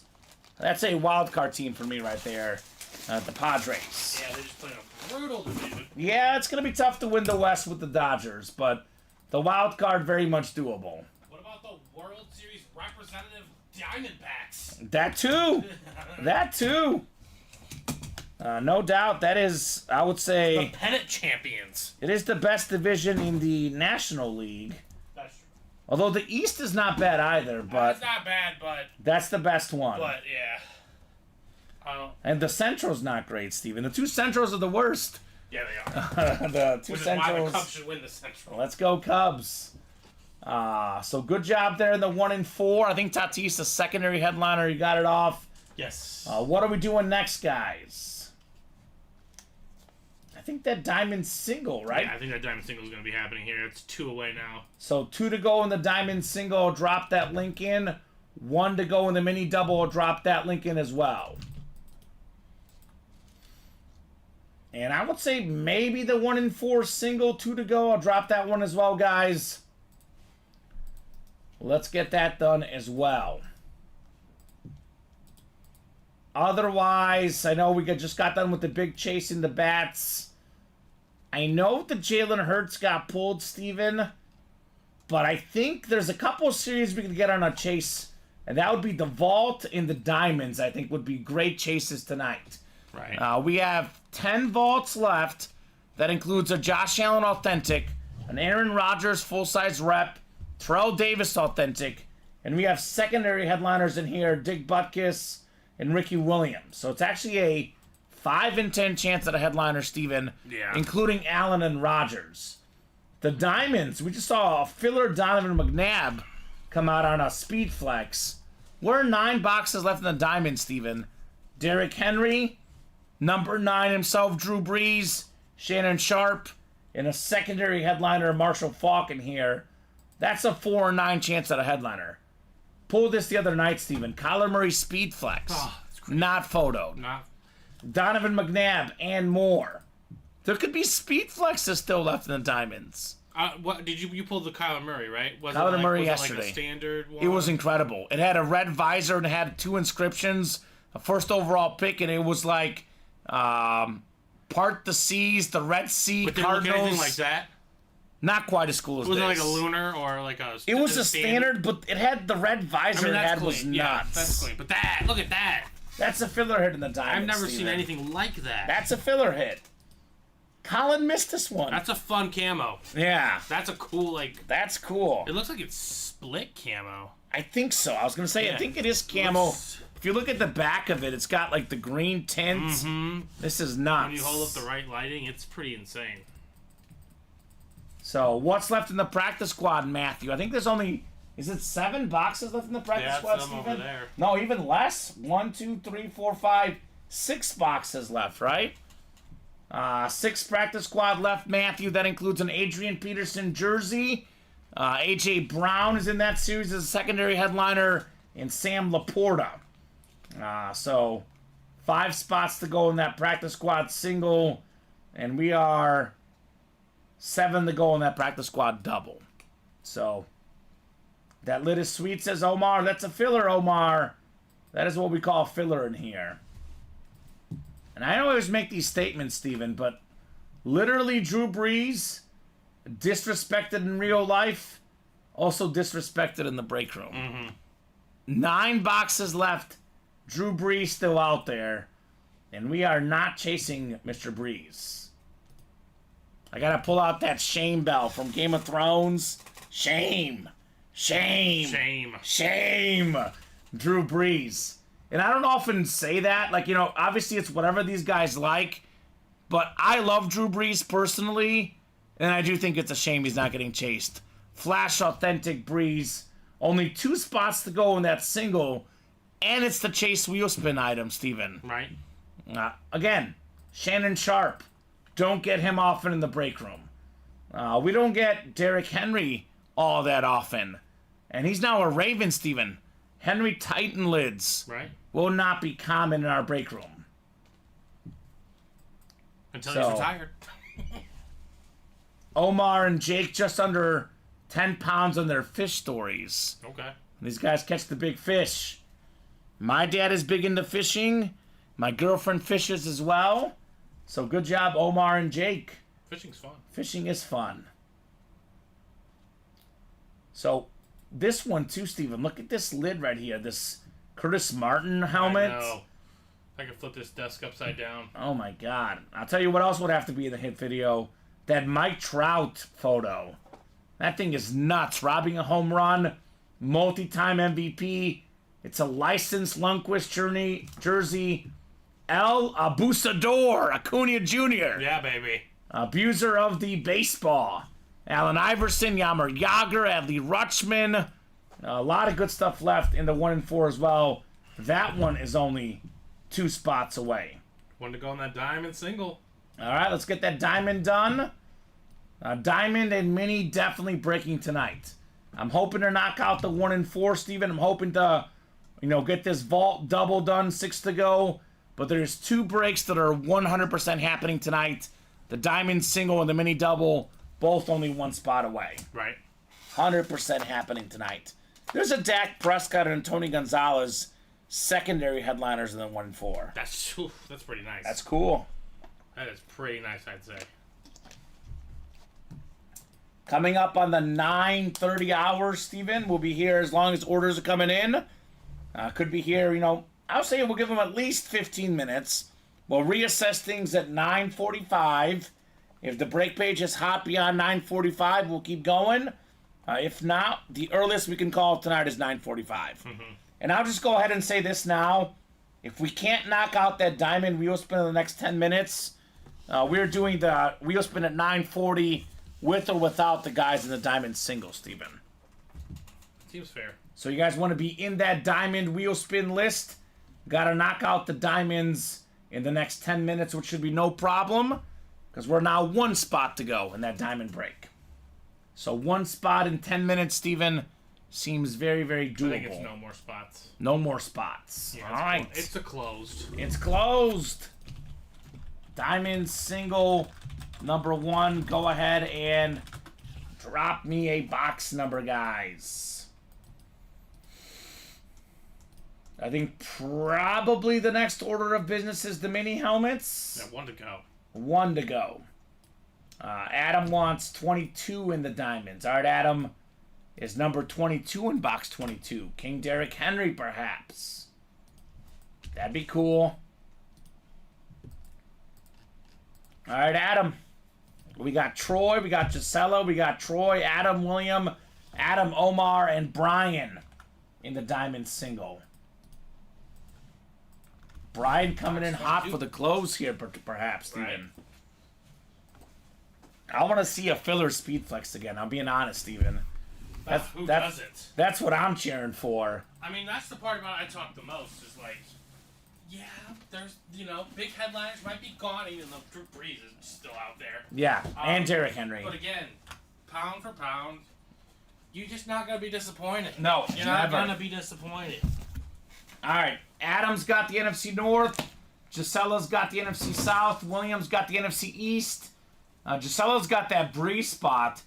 That's a wild card team for me right there. The Padres. Yeah, they're just playing a brutal division. Yeah, it's going to be tough to win the West with the Dodgers, but the wild card very much doable. What about the World Series representative Diamondbacks? That too. That too. No doubt. That is, I would say, The pennant champions. it is the best division in the National League. That's true. Although the East is not bad either, but It's not bad, that's the best one. but yeah. And the Central's not great, Steven. The two Centrals are the worst. Yeah, they are. The two Which is why the Centrals. Cubs should win the Central. Let's go Cubs. So good job there in the 1 and 4. I think Tatis, the secondary headliner, you got it off. Yes. What are we doing next, guys? I think that Diamond single, right? Yeah, I think that Diamond Single is going to be happening here. It's 2 away now. So 2 to go in the Diamond single. Drop that link in. 1 to go in the mini double. Drop that link in as well. And I would say maybe the 1 and 4 single. 2 to go. I'll drop that one as well, guys. Let's get that done as well. Otherwise, I know we just got done with the big chase in the bats. I know the Jalen Hurts got pulled, Steven. But I think there's a couple of series we can get on a chase. And that would be the Vault and the Diamonds, I think, would be great chases tonight. Right. We have 10 vaults left. That includes a Josh Allen Authentic, an Aaron Rodgers full-size rep, Terrell Davis authentic, and we have secondary headliners in here, Dick Butkus and Ricky Williams. So it's actually a 5 in 10 chance at a headliner, Steven, including Allen and Rogers. The Diamonds, we just saw a filler Donovan McNabb come out on a speed flex. We're 9 boxes left in the Diamond, Steven. Derrick Henry, number 9 himself, Drew Brees, Shannon Sharp, and a secondary headliner, Marshall Faulk in here. That's a 4 in 9 chance at a headliner. Pulled this the other night, Steven. Kyler Murray speed flex. Oh, not photoed. Not. Donovan McNabb and more. There could be speed flexes still left in the Diamonds. What did you pulled the Kyler Murray, right? Kyler Murray yesterday. Like a standard one? It was incredible. It had a red visor and it had 2 inscriptions. A first overall pick, and it was like part the seas, the Red Sea, but Cardinals. Look anything like that? Not quite as cool as Was this. it like a lunar or like a? It was a standard, but it had the red visor. It had was nuts. Yeah, that's clean. But that, look at that. That's a filler hit in the Diamond. I've never seen anything like that. That's a filler hit. Colin missed this one. That's a fun camo. Yeah. That's a cool, like... That's cool. It looks like it's split camo. I think so. I was going to say, I think it is camo. If you look at the back of it, it's got, like, the green tint. Mm-hmm. This is nuts. When you hold up the right lighting, it's pretty insane. So, what's left in the practice squad, Matthew? I think there's only... Is it 7 boxes left in the practice squad, some Steven? over there. No, even less. 1, 2, 3, 4, 5, 6 boxes left, right? 6 practice squad left, Matthew. That includes an Adrian Peterson jersey. A.J. Brown is in that series as a secondary headliner, and Sam Laporta. So, 5 spots to go in that practice squad single, and we are 7 to go in that practice squad double. So, that lid is sweet, says Omar. That's a filler, Omar. That is what we call a filler in here. And I always make these statements, Steven, but literally Drew Brees, disrespected in real life, also disrespected in the break room. Mm-hmm. 9 boxes left. Drew Brees still out there. And we are not chasing Mr. Brees. I gotta pull out that shame bell from Game of Thrones. Shame. Shame. Shame. Shame. Drew Brees. And I don't often say that. Like, you know, obviously it's whatever these guys like. But I love Drew Brees personally. And I do think it's a shame he's not getting chased. Flash authentic Brees. Only 2 spots to go in that single. And it's the chase wheel spin item, Steven. Right. Again, Shannon Sharp. Don't get him often in the break room. We don't get Derrick Henry all that often. And he's now a Raven, Steven. Henry Titan lids. Right. Will not be common in our break room. Until he's retired. Omar and Jake just under 10 pounds on their fish stories. Okay. These guys catch the big fish. My dad is big into fishing. My girlfriend fishes as well. So good job, Omar and Jake. Fishing's fun. Fishing is fun. So this one too, Steven. Look at this lid right here. This Curtis Martin helmet. I know. I can flip this desk upside down. Oh my God. I'll tell you what else would have to be in the hit video. That Mike Trout photo. That thing is nuts. Robbing a home run. Multi-time MVP. It's a licensed Lundqvist jersey. El Abusador Acuna Jr. Yeah, baby. Abuser of the baseball. Allen Iverson, Yammer Yager, Adley Rutschman. A lot of good stuff left in the 1 and 4 as well. That one is only 2 spots away. One to go on that diamond single. All right, let's get that diamond done. Diamond and mini definitely breaking tonight. I'm hoping to knock out the 1 and 4, Steven. I'm hoping to, get this vault double done, 6 to go. But there's 2 breaks that are 100% happening tonight. The diamond single and the mini double, both only 1 spot away. Right. 100% happening tonight. There's a Dak Prescott and Tony Gonzalez secondary headliners in the 1 and 4. That's pretty nice. That's cool. That is pretty nice, I'd say. Coming up on the 9:30 hour, Steven. We'll be here as long as orders are coming in. Could be here, I'll say we'll give them at least 15 minutes. We'll reassess things at 9:45. If the break page is hot beyond 9:45, we'll keep going. If not, the earliest we can call tonight is 9:45. And I'll just go ahead and say this now. If we can't knock out that diamond wheel spin in the next 10 minutes, we're doing the wheel spin at 9:40 with or without the guys in the diamond single, Steven. Seems fair. So you guys want to be in that diamond wheel spin list? Got to knock out the diamonds in the next 10 minutes, which should be no problem, because we're now one spot to go in that diamond break. So one spot in 10 minutes, Steven, seems very, very doable. I think it's no more spots. No more spots. Yeah, All right. It's a closed. It's closed. Diamond single number 1. Go ahead and drop me a box number, guys. I think probably the next order of business is the mini helmets. Yeah, 1 to go. 1 to go. Adam wants 22 in the diamonds. All right, Adam, is number 22 in box 22. King Derrick Henry, perhaps. That'd be cool. All right, Adam. We got Troy, we got Gisela, we got Troy, Adam, William, Adam, Omar, and Brian in the diamond single. Brian coming in hot for the close here, perhaps, Steven. Right. I want to see a filler speed flex again. I'm being honest, Steven. Who doesn't? That's what I'm cheering for. I mean, that's the part about it I talk the most is like, yeah, there's, big headliners might be gone, even though Drew Brees is still out there. Yeah, and Derrick Henry. But again, pound for pound, you're just not going to be disappointed. No, You're not never. going to be disappointed. All right, Adam's got the NFC North. Gisela's got the NFC South. William's got the NFC East. Gisela's got that Brees spot.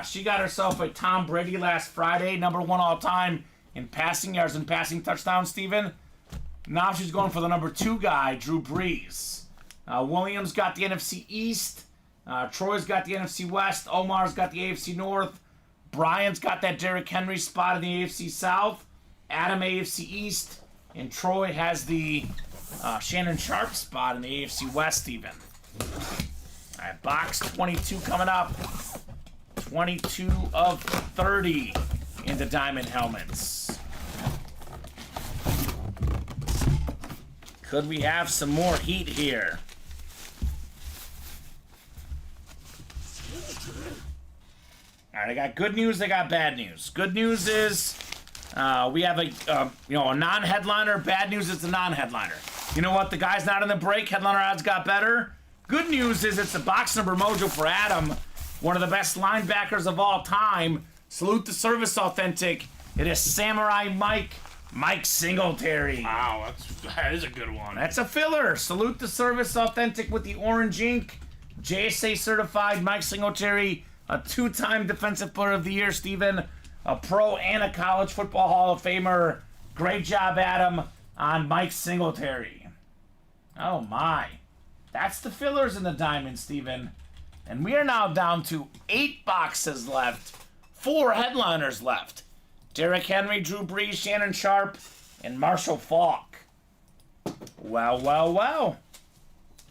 She got herself a Tom Brady last Friday, number 1 all time in passing yards and passing touchdowns, Steven. Now she's going for the number 2 guy, Drew Brees. William's got the NFC East. Troy's got the NFC West. Omar's got the AFC North. Brian's got that Derrick Henry spot in the AFC South. Adam, AFC East. And Troy has the Shannon Sharp spot in the AFC West, Steven. All right, box 22 coming up. 22 of 30 in the diamond helmets. Could we have some more heat here? All right, I got good news, I got bad news. Good news is we have a non-headliner. Bad news is the non-headliner. You know what? The guy's not in the break. Headliner odds got better. Good news is it's the box number mojo for Adam, one of the best linebackers of all time. Salute the service authentic. It is Samurai Mike Singletary. Wow, that is a good one. That's a filler. Salute the service authentic with the orange ink. JSA certified Mike Singletary, a 2-time Defensive Player of the Year, Steven, a pro and a college football Hall of Famer. Great job, Adam, on Mike Singletary. Oh my. That's the fillers in the diamond, Steven. And we are now down to 8 boxes left, 4 headliners left. Derrick Henry, Drew Brees, Shannon Sharp, and Marshall Faulk. Well.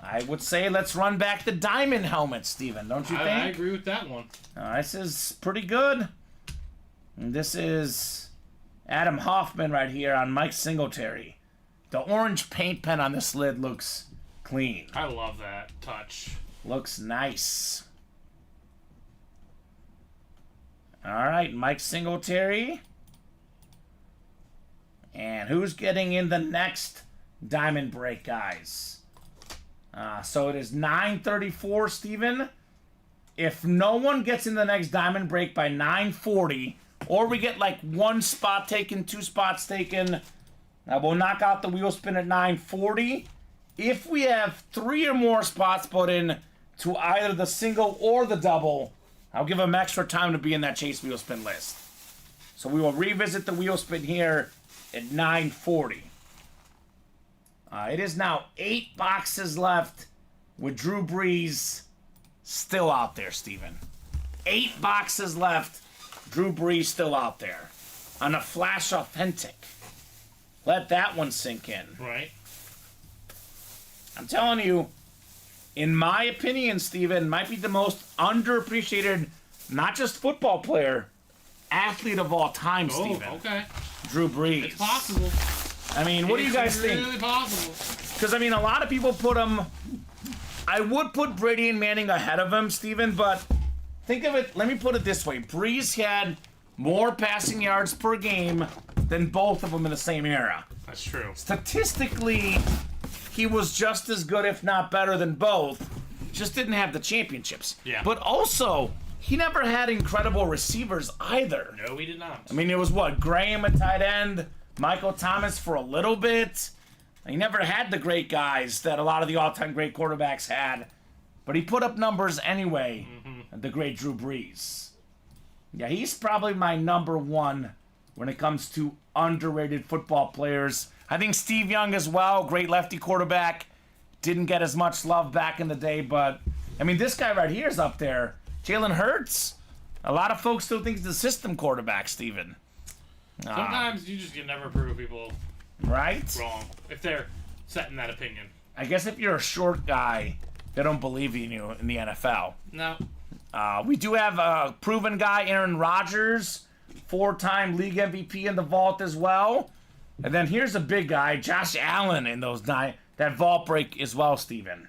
I would say let's run back the diamond helmet, Steven, don't you think? I agree with that one. This is pretty good. And this is Adam Hoffman right here on Mike Singletary. The orange paint pen on this lid looks clean. I love that touch. Looks nice. All right, Mike Singletary. And who's getting in the next diamond break, guys? So it is 9:34, Steven. If no one gets in the next diamond break by 9:40, or we get like 1 spot taken, 2 spots taken, we'll knock out the wheel spin at 9:40. If we have 3 or more spots put in to either the single or the double, I'll give them extra time to be in that chase wheel spin list. So we will revisit the wheel spin here at 9:40. It is now 8 boxes left with Drew Brees still out there, Steven. 8 boxes left, Drew Brees still out there. On a Flash Authentic. Let that one sink in. Right. I'm telling you, in my opinion, Steven, might be the most underappreciated, not just football player, athlete of all time, Steven. Okay. Drew Brees. It's possible. I mean, what do you guys think? It's really possible. Because, I mean, a lot of people put him... I would put Brady and Manning ahead of him, Steven, but think of it... Let me put it this way. Brees had more passing yards per game than both of them in the same era. That's true. Statistically, he was just as good, if not better, than both. Just didn't have the championships. Yeah. But also, he never had incredible receivers either. No, we did not. I mean, it was what? Graham at tight end, Michael Thomas for a little bit. He never had the great guys that a lot of the all-time great quarterbacks had. But he put up numbers anyway, the great Drew Brees. Yeah, he's probably my number one when it comes to underrated football players. I think Steve Young as well, great lefty quarterback. Didn't get as much love back in the day, but, I mean, this guy right here is up there. Jalen Hurts. A lot of folks still think he's the system quarterback, Steven. Sometimes you just can never prove people Right? wrong if they're setting that opinion. I guess if you're a short guy, they don't believe in you in the NFL. No. We do have a proven guy, Aaron Rodgers, 4-time league MVP in the vault as well. And then here's a big guy, Josh Allen in that vault break as well, Steven.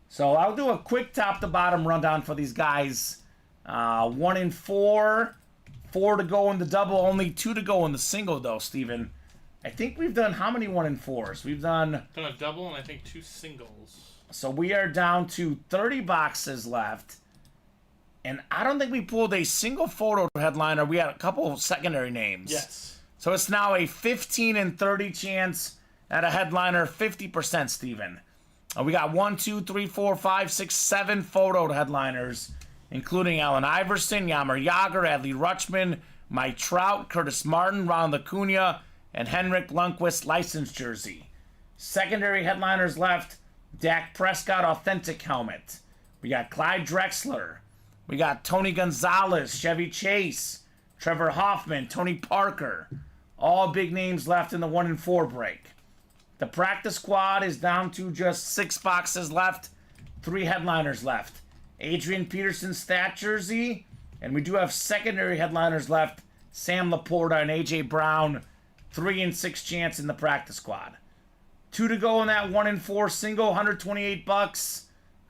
So I'll do a quick top-to-bottom rundown for these guys. 1 in 4, 4 to go in the double, only 2 to go in the single, though, Steven. I think we've done how many 1 in 4s? We've done a double and I think 2 singles. So we are down to 30 boxes left. And I don't think we pulled a single photo headliner. We had a couple of secondary names. Yes. So it's now a 15 and 30 chance at a headliner, 50%, Steven. We got 1, 2, 3, 4, 5, 6, 7 photo headliners, including Allen Iverson, Yammer Yager, Adley Rutschman, Mike Trout, Curtis Martin, Ronald Acuna, and Henrik Lundqvist licensed jersey. Secondary headliners left, Dak Prescott authentic helmet. We got Clyde Drexler. We got Tony Gonzalez, Chevy Chase, Trevor Hoffman, Tony Parker. All big names left in the 1 in 4 break. The practice squad is down to just 6 boxes left, 3 headliners left. Adrian Peterson stat jersey, and we do have secondary headliners left. Sam Laporta and AJ Brown, 3 and 6 chance in the practice squad. 2 to go in that 1 in 4 single, $128.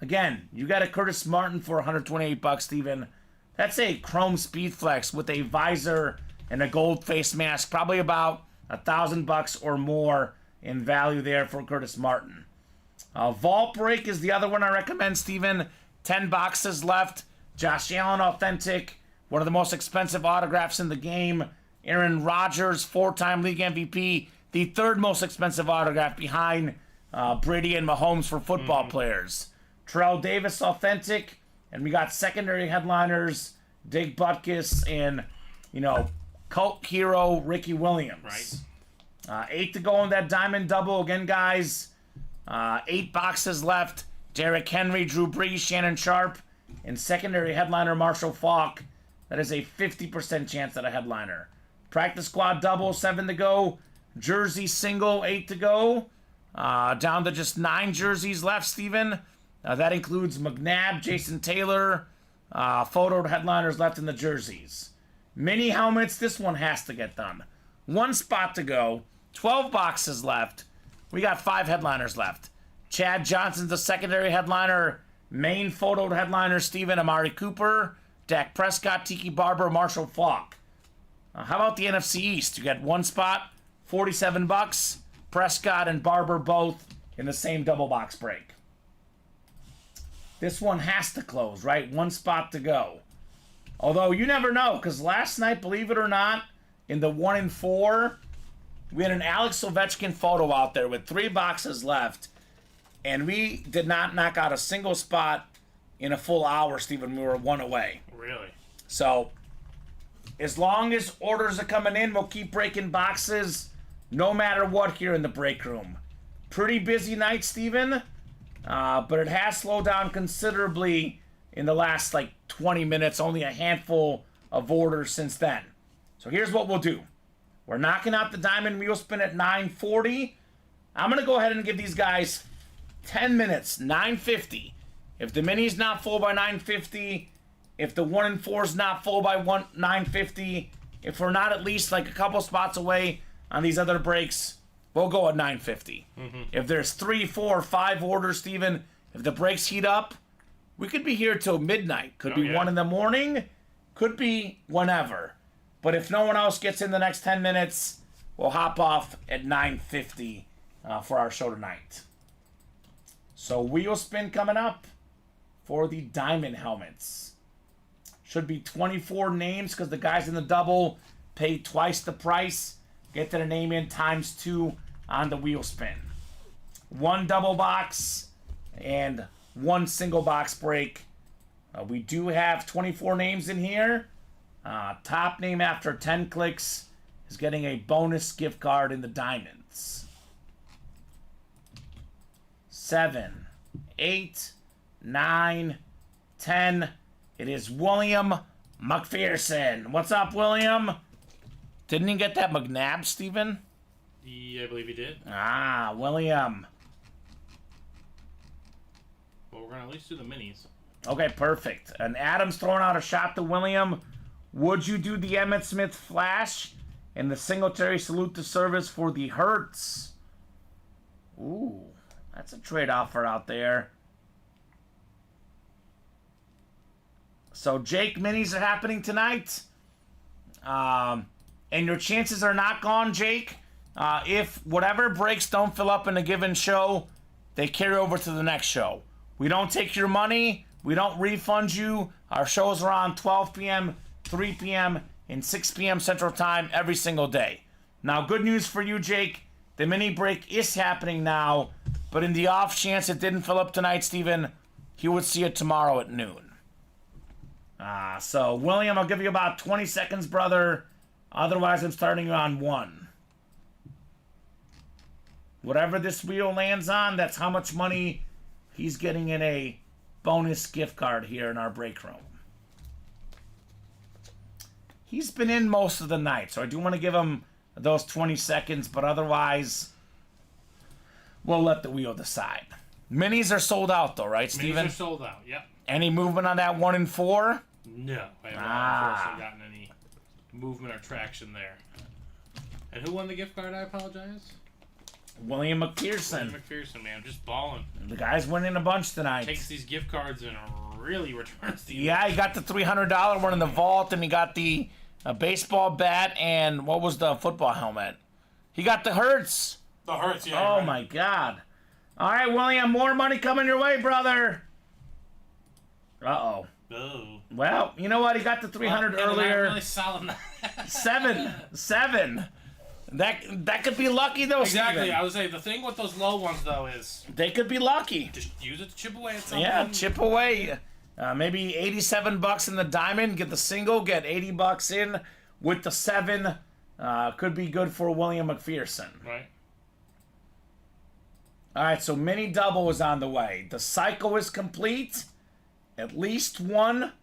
Again, you got a Curtis Martin for $128, Steven. That's a chrome speed flex with a visor and a gold face mask, probably about $1,000 or more in value there for Curtis Martin. Vault Break is the other one I recommend, Steven. 10 boxes left. Josh Allen authentic, one of the most expensive autographs in the game. Aaron Rodgers, 4-time league MVP, the 3rd most expensive autograph behind Brady and Mahomes for football players. Terrell Davis authentic, and we got secondary headliners, Dig Butkus and, cult hero Ricky Williams. Right. 8 to go in that diamond double. Again, guys, 8 boxes left. Derrick Henry, Drew Brees, Shannon Sharp, and secondary headliner Marshall Faulk. That is a 50% chance at a headliner. Practice squad double, 7 to go. Jersey single, 8 to go. Down to just 9 jerseys left, Steven. That includes McNabb, Jason Taylor. Photo headliners left in the jerseys. Mini helmets, this one has to get done. 1 spot to go. 12 boxes left. We got 5 headliners left. Chad Johnson's the secondary headliner. Main photo headliner, Steven Amari Cooper. Dak Prescott, Tiki Barber, Marshall Faulk. How about the NFC East? You got 1 spot, $47. Prescott and Barber both in the same double box break. This one has to close, right? 1 spot to go. Although you never know, because last night, believe it or not, in the 1 in 4, we had an Alex Ovechkin photo out there with 3 boxes left, and we did not knock out a single spot in a full hour, Steven. We were 1 away. Really? So, as long as orders are coming in, we'll keep breaking boxes no matter what here in the break room. Pretty busy night, Steven, but it has slowed down considerably in the last, 20 minutes. Only a handful of orders since then. So here's what we'll do. We're knocking out the diamond wheel spin at 9:40. I'm going to go ahead and give these guys 10 minutes, 9:50. If the mini's not full by 9:50, If the 1 and 4 is not full by 950, if we're not at least like a couple spots away on these other breaks, we'll go at 950. If there's 3, 4, 5 orders, Steven, if the breaks heat up, we could be here till midnight. Could be 1 in the morning, could be whenever. But if no one else gets in the next 10 minutes, we'll hop off at 950 for our show tonight. So wheel spin coming up for the diamond helmets. Should be 24 names because the guys in the double pay twice the price. Get their name in times 2 on the wheel spin. 1 double box and 1 single box break. We do have 24 names in here. Top name after 10 clicks is getting a bonus gift card in the diamonds. 7, 8, 9, 10. It is William McPherson. What's up, William? Didn't he get that McNabb, Steven? Yeah, I believe he did. William. Well, we're going to at least do the minis. Okay, perfect. And Adam's throwing out a shot to William. Would you do the Emmitt Smith Flash and the Singletary Salute to Service for the Hertz? Ooh, that's a trade offer out there. So, Jake, minis are happening tonight. And your chances are not gone, Jake. If whatever breaks don't fill up in a given show, they carry over to the next show. We don't take your money. We don't refund you. Our shows are on 12 p.m., 3 p.m., and 6 p.m. Central Time every single day. Now, good news for you, Jake. The mini break is happening now, but in the off chance it didn't fill up tonight, Steven, you would see it tomorrow at noon. So, William, I'll give you about 20 seconds, brother. Otherwise, I'm starting you on 1. Whatever this wheel lands on, that's how much money he's getting in a bonus gift card here in our break room. He's been in most of the night, so I do want to give him those 20 seconds, but otherwise, we'll let the wheel decide. Minis are sold out, though, right, Steven? Minis are sold out, yep. Any movement on that 1 and 4? No, I have not unfortunately gotten any movement or traction there. And who won the gift card? I apologize. William McPherson. William McPherson, man, just balling. The guy's winning a bunch tonight. Takes these gift cards and really returns the. Yeah, he got the $300 one in the vault, and he got the baseball bat, and what was the football helmet? He got the Hertz. The Hertz, yeah. Oh, right. my God. All right, William, more money coming your way, brother. Uh-oh. Oh. Well, you know what? He got the 300 earlier. Really solid. 7. That could be lucky, though, Exactly. Steven. I would say the thing with those low ones, though, is They could be lucky. just use it to chip away at something. Yeah, chip away. Maybe $87 in the diamond. Get the single. Get $80 in with the 7. Could be good for William McPherson. Right. All right, so mini double is on the way. The cycle is complete. At least 1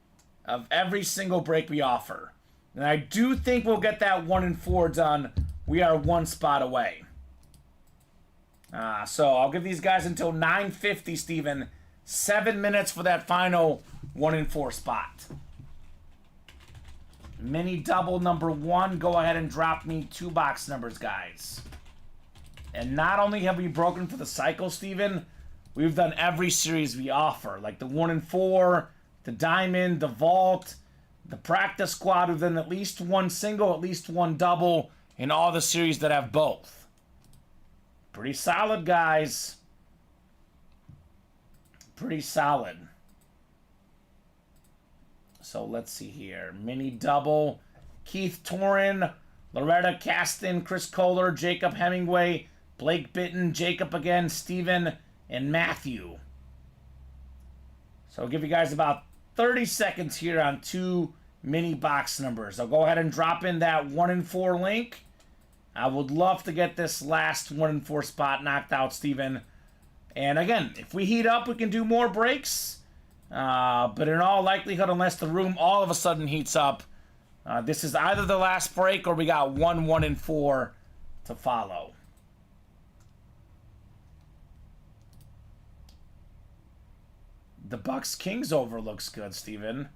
of every single break we offer. And I do think we'll get that 1 and 4 done. We are 1 spot away. So I'll give these guys until 9:50, Steven. 7 minutes for that final 1 and 4 spot. Mini double number 1. Go ahead and drop me 2 box numbers, guys. And not only have we broken for the cycle, Steven, we've done every series we offer. Like the 1 and 4, the diamond, the vault, the practice squad. We've done at least 1 single, at least 1 double in all the series that have both. Pretty solid, guys. Pretty solid. So let's see here. Mini double. Keith Torin, Loretta Caston, Chris Kohler, Jacob Hemingway, Blake Bitton, Jacob again, Steven, and Matthew. So I'll give you guys about 30 seconds here on 2 mini box numbers. I'll go ahead and drop in that 1 and 4 link. I would love to get this last 1 and 4 spot knocked out, Steven. And again, if we heat up, we can do more breaks. But in all likelihood, unless the room all of a sudden heats up, this is either the last break or we got 1 and 4 to follow. The Bucks Kings over looks good, Steven.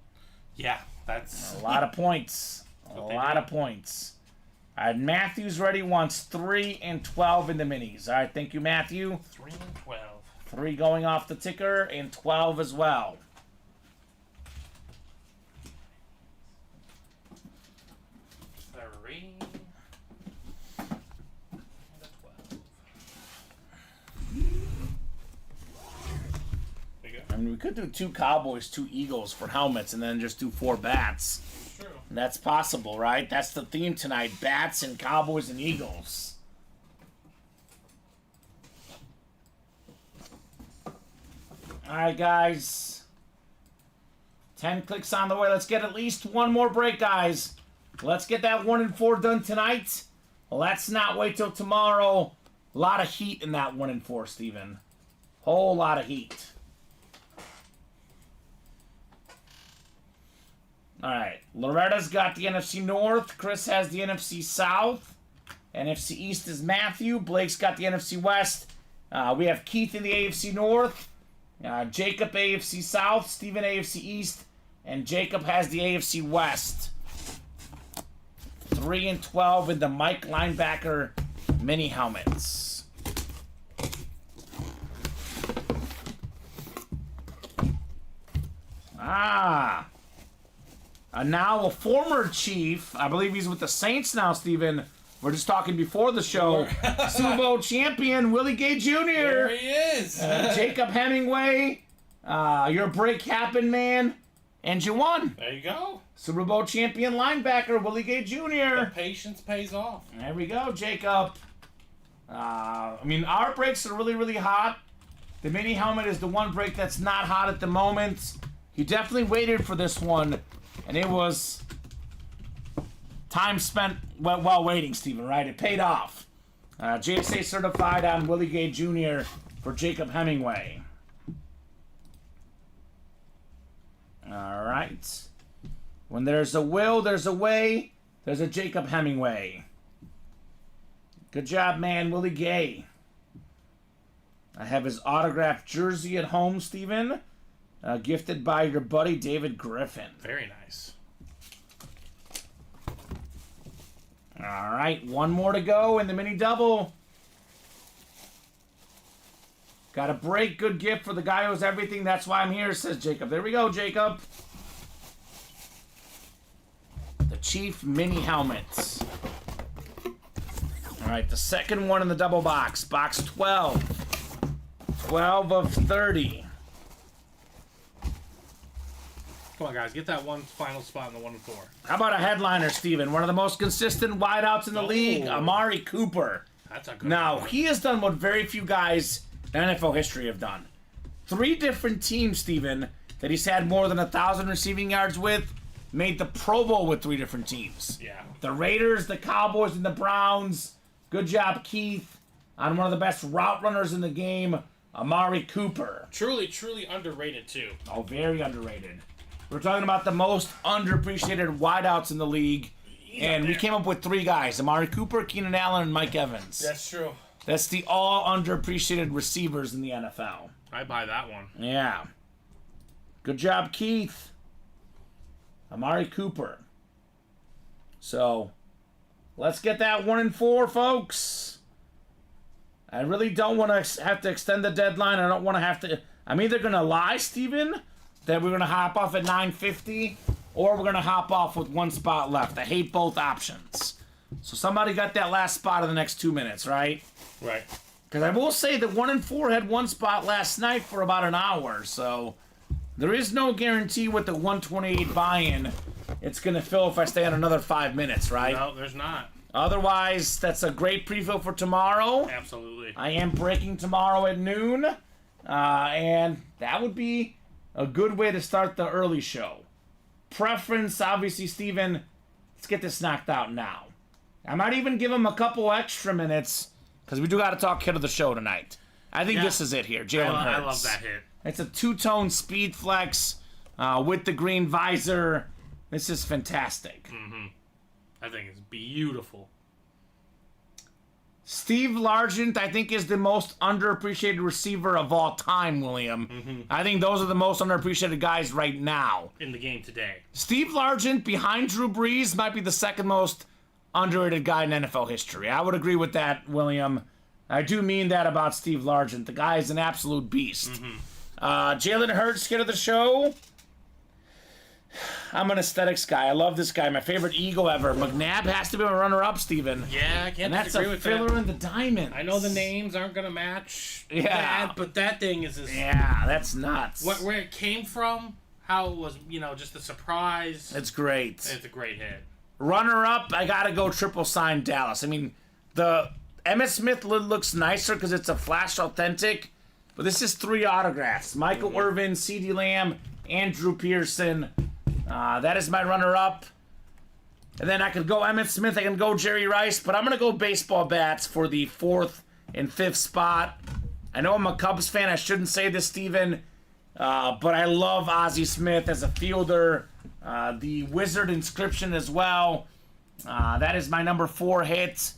Yeah, that's A lot of points. A lot of points. All right, Matthew's ready. Wants 3 and 12 in the minis. All right, thank you, Matthew. 3 and 12. 3 going off the ticker and 12 as well. Three and a 12. There you go. I mean, we could do 2 Cowboys, 2 Eagles for helmets, and then just do 4 bats. True. That's possible, right? That's the theme tonight. Bats and Cowboys and Eagles. Alright, guys. 10 clicks on the way. Let's get at least one more break, guys. Let's get that 1 and 4 done tonight. Let's not wait till tomorrow. A lot of heat in that 1 and 4, Steven. Whole lot of heat. Alright, Loretta's got the NFC North. Chris has the NFC South. NFC East is Matthew. Blake's got the NFC West. We have Keith in the AFC North. Jacob AFC South. Steven AFC East. And Jacob has the AFC West. 3 and 12 in the Mike linebacker mini helmets. Now a former Chief, I believe he's with the Saints now, Steven. We're just talking before the show. Super Bowl champion, Willie Gay Jr. There he is. Jacob Hemingway. Your break happened, man. And you won. There you go. Super Bowl champion linebacker, Willie Gay Jr. The patience pays off. There we go, Jacob. I mean, our breaks are really, really hot. The mini helmet is the one break that's not hot at the moment. He definitely waited for this one. And it was time spent while waiting, Steven, right? It paid off. JSA certified on Willie Gay Jr. for Jacob Hemingway. All right. When there's a will, there's a way. There's a Jacob Hemingway. Good job, man, Willie Gay. I have his autographed jersey at home, Steven. Gifted by your buddy David Griffin. Very nice. All right, one more to go in the mini double. Got a break, good gift for the guy who has everything. That's why I'm here, says Jacob. There we go, Jacob. The Chief mini helmets. All right, the second one in the double box. Box 12. 12 of 30. Come on, guys. Get that one final spot in the 1 and 4. How about a headliner, Steven? One of the most consistent wideouts in the league, Oh. Amari Cooper. That's a good Now, one. he has done what very few guys in NFL history have done. 3 different teams, Steven, that he's had more than 1,000 receiving yards with, made the Pro Bowl with 3 different teams. Yeah. The Raiders, the Cowboys, and the Browns. Good job, Keith, on one of the best route runners in the game, Amari Cooper. Truly, truly underrated, too. Oh, very underrated. We're talking about the most underappreciated wideouts in the league. And we came up with 3 guys. Amari Cooper, Keenan Allen, and Mike Evans. That's true. That's the all underappreciated receivers in the NFL. I buy that one. Yeah. Good job, Keith. Amari Cooper. So, let's get that 1 and 4, folks. I really don't want to have to extend the deadline. I don't want to have to... I'm either going to lie, Steven, that we're going to hop off at 9:50, or we're going to hop off with 1 spot left. I hate both options. So somebody got that last spot in the next 2 minutes, right? Right. Because I will say that 1 and 4 had 1 spot last night for about an hour, so there is no guarantee with the 128 buy-in it's going to fill if I stay on another 5 minutes, right? No, there's not. Otherwise, that's a great pre-fill for tomorrow. Absolutely. I am breaking tomorrow at noon, and that would be a good way to start the early show. Preference, obviously, Steven, let's get this knocked out now. I might even give him a couple extra minutes, because we do got to talk hit of the show tonight. I think this is it here, Jalen Hurts. I love that hit. It's a 2-tone speed flex with the green visor. This is fantastic. I think it's beautiful. Steve Largent, I think, is the most underappreciated receiver of all time, William. I think those are the most underappreciated guys right now. In the game today. Steve Largent, behind Drew Brees, might be the second most underrated guy in NFL history. I would agree with that, William. I do mean that about Steve Largent. The guy is an absolute beast. Jalen Hurts, kid of the show. I'm an aesthetics guy. I love this guy. My favorite Eagle ever. McNabb has to be a runner-up, Steven. Yeah, I can't And that's disagree a with filler that. in the diamond. I know the names aren't going to match Yeah. that, but that thing is just... Yeah, that's nuts. Where it came from, how it was, just a surprise. It's great. It's a great hit. Runner-up, I gotta go triple sign Dallas. I mean, the Emmitt Smith looks nicer because it's a flash authentic, but this is 3 autographs. Michael Irvin, CeeDee Lamb, Andrew Pearson. That is my runner-up. And then I could go Emmitt Smith, I can go Jerry Rice, but I'm going to go baseball bats for the 4th and 5th spot. I know I'm a Cubs fan, I shouldn't say this, Steven, but I love Ozzie Smith as a fielder. The Wizard inscription as well. That is my number 4 hit.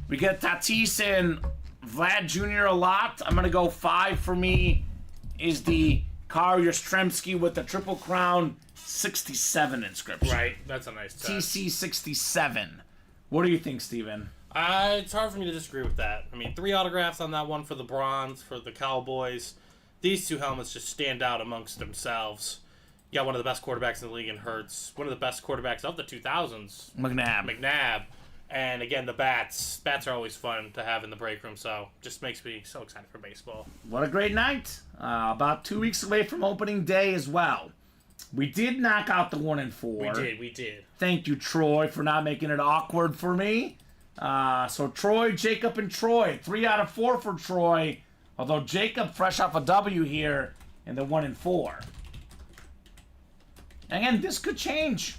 We get Tatis and Vlad Jr. a lot. I'm going to go 5 for me is the Carl Yastrzemski with the Triple Crown 67 inscription. Right, that's a nice touch. TC 67. What do you think, Steven? It's hard for me to disagree with that. I mean, 3 autographs on that one for the Bronze, for the Cowboys. These 2 helmets just stand out amongst themselves. You got one of the best quarterbacks in the league in Hurts. One of the best quarterbacks of the 2000s. McNabb. And again, the bats. Bats are always fun to have in the break room, so just makes me so excited for baseball. What a great night. About 2 weeks away from opening day as well. We did knock out the 1 and 4. We did. Thank you, Troy, for not making it awkward for me. So Troy, Jacob, and Troy. 3 out of 4 for Troy. Although Jacob fresh off a W here in the 1 and 4. Again, this could change.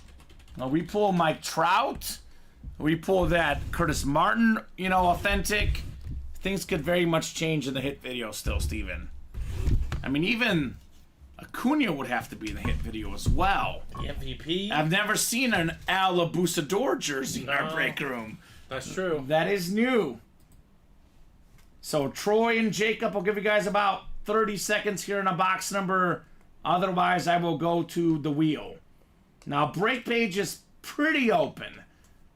We pull Mike Trout. We pull that Curtis Martin, authentic. Things could very much change in the hit video still, Steven. I mean, even Acuna would have to be in the hit video as well. The MVP? I've never seen an Al Abusador jersey in our break room. That's true. That is new. So Troy and Jacob, I'll give you guys about 30 seconds here in a box number. Otherwise, I will go to the wheel. Now, break page is pretty open.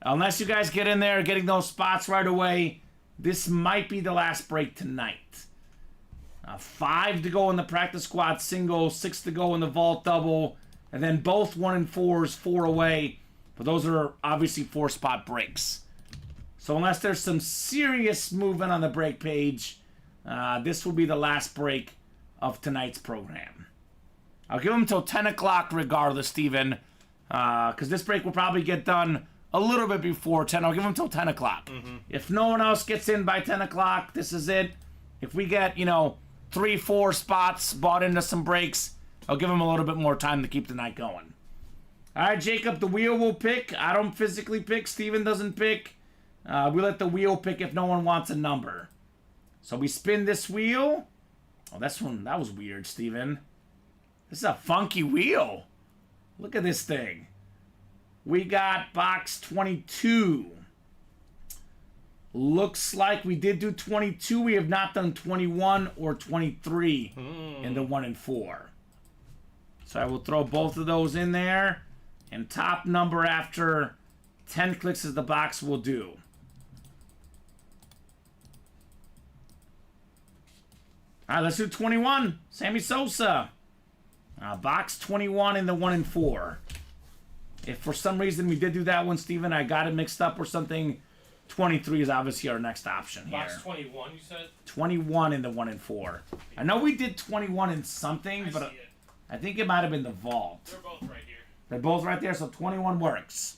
Unless you guys get in there getting those spots right away, this might be the last break tonight. 5 to go in the practice squad single, 6 to go in the vault double, and then both 1 and 4s, 4 away. But those are obviously 4-spot breaks. So unless there's some serious movement on the break page, this will be the last break of tonight's program. I'll give them until 10 o'clock regardless, Steven, because this break will probably get done a little bit before 10. I'll give them until 10 o'clock. If no one else gets in by 10 o'clock, this is it. If we get, 3-4 spots bought into some breaks, I'll give them a little bit more time to keep the night going. All right, Jacob, the wheel will pick. I don't physically pick. Steven doesn't pick. We let the wheel pick if no one wants a number. So we spin this wheel. Oh, that was weird, Steven. This is a funky wheel. Look at this thing. We got box 22. Looks like we did do 22. We have not done 21 or 23 in the 1 and 4. So I will throw both of those in there. And top number after 10 clicks is the box will do. All right, let's do 21. Sammy Sosa. Box 21 in the 1 and 4. If for some reason we did do that one, Steven, I got it mixed up or something, 23 is obviously our next option here. Box 21, you said? 21 in the 1 and 4. I know we did 21 in something, but I think it might have been the vault. They're both right here. They're both right there, so 21 works.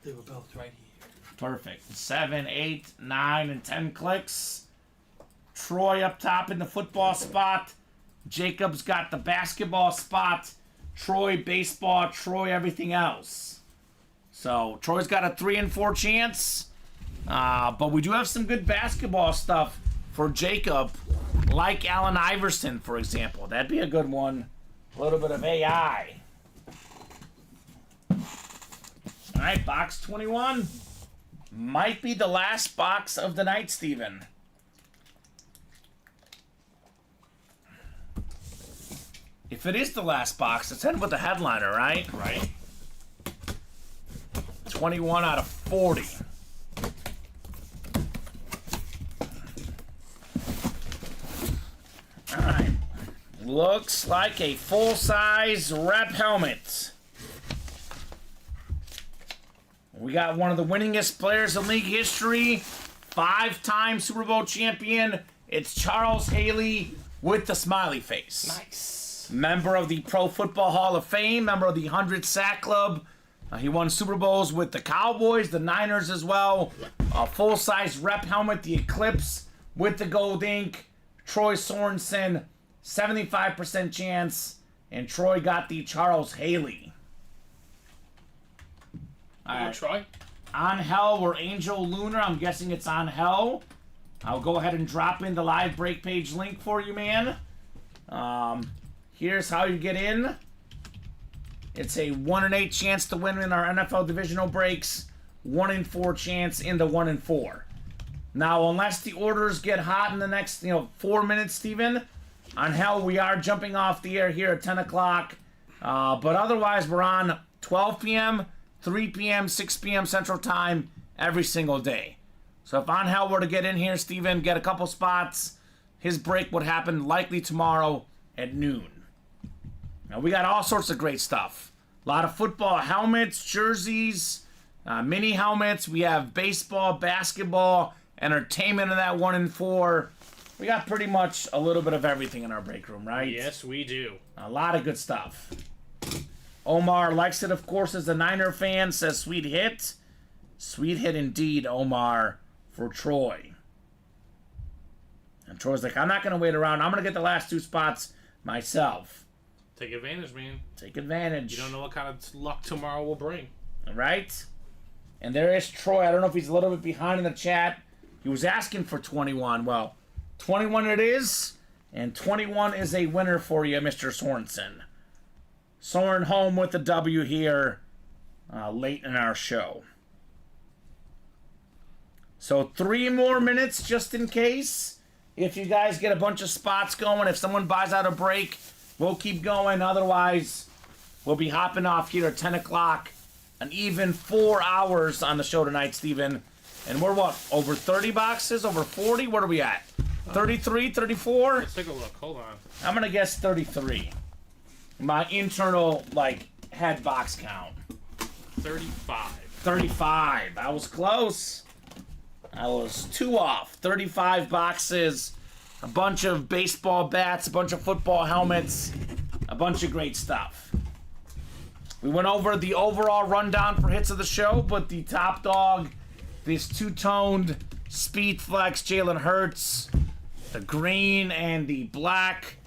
They were both right here. Perfect. 7, 8, 9, and 10 clicks. Troy up top in the football spot. Jacob's got the basketball spot. Troy baseball. Troy everything else. So Troy's got a 3 and 4 chance. But we do have some good basketball stuff for Jacob. Like Allen Iverson, for example. That'd be a good one. A little bit of AI. All right, box 21. Might be the last box of the night, Steven. If it is the last box, let's end with the headliner, right? Right. 21 out of 40. All right. Looks like a full-size rep helmet. We got one of the winningest players in league history, 5-time Super Bowl champion. It's Charles Haley with the smiley face. Nice. Member of the Pro Football Hall of Fame, member of the 100 Sack Club. He won Super Bowls with the Cowboys, the Niners as well. A full-size rep helmet, the Eclipse with the gold ink. Troy Sorensen, 75% chance. And Troy got the Charles Haley. All right. Troy. Angel or Angel Lunar. I'm guessing it's Angel. I'll go ahead and drop in the live break page link for you, man. Here's how you get in. It's a 1 in 8 chance to win in our NFL divisional breaks. 1 in 4 chance in the 1 in 4. Now, unless the orders get hot in the next 4 minutes, Steven, on hell, we are jumping off the air here at 10 o'clock. But otherwise, we're on 12 p.m., 3 p.m., 6 p.m. Central Time every single day. So if Angel were to get in here, Steven, get a couple spots, his break would happen likely tomorrow at noon. Now, we got all sorts of great stuff. A lot of football helmets, jerseys, mini helmets. We have baseball, basketball, entertainment in that 1 in 4. We got pretty much a little bit of everything in our break room, right? Yes, we do. A lot of good stuff. Omar likes it, of course, as a Niner fan. Says, sweet hit. Sweet hit indeed, Omar, for Troy. And Troy's like, I'm not going to wait around. I'm going to get the last 2 spots myself. Take advantage, man. Take advantage. You don't know what kind of luck tomorrow will bring. All right? And there is Troy. I don't know if he's a little bit behind in the chat. He was asking for 21. Well, 21 it is. And 21 is a winner for you, Mr. Sorensen. Soren home with the W here late in our show. So 3 more minutes just in case. If you guys get a bunch of spots going, if someone buys out a break, we'll keep going. Otherwise, we'll be hopping off here at 10 o'clock. An even 4 hours on the show tonight, Steven. And we're what? Over 30 boxes? Over 40? What are we at? 33? 34? Let's take a look. Hold on. I'm going to guess 33. My internal, head box count. 35. 35. I was close. I was 2 off. 35 boxes. A bunch of baseball bats, a bunch of football helmets, a bunch of great stuff. We went over the overall rundown for hits of the show, but the top dog, this two-toned Speed Flex Jalen Hurts, the green and the black.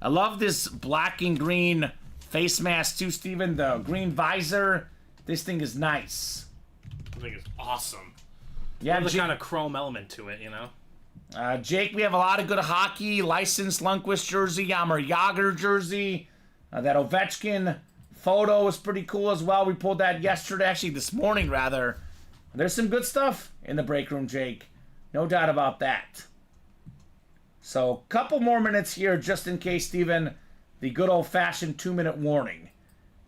I love this black and green face mask too, Steven. The green visor. This thing is nice. I think it's awesome. Yeah, There's kind of chrome element to it, Jake, we have a lot of good hockey. Licensed Lundqvist jersey, Yammer Yager jersey. That Ovechkin photo is pretty cool as well. We pulled that yesterday, actually this morning rather. There's some good stuff in the break room, Jake. No doubt about that. So, couple more minutes here just in case, Steven, the good old-fashioned 2-minute warning.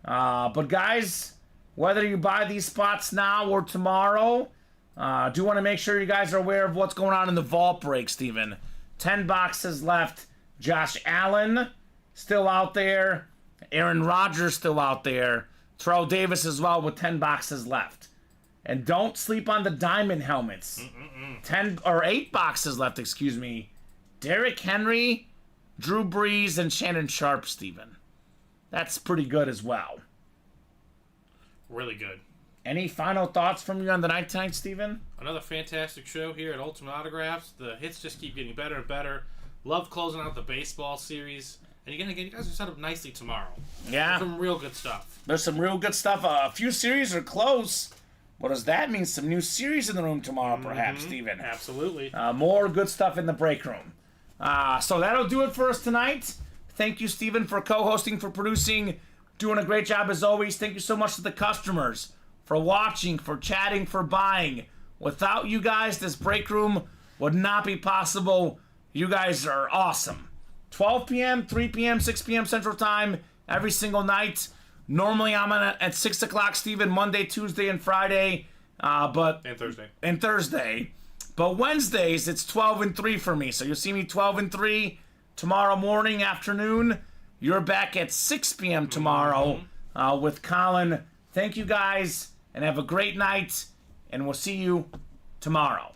But guys, whether you buy these spots now or tomorrow, do want to make sure you guys are aware of what's going on in the vault break, Steven. 10 boxes left. Josh Allen still out there. Aaron Rodgers still out there. Terrell Davis as well with 10 boxes left. And don't sleep on the diamond helmets. 8 boxes left, excuse me. Derrick Henry, Drew Brees, and Shannon Sharp, Steven. That's pretty good as well. Really good. Any final thoughts from you on the night tonight, Steven? Another fantastic show here at Ultimate Autographs. The hits just keep getting better and better. Love closing out the baseball series. And again, you guys are set up nicely tomorrow. Yeah. Some real good stuff. There's some real good stuff. A few series are close. What does that mean? Some new series in the room tomorrow, perhaps, Steven. Absolutely. More good stuff in the break room. So that'll do it for us tonight. Thank you, Steven, for co-hosting, for producing. Doing a great job as always. Thank you so much to the customers for watching, for chatting, for buying. Without you guys, this break room would not be possible. You guys are awesome. 12 p.m., 3 p.m., 6 p.m. Central Time every single night. Normally I'm on at 6 o'clock, Steven, Monday, Tuesday, and Friday. And Thursday. But Wednesdays, it's 12 and 3 for me. So you'll see me 12 and 3 tomorrow morning, afternoon. You're back at 6 p.m. tomorrow with Colin. Thank you guys, and have a great night, and we'll see you tomorrow.